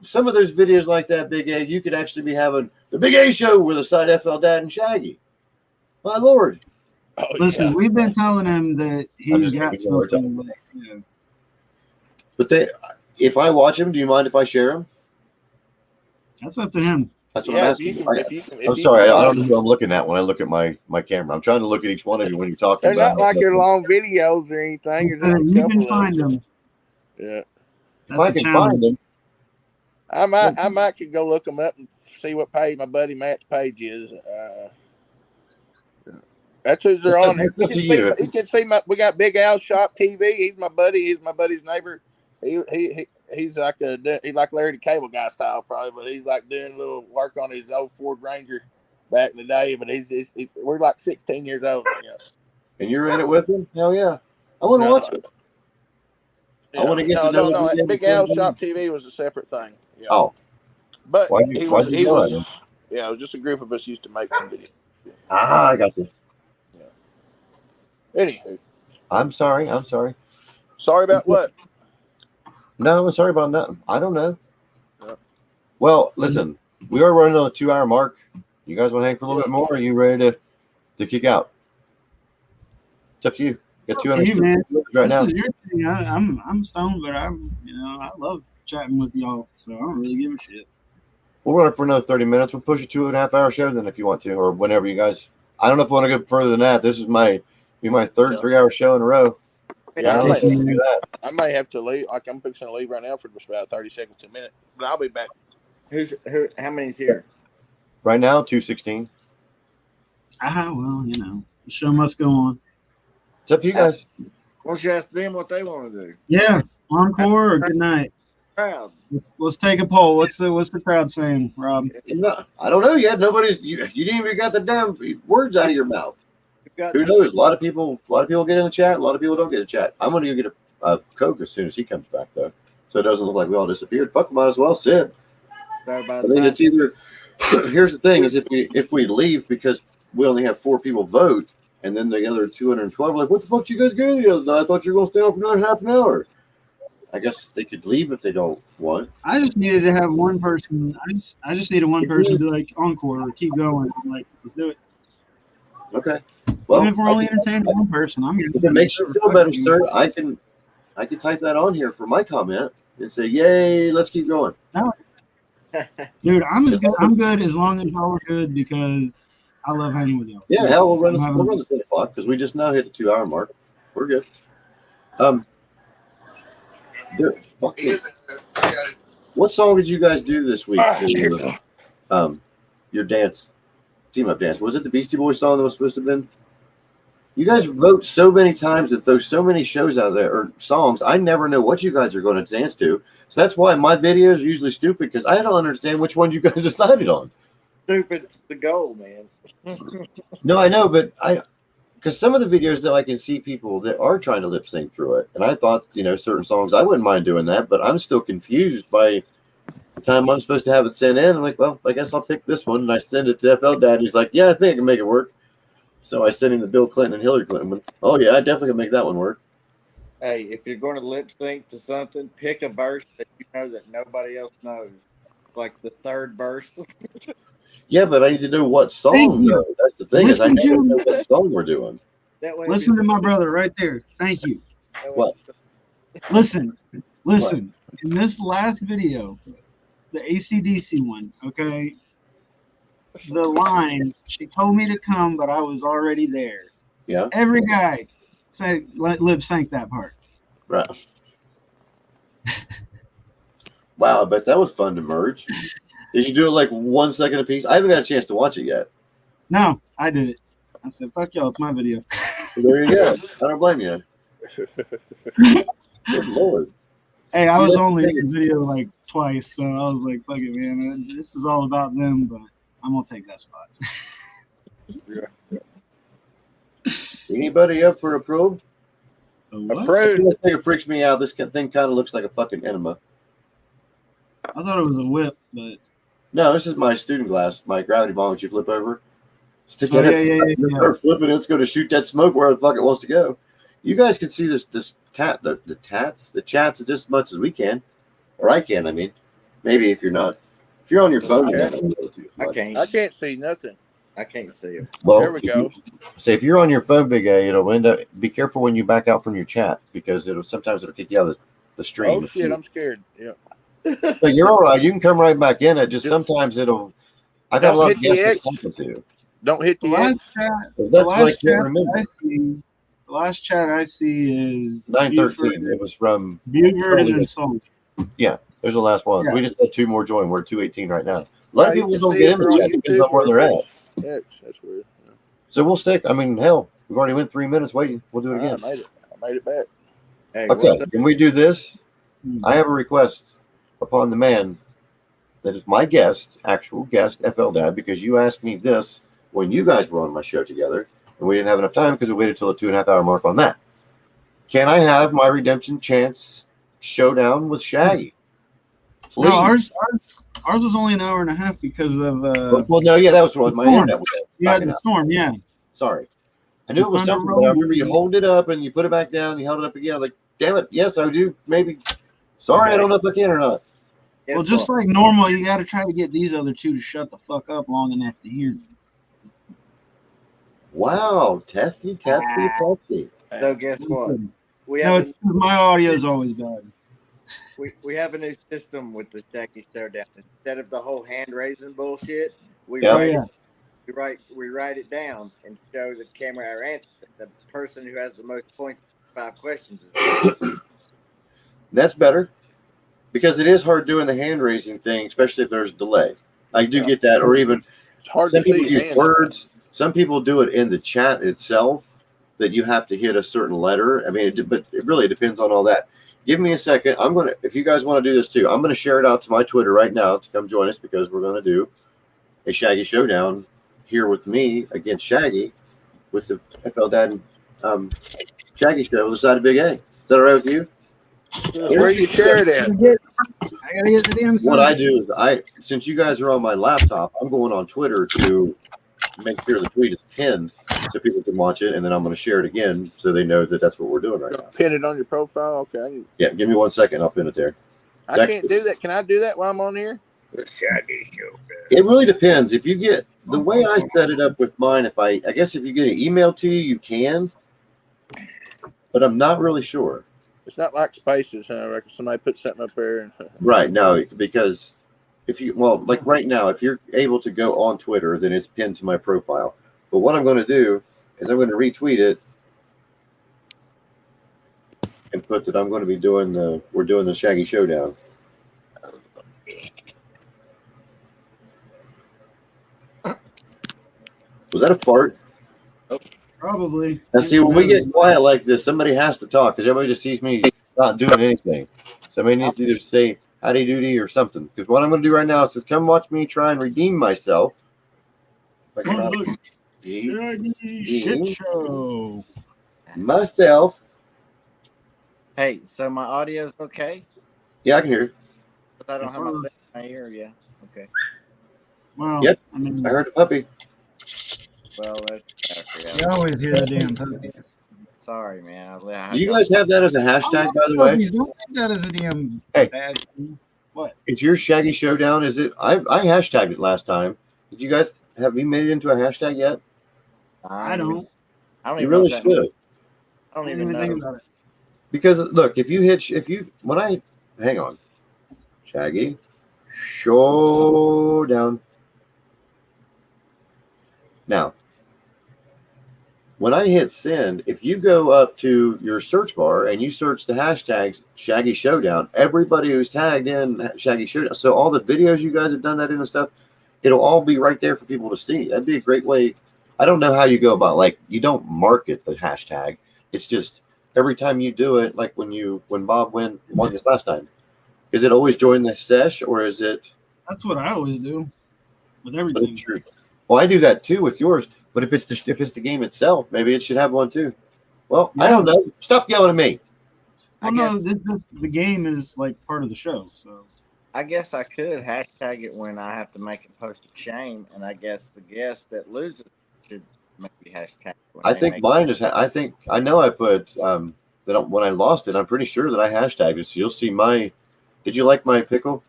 some of those videos like that, Big A, you could actually be having the Big A show with a side FL Dad and Shaggy. My Lord. Oh, listen, we've been telling him that he's got something. Like, But if I watch him, do you mind if I share him? That's up to him. That's what I'm asking. I'm sorry, I don't know who I'm looking at when I look at my camera. I'm trying to look at each one of you when you're talking. They're not like your long videos or anything. You can find them. Yeah. If I can find them. I might could go look them up and see what page my buddy Matt's page is. That's who's they're on. You can see we got Big Al Shop TV. He's my buddy. He's my buddy's neighbor. He's like he's like Larry the Cable Guy style probably, but he's like doing a little work on his old Ford Ranger back in the day. But we're like 16 years old. Yeah. And you're in it with him? Hell yeah! I want to watch it. I want to get to know. No. Big Al Shop TV was a separate thing. Yeah. Oh, but he was. Yeah, it was just a group of us used to make some videos. I got you. Yeah. Anywho, I'm sorry. Sorry about what? No, I'm sorry about nothing. I don't know. Yep. Well, listen, we are running on a 2 hour mark. You guys want to hang for a little bit more? Or are you ready to kick out? It's up to you. You got 200 Hey, man. right now. This is your thing. I'm stoned, but I love chatting with y'all, so I don't really give a shit. We'll run it for another 30 minutes. We'll push a 2.5 hour show then if you want to, or whenever you guys. I don't know if I want to go further than that. This is my third 3 hour show in a row. Yeah, I don't know do that. I may have to leave. Like I'm fixing to leave right now for just about 30 seconds to a minute, but I'll be back. How many's here? Right now, 216. Well, the show must go on. It's up to you guys. Why don't you ask them what they want to do? Yeah, encore or good night. Crowd. Let's take a poll. What's the crowd saying, Rob? No, I don't know yet. Nobody's you didn't even got the damn words out of your mouth. Who knows? A lot of people get in the chat. A lot of people don't get in the chat. I'm going to go get a Coke as soon as he comes back, though, so it doesn't look like we all disappeared. Fuck, might as well sit. I mean, it's either. Here's the thing: is if we leave because we only have 4 people vote, and then the other 212 are like, what the fuck did you guys do the other night? I thought you were going to stay on for another half an hour. I guess they could leave if they don't want. I just needed to have one person. I just needed one person to be like encore or keep going. I'm like, let's do it. Okay. Well, even if we're only entertaining one person, I'm here. If it makes you feel better, sir, I can type that on here for my comment and say, "Yay, let's keep going." No. Dude, I'm good as long as y'all are good because I love hanging with y'all. Yeah, hell, we'll run the 10 o'clock because we just now hit the 2 hour mark. We're good. What song did you guys do this week? Your dance, team up dance. Was it the Beastie Boys song that was supposed to have been? You guys vote so many times that there's so many shows out there or songs. I never know what you guys are going to dance to. So that's why my videos are usually stupid because I don't understand which one you guys decided on. Stupid's the goal, man. No, I know, but because some of the videos that I can see people that are trying to lip sync through it, and I thought certain songs I wouldn't mind doing that, but I'm still confused by the time I'm supposed to have it sent in. I'm like, well, I guess I'll pick this one, and I send it to FL Dad. He's like, yeah, I think I can make it work. So I sent him the Bill Clinton and Hillary Clinton one. Oh yeah, I definitely can make that one work. Hey, if you're going to lip sync to something, pick a verse that you know that nobody else knows, like the third verse. Yeah, but I need to know what song, though. That's the thing, is I need to know what song we're doing. That way listen to my brother right there. Thank you. What? Listen. What? In this last video, the AC/DC one, okay, the line, she told me to come, but I was already there. Yeah. Every guy said, lip sync that part. Right. Wow, I bet that was fun to merge. Did you do it like 1 second a piece? I haven't got a chance to watch it yet. No, I did it. I said, fuck y'all, it's my video. There you go. I don't blame you. Good Lord. Hey, I was only in the video like twice, so I was like, fuck it, man. This is all about them, but I'm going to take that spot. Yeah. Anybody up for a probe? A what? A probe? I think it freaks me out. This thing kind of looks like a fucking enema. I thought it was a whip, but... No, this is my student glass, my gravity bomb, which you flip over. Stick Oh, it yeah. Start flipping it. It's going to shoot that smoke where the fuck it wants to go. You guys can see the chats just as much as we can, or I can. I mean, maybe if you're not, if you're on your phone, I can't see nothing. I can't see it. Well, there we go. Say if you're on your phone, Big A, it'll end up. Be careful when you back out from your chat because sometimes it'll kick you out of the stream. Oh shit, I'm scared. Yeah. But you're all right. You can come right back in. It just sometimes it'll. I've got a lot of guests to. Don't hit the last chat I see is 9:13. It was from Buford and then Song. Yeah, there's the last one. Yeah. We just had 2 more join. We're 218 right now. A lot of people don't get in the chat depends on where they're at. That's weird. Yeah. So we'll stick. I mean, hell, we've already went 3 minutes waiting. We'll do it again. I made it back. Hey, Okay, can we do this? I have a request upon the man that is my guest, actual guest, FL Dad, because you asked me this when you guys were on my show together, and we didn't have enough time because we waited till the 2.5 hour mark on that. Can I have my redemption chance showdown with Shaggy? Please. No, ours was only an hour and a half because of well, no, yeah, that was what my internet was. Yeah, the storm, yeah. Sorry. I knew it was something, but I remember you hold it up and you put it back down, you held it up again. Like, damn it. Yes, I do. Maybe. Sorry, I don't know if I can or not. Well, just like normal, you got to try to get these other two to shut the fuck up long enough to hear me. Wow. Testy. So guess what? My audio is always bad. We have a new system with the Shaggy Showdown. Instead of the whole hand raising bullshit, we write it down and show the camera our answer. The person who has the most points, 5 questions. That's better, because it is hard doing the hand raising thing, especially if there's delay. I do get that, or even it's hard some to people see use words. Some people do it in the chat itself, that you have to hit a certain letter. I mean, but it really depends on all that. Give me a second. If you guys want to do this too, I'm going to share it out to my Twitter right now to come join us, because we're going to do a Shaggy Showdown here with me against Shaggy with the FL Dad Shaggy Show on the side of Big A. Is that all right with you? Where you share it at? I gotta get the damn sign. What I do is since you guys are on my laptop, I'm going on Twitter to make sure the tweet is pinned so people can watch it, and then I'm going to share it again so they know that that's what we're doing right now. Pin it on your profile, okay? Yeah, give me 1 second. I'll pin it there. I can't do that. Can I do that while I'm on here? The Shaggy Show. It really depends. If you get the way I set it up with mine, I guess if you get an email to you, you can, but I'm not really sure. It's not like Spaces, huh? Like somebody put something up there. And Right, no, because like right now, if you're able to go on Twitter, then it's pinned to my profile. But what I'm going to do is I'm going to retweet it and put that I'm going to be we're doing the Shaggy Showdown. Was that a fart? Probably. Now, see, when we get quiet like this, somebody has to talk, because everybody just sees me not doing anything. Somebody needs to either say howdy doody or something. Because what I'm going to do right now is come watch me try and redeem myself. Shit show. Myself. Hey, so my audio's okay? Yeah, I can hear you. But I don't have my ear. Yeah. Okay. Well, Yep. I mean, I heard the puppy. Well, that's. You always hear the damn puppy. Sorry, man. Do you guys have that as a hashtag, by the way? Don't think that as a damn bad thing. What? It's your Shaggy Showdown. Is it? I hashtagged it last time. Did you guys have you made it into a hashtag yet? I don't. You really should. I don't even think about it. Because look, hang on, Shaggy Showdown. Now, when I hit send, if you go up to your search bar and you search the hashtags Shaggy Showdown, everybody who's tagged in Shaggy Showdown, so all the videos you guys have done that in and stuff, it'll all be right there for people to see. That'd be a great way. I don't know how you go about, like, you don't market the hashtag. It's just every time you do it, like when Bob won this last time, is it always join the sesh, or is it? That's what I always do with everything. Well, I do that too with yours. But if it's the game itself, maybe it should have one too. Well, yeah. I don't know. Stop yelling at me. Well, no, the game is like part of the show, so. I guess I could hashtag it when I have to make a post of shame, and I guess the guest that loses should maybe hashtag. I think mine is. I know I put that when I lost it. I'm pretty sure that I hashtagged it. So you'll see my. Did you like my pickle?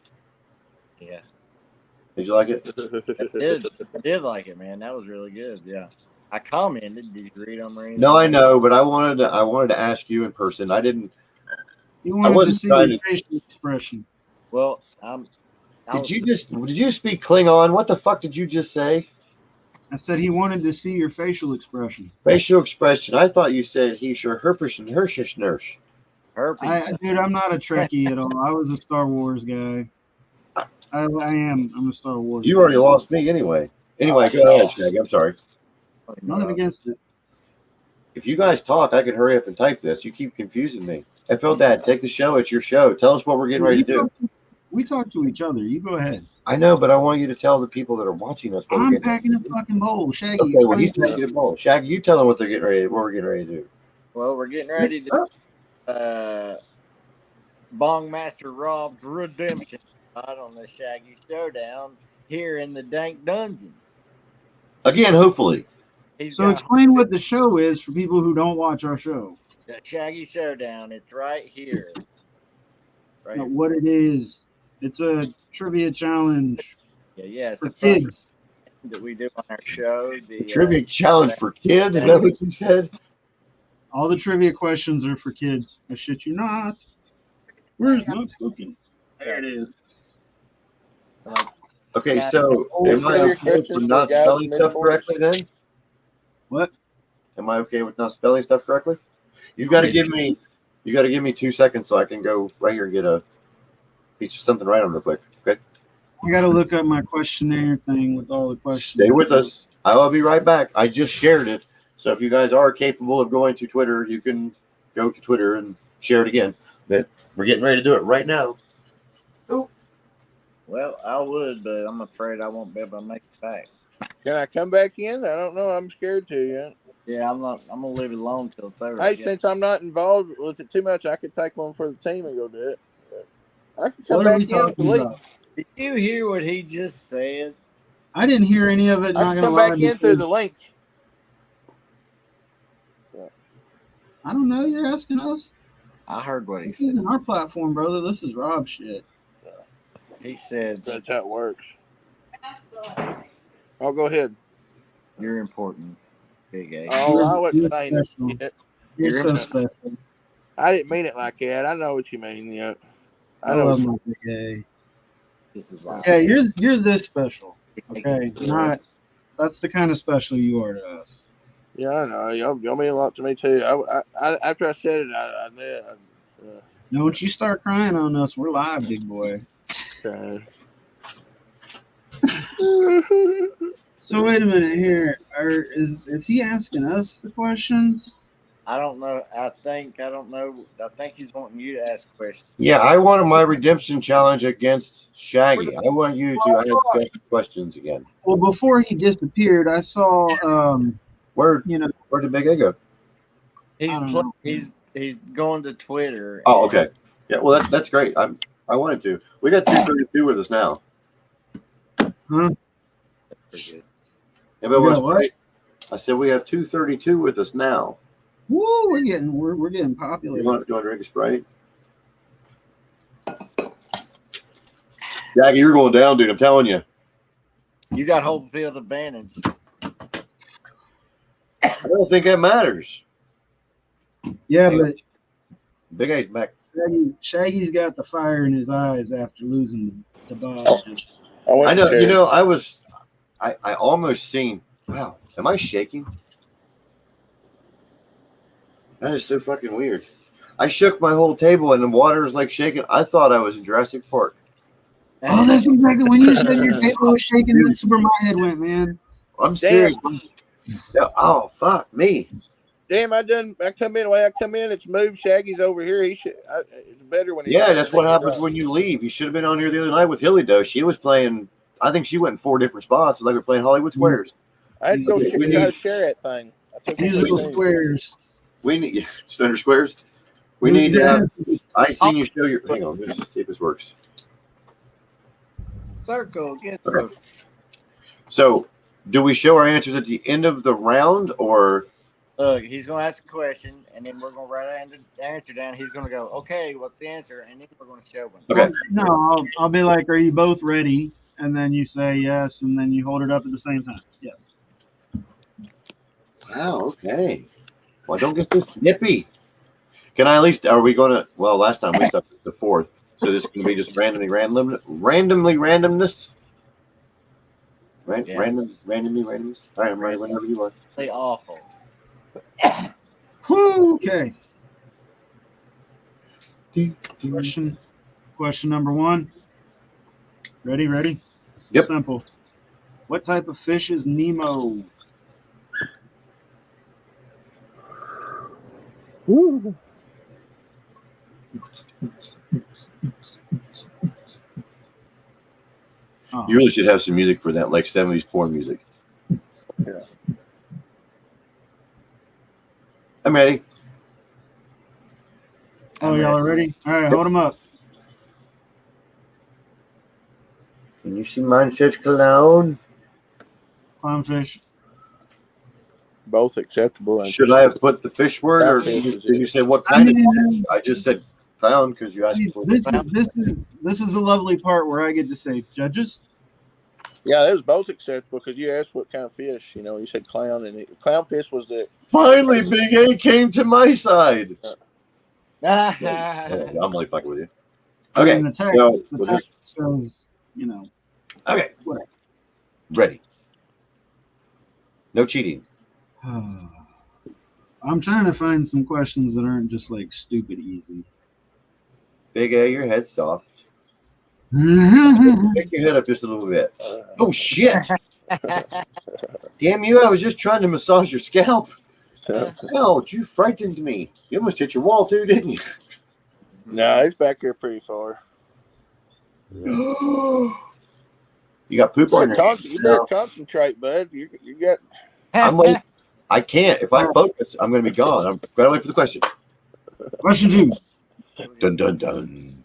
Yeah. Did you like it? I did like it, man. That was really good. Yeah. I commented. Did you read them or anything? No, I know, but I wanted to ask you in person. I didn't. You wanted to see the facial expression. Well, did you speak Klingon? What the fuck did you just say? I said he wanted to see your facial expression. Facial expression. I thought you said he sure herpish and hershish nurse. Dude, I'm not a Trekkie at all. I was a Star Wars guy. I am. I'm a Star Wars. You already lost me anyway. Anyway, go ahead, Shaggy. I'm sorry. Nothing against it. If you guys talk, I can hurry up and type this. You keep confusing me. FL Dad, take the show. It's your show. Tell us what we're getting ready to do. We talk to each other. You go ahead. I know, but I want you to tell the people that are watching us. I'm packing a fucking bowl, Shaggy. Okay, well, he's packing a bowl. Shaggy, you tell them what we're getting ready to do. Well, we're getting ready to Bong Master Rob's Redemption on the Shaggy Showdown here in the Dank Dungeon. Again, hopefully. So explain what the show is for people who don't watch our show. The Shaggy Showdown. It's right here. Right Now, here. what it is, it's a trivia challenge Yeah. It's for a fun kids. that we do on our show. The trivia challenge for kids? Is that what you said? All the trivia questions are for kids. I shit you not. Where's my cooking? There it is. So, Okay, Yeah. so am I Trivia okay questions for for not guys spelling in stuff mid-40s. correctly then? What? Am I okay with not spelling stuff correctly? You've got to give me 2 seconds so I can go right here and get a piece of something right on real quick. Okay. I gotta look up my questionnaire thing with all the questions. Stay with us. I will be right back. I just shared it. So if you guys are capable of going to Twitter, you can go to Twitter and share it again. But we're getting ready to do it right now. well, I would, but I'm afraid I won't be able to make it back. Can I come back in? I don't know. I'm scared to. Yeah. Yeah, I'm not. I'm gonna leave it alone till it's over. Hey, since I'm not involved with it too much, I could take one for the team and go do it. I could come What are back we in talking to leave. about? Did you hear what he just said? I didn't hear any of it. I Not can gonna come lie. back in through the link. I don't know. You're asking us. I heard what he This said. isn't our platform, brother. This is Rob shit. He said, That's how it works. Oh, go ahead. "You're important, Big A." Oh, I wasn't You're saying that special. shit. You're so Yeah. special. I didn't mean it like that. I know what you mean. Yeah. I know. love my Big A. This is like, Yeah, you're this special. Okay, not. That's the kind of special you are to us. Yeah, I know. Y'all mean a lot to me too. I after I said it, I knew. Don't you start crying on us. We're live, big boy. Okay. So wait a minute here. Is he asking us the questions? I don't know. I don't know. I think he's wanting you to ask questions. Yeah, I wanted my redemption challenge against Shaggy. I want you to ask questions again. Well, before he disappeared, I saw Where did Big A go? He's I don't know. he's going to Twitter. Oh, okay. Yeah, well that's great. I wanted to. We got 232 with us now. Huh? Pretty good. Anybody Yeah, wants what? I said we have 232 with us now. Woo, we're getting popular. You want to drink a Sprite? Jackie, you're going down, dude. I'm telling you. You got home field advantage. I don't think that matters. Yeah, but Big A's back. Shaggy's got the fire in his eyes after losing to Bob. I know. You know, I almost seen. Wow, am I shaking? That is so fucking weird. I shook my whole table and the water is like shaking. I thought I was in Jurassic Park. Oh, that's exactly when you said your table was shaking. That's where my head went, man. I'm serious. Yeah, oh fuck me. Damn, I come in the way I come in. It's moved. Shaggy's over here. It's better when he's Yeah, that's what happens when you leave. You should have been on here the other night with Hilly though. She was playing. I think she went in 4 different spots. Like we're playing Hollywood Squares. I had to go try to share that thing. Musical squares. We need Thunder Squares. We need to have. I seen you show your. Hang on, let's see if this works. Circle, get Okay. So, do we show our answers at the end of the round, or? Look, he's gonna ask a question, and then we're gonna write the answer down. He's gonna go, "Okay, what's the answer?" And then we're gonna show him. Okay. No, I'll be like, "Are you both ready?" And then you say yes, and then you hold it up at the same time. Yes. Wow. Okay. Well, don't get this snippy. Can I at least? Are we going to? Well, last time we stuck with the 4th, so this is going to be just randomly randomness. Right? Yeah. Randomly randomness. All right, I'm ready whenever you want. Play awful. Whew, okay. Question number 1. Ready? This is Yep. simple. What type of fish is Nemo? Ooh. Oh. You really should have some music for that, like 70s porn music. Yeah. I'm ready. Oh, y'all are ready? All right, hold them up. Can you see mine says clown? Clownfish. both acceptable. And Should I have put the fish word, or Clownfish did is you it. say what I kind of mean, fish? I just said clown because you asked for this is the lovely part where I get to say, judges. Yeah, it was both acceptable because you asked what kind of fish. You know, you said clown, and clownfish was the. Finally, Big A came to my side. Ah, I'm only fucking with you. I Okay, mean, the text, so the we'll text just says, you know, okay. whatever. Ready. No cheating. I'm trying to find some questions that aren't just like stupid easy. Big A, your head's soft. I Pick your head up just a little bit. Oh shit! Damn you! I was just trying to massage your scalp. Ouch! You frightened me. You almost hit your wall too, didn't you? No, he's back here pretty far. You got poop on your hands. You better concentrate, bud. You got. I'm like, I can't. If I focus, I'm going to be gone. I'm gotta wait for the question. Question 2. Dun dun dun.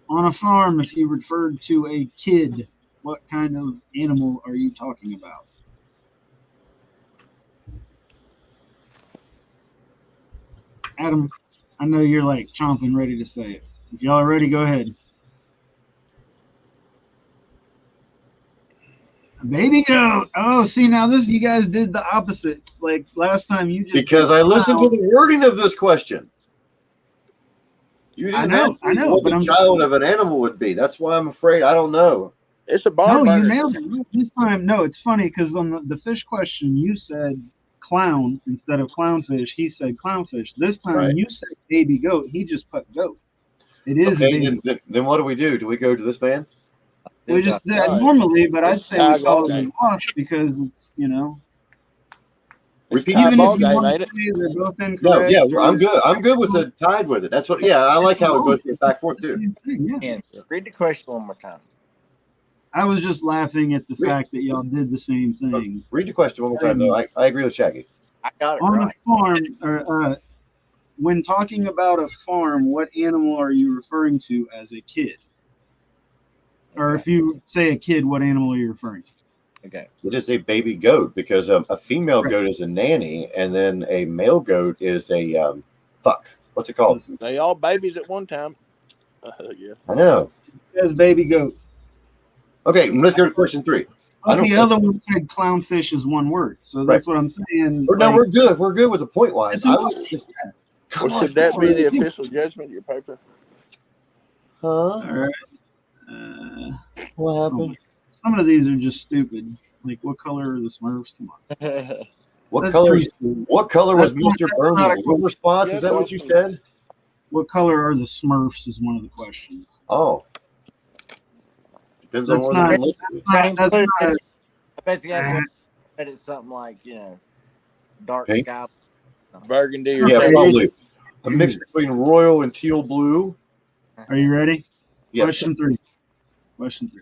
On a farm, if you referred to a kid, what kind of animal are you talking about? Adam, I know you're like chomping, ready to say it. If y'all are ready, go ahead. A baby goat. Oh, see, now this, you guys did the opposite. Like last time, you just Because I listened to the wording of this question. You didn't I know, what but the I'm child of an animal would be. That's why I'm afraid. I don't know. It's a barn no, burner. you nailed it this time. No, it's funny because on the fish question, you said clown instead of clownfish. He said clownfish. This time, Right. you said baby goat. He just put goat. It is a Okay, baby. then what do we do? Do we go to this man? We just did Right. normally, but I'd It's say we tie call ball it a game. wash because it's, you know. Repeat. Tie Even ball if you game, want ain't to it? say they're both No, incorrect. yeah, I'm good. I'm good with the tied with it. That's what. Yeah, I like how it goes back and forth too. Same thing, yeah. And read the question one more time. I was just laughing at the fact that y'all did the same thing. Read the question one more time, though. I agree with Shaggy. I got it On right. a farm, or when talking about a farm, what animal are you referring to as a kid? Or if you say a kid, what animal are you referring to? Okay. It is a baby goat because a female goat is a nanny, and then a male goat is a fuck. What's it called? They all babies at one time. Yeah. I know. It says baby goat. Okay, let's go to question 3. But the other one said clownfish is one word, so that's what I'm saying. No, we're good. We're good with the point wise. It's a wash. Well, should that be the official judgment? Your paper. Huh? All right. What happened? Some of these are just stupid. Like, what color are the Smurfs? Come on. What That's color? preschool. What color was That's not- Mr. that's not Burns' a- liver spots? Yeah, Is that what that's you from- said? What color are the Smurfs is one of the questions. Oh, depends on That's where not- they're located. That's not I bet you guys said it's something like, dark Pink? sky. Burgundy or Yeah, Okay. probably a mix between royal and teal blue. Are you ready? Yes. Question 3. Question 3.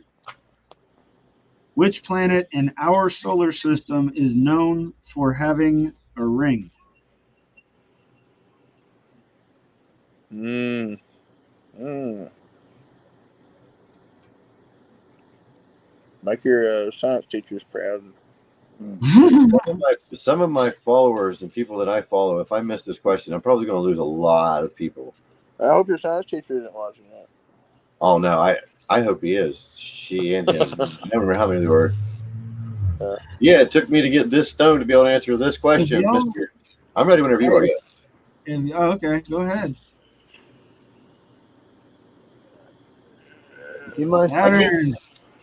Which planet in our solar system is known for having a ring? Mm. Make your science teachers proud. Some of my followers and people that I follow, if I miss this question, I'm probably going to lose a lot of people. I hope your science teacher isn't watching that. Oh no, I hope he is. She and him. I don't remember how many there were. Yeah, it took me to get this stone to be able to answer this question, Yeah. Mister. I'm ready whenever you are. Okay, go ahead. You mind? Saturn.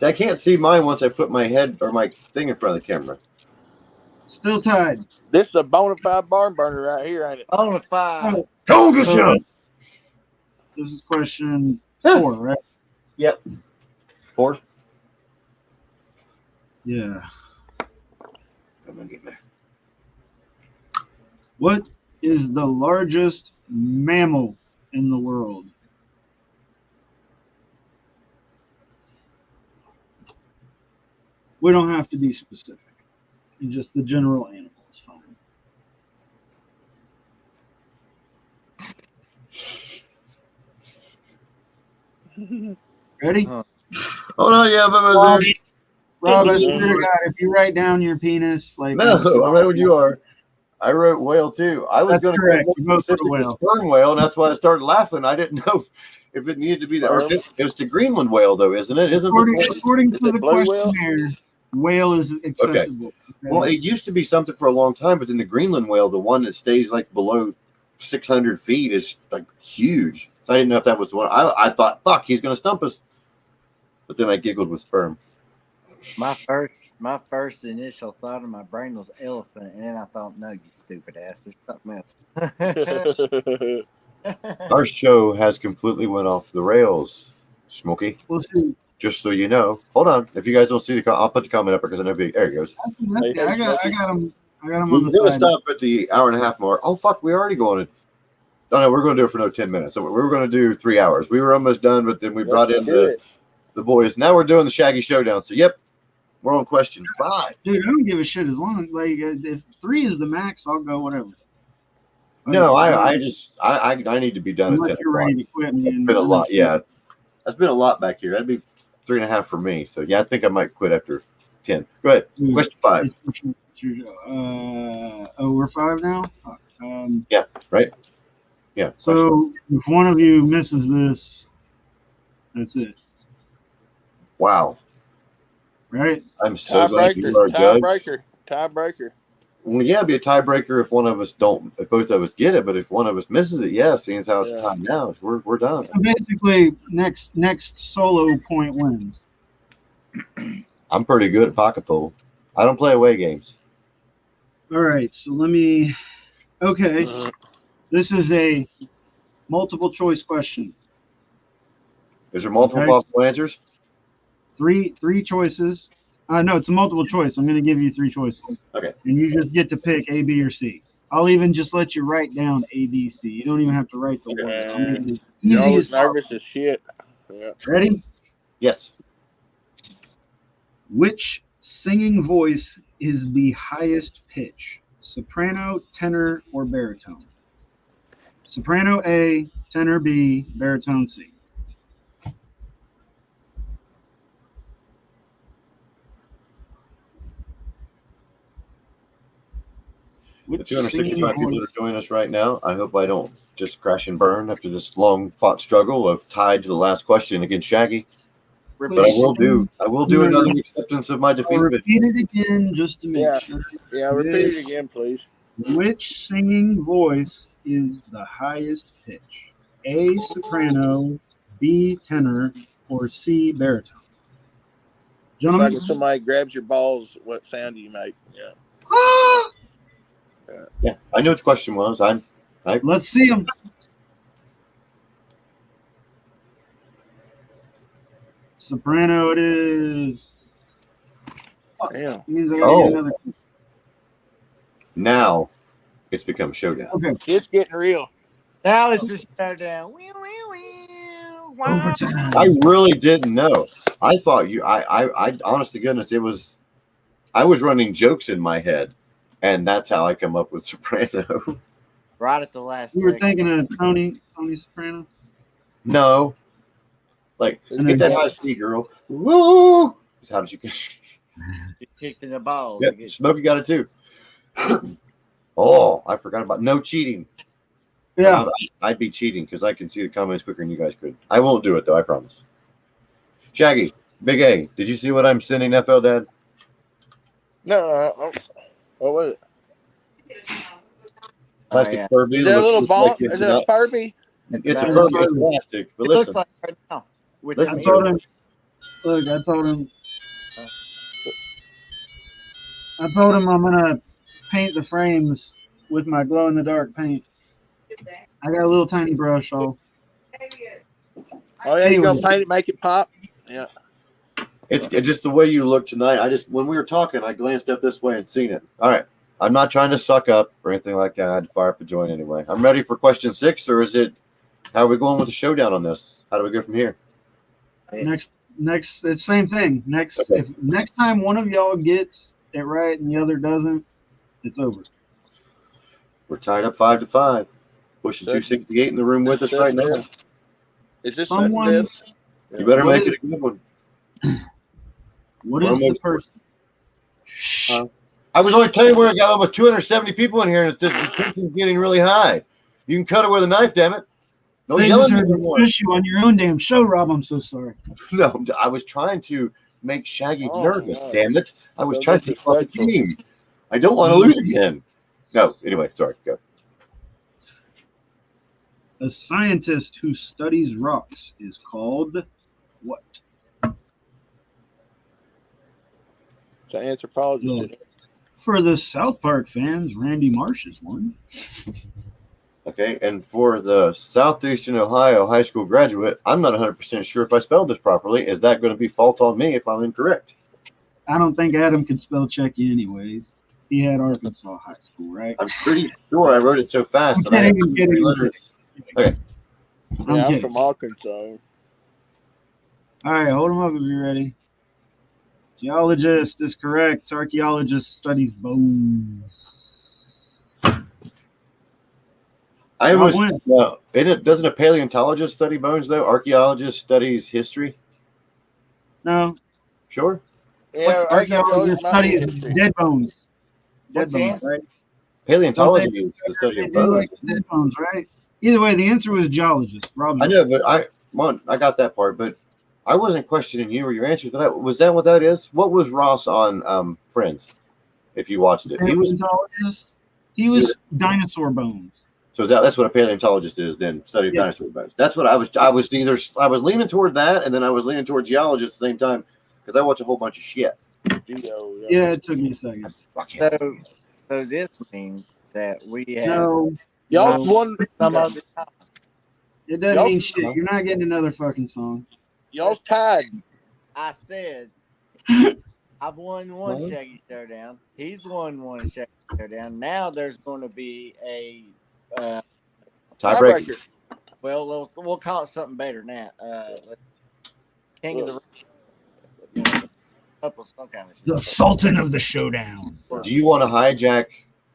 I can't see mine once I put my head or my thing in front of the camera. Still tied. This is a bona fide barn burner right here, ain't it? On 5. Conga So, show. this is question 4, right? Yep. 4. Yeah. Come on, get me. What is the largest mammal in the world? We don't have to be specific. Just the general animal is fine. Ready? Oh no, yeah, but Rob, I swear to God, if you write down your penis, like No, I'm right when you are. I wrote whale too. I was going to correct. go You both put specific to whale. sperm whale, and that's why I started laughing. I didn't know if it needed to be that. Or it's the Greenland whale, though, isn't it? Isn't According to it the blue questionnaire, whale is acceptable. Okay. Well, it used to be something for a long time, but then the Greenland whale, the one that stays like below 600 feet, is like huge. So I didn't know if that was the one. I thought, fuck, he's going to stump us. But then I giggled with sperm. My first initial thought in my brain was elephant, and then I thought, no, you stupid ass, there's something else. Our show has completely went off the rails, Smokey. We'll see. Just so you know. Hold on. If you guys don't see I'll put the comment up because I know there he goes. I got him on We're the going to side. stop at the hour and a half mark. Oh, fuck. We're already going to. No, we're going to do it for 10 minutes. So we were going to do 3 hours. We were almost done, but then we brought in the boys. Now we're doing the Shaggy Showdown. So, yep. We're on question 5. Dude, I don't give a shit as long as if 3 is the max, I'll go whatever. No, I need to be done Unless at 10 you're o'clock. ready to quit me. It's been a lot, yeah. That's been a lot back here. That'd be 3.5 for me. So yeah, I think I might quit after 10. Go ahead. Question 5. We're 5 now. Yeah. Right. Yeah. So if one of you misses this, that's it. Wow. Right. I'm so glad you are a judge. Tiebreaker. Well, yeah, it'd be a tiebreaker if one of us don't, if both of us get it. But if one of us misses it, seeing as how it's time now, we're done. So basically, next solo point wins. I'm pretty good at pocket pool. I don't play away games. All right, so let me. Okay, this is a multiple choice question. Is there multiple possible answers? Three choices. No, it's a multiple choice. I'm going to give you 3 choices. Okay. And you just get to pick A, B, or C. I'll even just let you write down A, B, C. You don't even have to write the word. I'll make it easy as nervous as shit. Yeah. Ready? Yes. Which singing voice is the highest pitch? Soprano, tenor, or baritone? Soprano A, tenor B, baritone C. The 265 people that are joining us right now, I hope I don't just crash and burn after this long fought struggle of tied to the last question against Shaggy. But I will do another acceptance of my defeat. I'll repeat it again just to make sure. Yeah, repeat it again, please. Which singing voice is the highest pitch? A, soprano, B, tenor, or C, baritone? Gentlemen? It's like if somebody grabs your balls, what sound do you make? Yeah. Yeah, I knew what the question was. Let's see them. Soprano it is. Damn. Means I gotta get another. Now it's become a showdown. Okay. It's getting real. Now it's a showdown. Overtime. I really didn't know. I thought I honest to goodness, I was running jokes in my head, and that's how I come up with soprano. Right at the last You were second. thinking of Tony Soprano? No. Like, get that high C, girl. Woo! How did you get? You kicked in the balls. Yep, Smokey got it too. Oh, I forgot about no cheating. Yeah. I'd be cheating because I can see the comments quicker than you guys could. I won't do it though, I promise. Shaggy, Big A, did you see what I'm sending FL Dad? No, what was it? Plastic Furby. Is that a little ball? Is it a Furby? It's a Furby. It's plastic. But It listen, looks like right now. listen, I told him. Look, I told him I'm gonna paint the frames with my glow in the dark paint. I got a little tiny brush. Oh yeah, you gonna paint it, make it pop? Yeah. it's just the way you look tonight. When we were talking, I glanced up this way and seen it. All right. I'm not trying to suck up or anything like that. I had to fire up a joint anyway. I'm ready for question 6, or is it? How are we going with the showdown on this? How do we go from here? Next, it's the same thing. Next, Okay. if next time one of y'all gets it right and the other doesn't, it's over. We're tied up 5-5. Pushing 268 in the room with us right now. Is this Someone? You better What make is- it a good one. What is the person? I was only telling you where I got almost 270 people in here, and the tension's getting really high. You can cut it with a knife, damn it. No They yelling just heard anymore. push you on your own damn show, Rob. I'm so sorry. No, I was trying to make Shaggy nervous, God. damn it. I was So trying to keep off the disrespectful. team. I don't want to lose again. No, anyway, sorry, go. A scientist who studies rocks is called what? It's an anthropologist. Yeah. Isn't it? For the South Park fans, Randy Marsh is one. Okay, and for the Southeastern Ohio high school graduate, I'm not 100% sure if I spelled this properly. Is that going to be fault on me if I'm incorrect? I don't think Adam could spell Checky anyways. He had Arkansas high school, right? I'm pretty sure I wrote it so fast I'm that I have kidding, I'm three kidding. letters. Okay, I'm Yeah, I'm kidding. from Arkansas. All right, hold him up if you're ready. Geologist is correct. Archaeologist studies bones. I Rob almost wins. doesn't a paleontologist study bones though? Archaeologist studies history. No, Sure. Yeah, archaeologist studies history. dead bones. Dead What's bones, the right? Paleontology is the study They of do bones. like dead bones, right? Either way, the answer was geologist. Rob's I know, but I got that part, but I wasn't questioning you or your answers. But was that what that is? What was Ross on Friends? If you watched it, he was. paleontologist. He was dinosaur bones. So that's what a paleontologist is then, study of Yes. dinosaur bones. That's what I was leaning toward that, and then I was leaning toward geologist at the same time because I watch a whole bunch of shit. Geo, Yeah, it took me a second. Fuck yeah. So this means that we have No, Y'all no, won. some other time. it doesn't Y'all- mean shit. You're not getting another fucking song. Y'all's tied. I said I've won one Shaggy Showdown. He's won one Shaggy Showdown. Now there's going to be a Tiebreaker. well, we'll call it something better than that. King of the up with some kind of shit. The Sultan of the Showdown. Do you want to hijack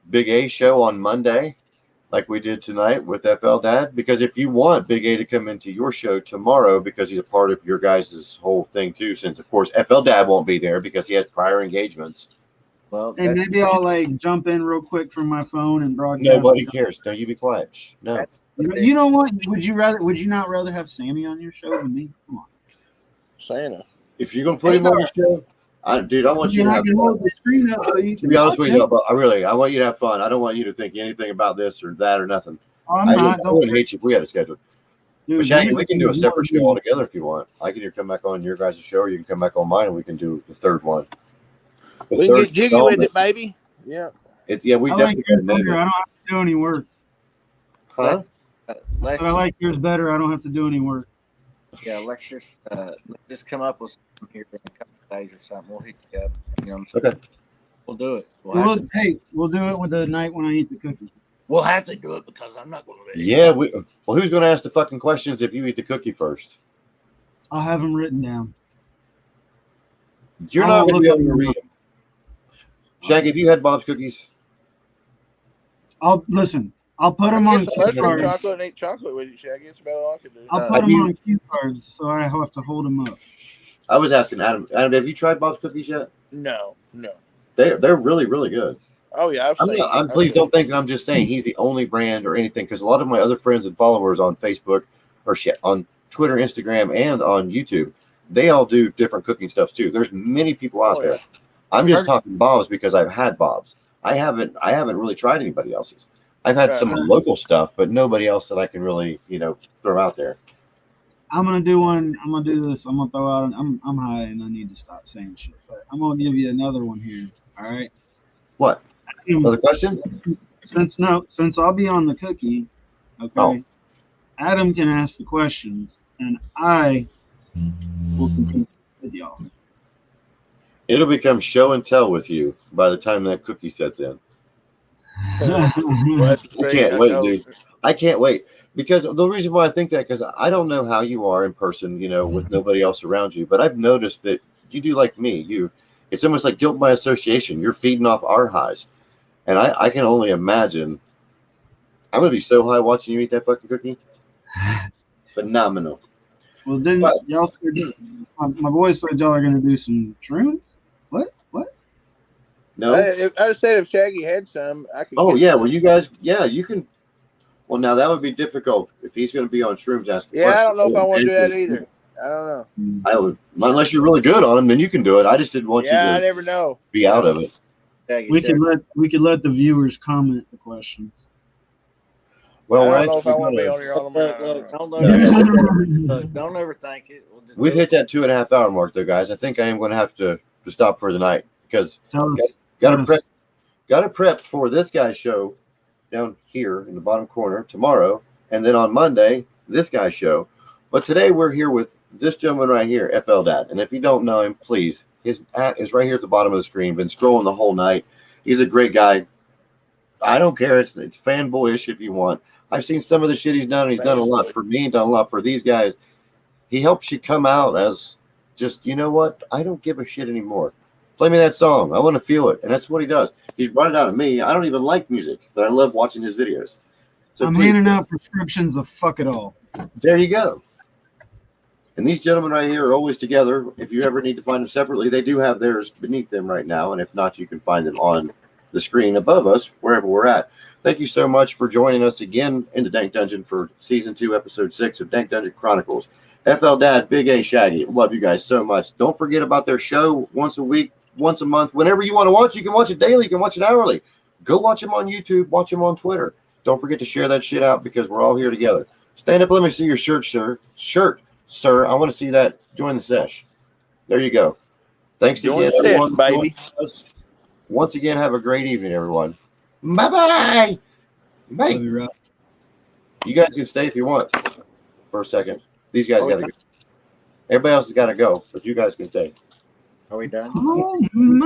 Big A show on Monday, like we did tonight with FL Dad? Because if you want Big A to come into your show tomorrow, because he's a part of your guys' whole thing too, since of course FL Dad won't be there because he has prior engagements. Well, Hey, maybe I'll like jump in real quick from my phone and broadcast. Nobody cares. Don't you be quiet. Shh. No. that's You know what? Would you not rather have Sammy on your show than me? Come on. Santa. If you're gonna put him on your show, I want you to I have can fun. hold the screen up so you To can be honest watch with it. you, but I want you to have fun. I don't want you to think anything about this or that or nothing. I'm I not. wouldn't hate you if we had a schedule. Dude, But Shaggy, these we can do a things separate are show altogether if you want. I can either come back on your guys' show or you can come back on mine and we can do the third one. The We can third get jiggy with installment. it, baby. Yeah. We I like definitely yours got to name better. I it. don't have to do any work. Huh? let's But I like yours better. I don't have to do any work. let's just come up with something here in a couple of days or something. We'll hit you up. Okay. We'll do it. We'll We'll do it with the night when I eat the cookie. have to do it because I'm not going to. Yeah. Well, who's going to ask the fucking questions if you eat the cookie first? I'll have them written down. You're I'll not going to look be up able to your- read them. Shaggy, have you had Bob's cookies? I'll listen. I'll put them on Let's cue drink cards. chocolate and eat chocolate with you, Shaggy. It's about all I can do. I'll put have them you- on cue cards, so I have to hold them up. I was asking Adam. Adam, have you tried Bob's cookies yet? No. They're really, really good. Oh yeah, I've seen. Please don't think that I'm just saying he's the only brand or anything, because a lot of my other friends and followers on Facebook or on Twitter, Instagram, and on YouTube, they all do different cooking stuff too. There's many people out there. Yeah. I'm just talking Bob's because I've had Bob's. I haven't really tried anybody else's. I've had some local stuff, but nobody else that I can really, throw out there. I'm gonna do one. I'm gonna do this. I'm gonna throw out. I'm high and I need to stop saying shit. But I'm gonna give you another one here. All right. What? Another question? Since I'll be on the cookie. Okay. Oh. Adam can ask the questions, and I will compete with y'all. It'll become show and tell with you by the time that cookie sets in. I can't wait, dude. I can't wait. Because the reason why I think that, because I don't know how you are in person, with nobody else around you, but I've noticed that you do like me. It's almost like guilt by association. You're feeding off our highs. And I can only imagine. I'm going to be so high watching you eat that fucking cookie. Phenomenal. Well, then y'all said, my boys said y'all are going to do some shrooms? What? No. I said if Shaggy had some, I could. Oh get yeah, some. well you guys, yeah, you can. Well, now that would be difficult if he's going to be on shrooms. Asking Yeah, I questions. don't know if I want to do that either. I don't know. I would, unless you're really good on them, then you can do it. I just didn't want you Yeah, I to never know. be out of it. We could let the viewers comment the questions. Well, I we're don't know if I actually want to be gonna- on here all the Look, don't overthink it. We'll just We've do hit that 2.5 hour mark, though, guys. I think I am going to have to stop for the night because got to prep for this guy's show down here in the bottom corner tomorrow, and then on Monday this guy's show. But today we're here with this gentleman right here, FL Dad. And if you don't know him, please, his at is right here at the bottom of the screen. Been scrolling the whole night. He's a great guy. I don't care. It's fanboyish if you want. I've seen some of the shit he's done, and he's done a lot for me, done a lot for these guys. He helps you come out as just, you know what? I don't give a shit anymore. Play me that song. I want to feel it. And that's what he does. He's brought it out of me. I don't even like music, but I love watching his videos. So I'm handing out prescriptions of fuck it all. There you go. And these gentlemen right here are always together. If you ever need to find them separately, they do have theirs beneath them right now. And if not, you can find them on the screen above us, wherever we're at. Thank you so much for joining us again in the Dank Dungeon for Season 2, Episode 6 of Dank Dungeon Chronicles. FL Dad, Big A, Shaggy, love you guys so much. Don't forget about their show once a week, once a month. Whenever you want to watch, you can watch it daily, you can watch it hourly. Go watch them on YouTube, watch them on Twitter. Don't forget to share that shit out because we're all here together. Stand up, let me see your shirt, sir. Sir, I want to see that. Join the sesh. There you go. Thanks again, everyone. Baby. Once again, have a great evening, everyone. Bye-bye. Bye. Love you, Rob. You guys can stay if you want for a second. These guys got to go. Everybody else has got to go, but you guys can stay. Are we done? Oh,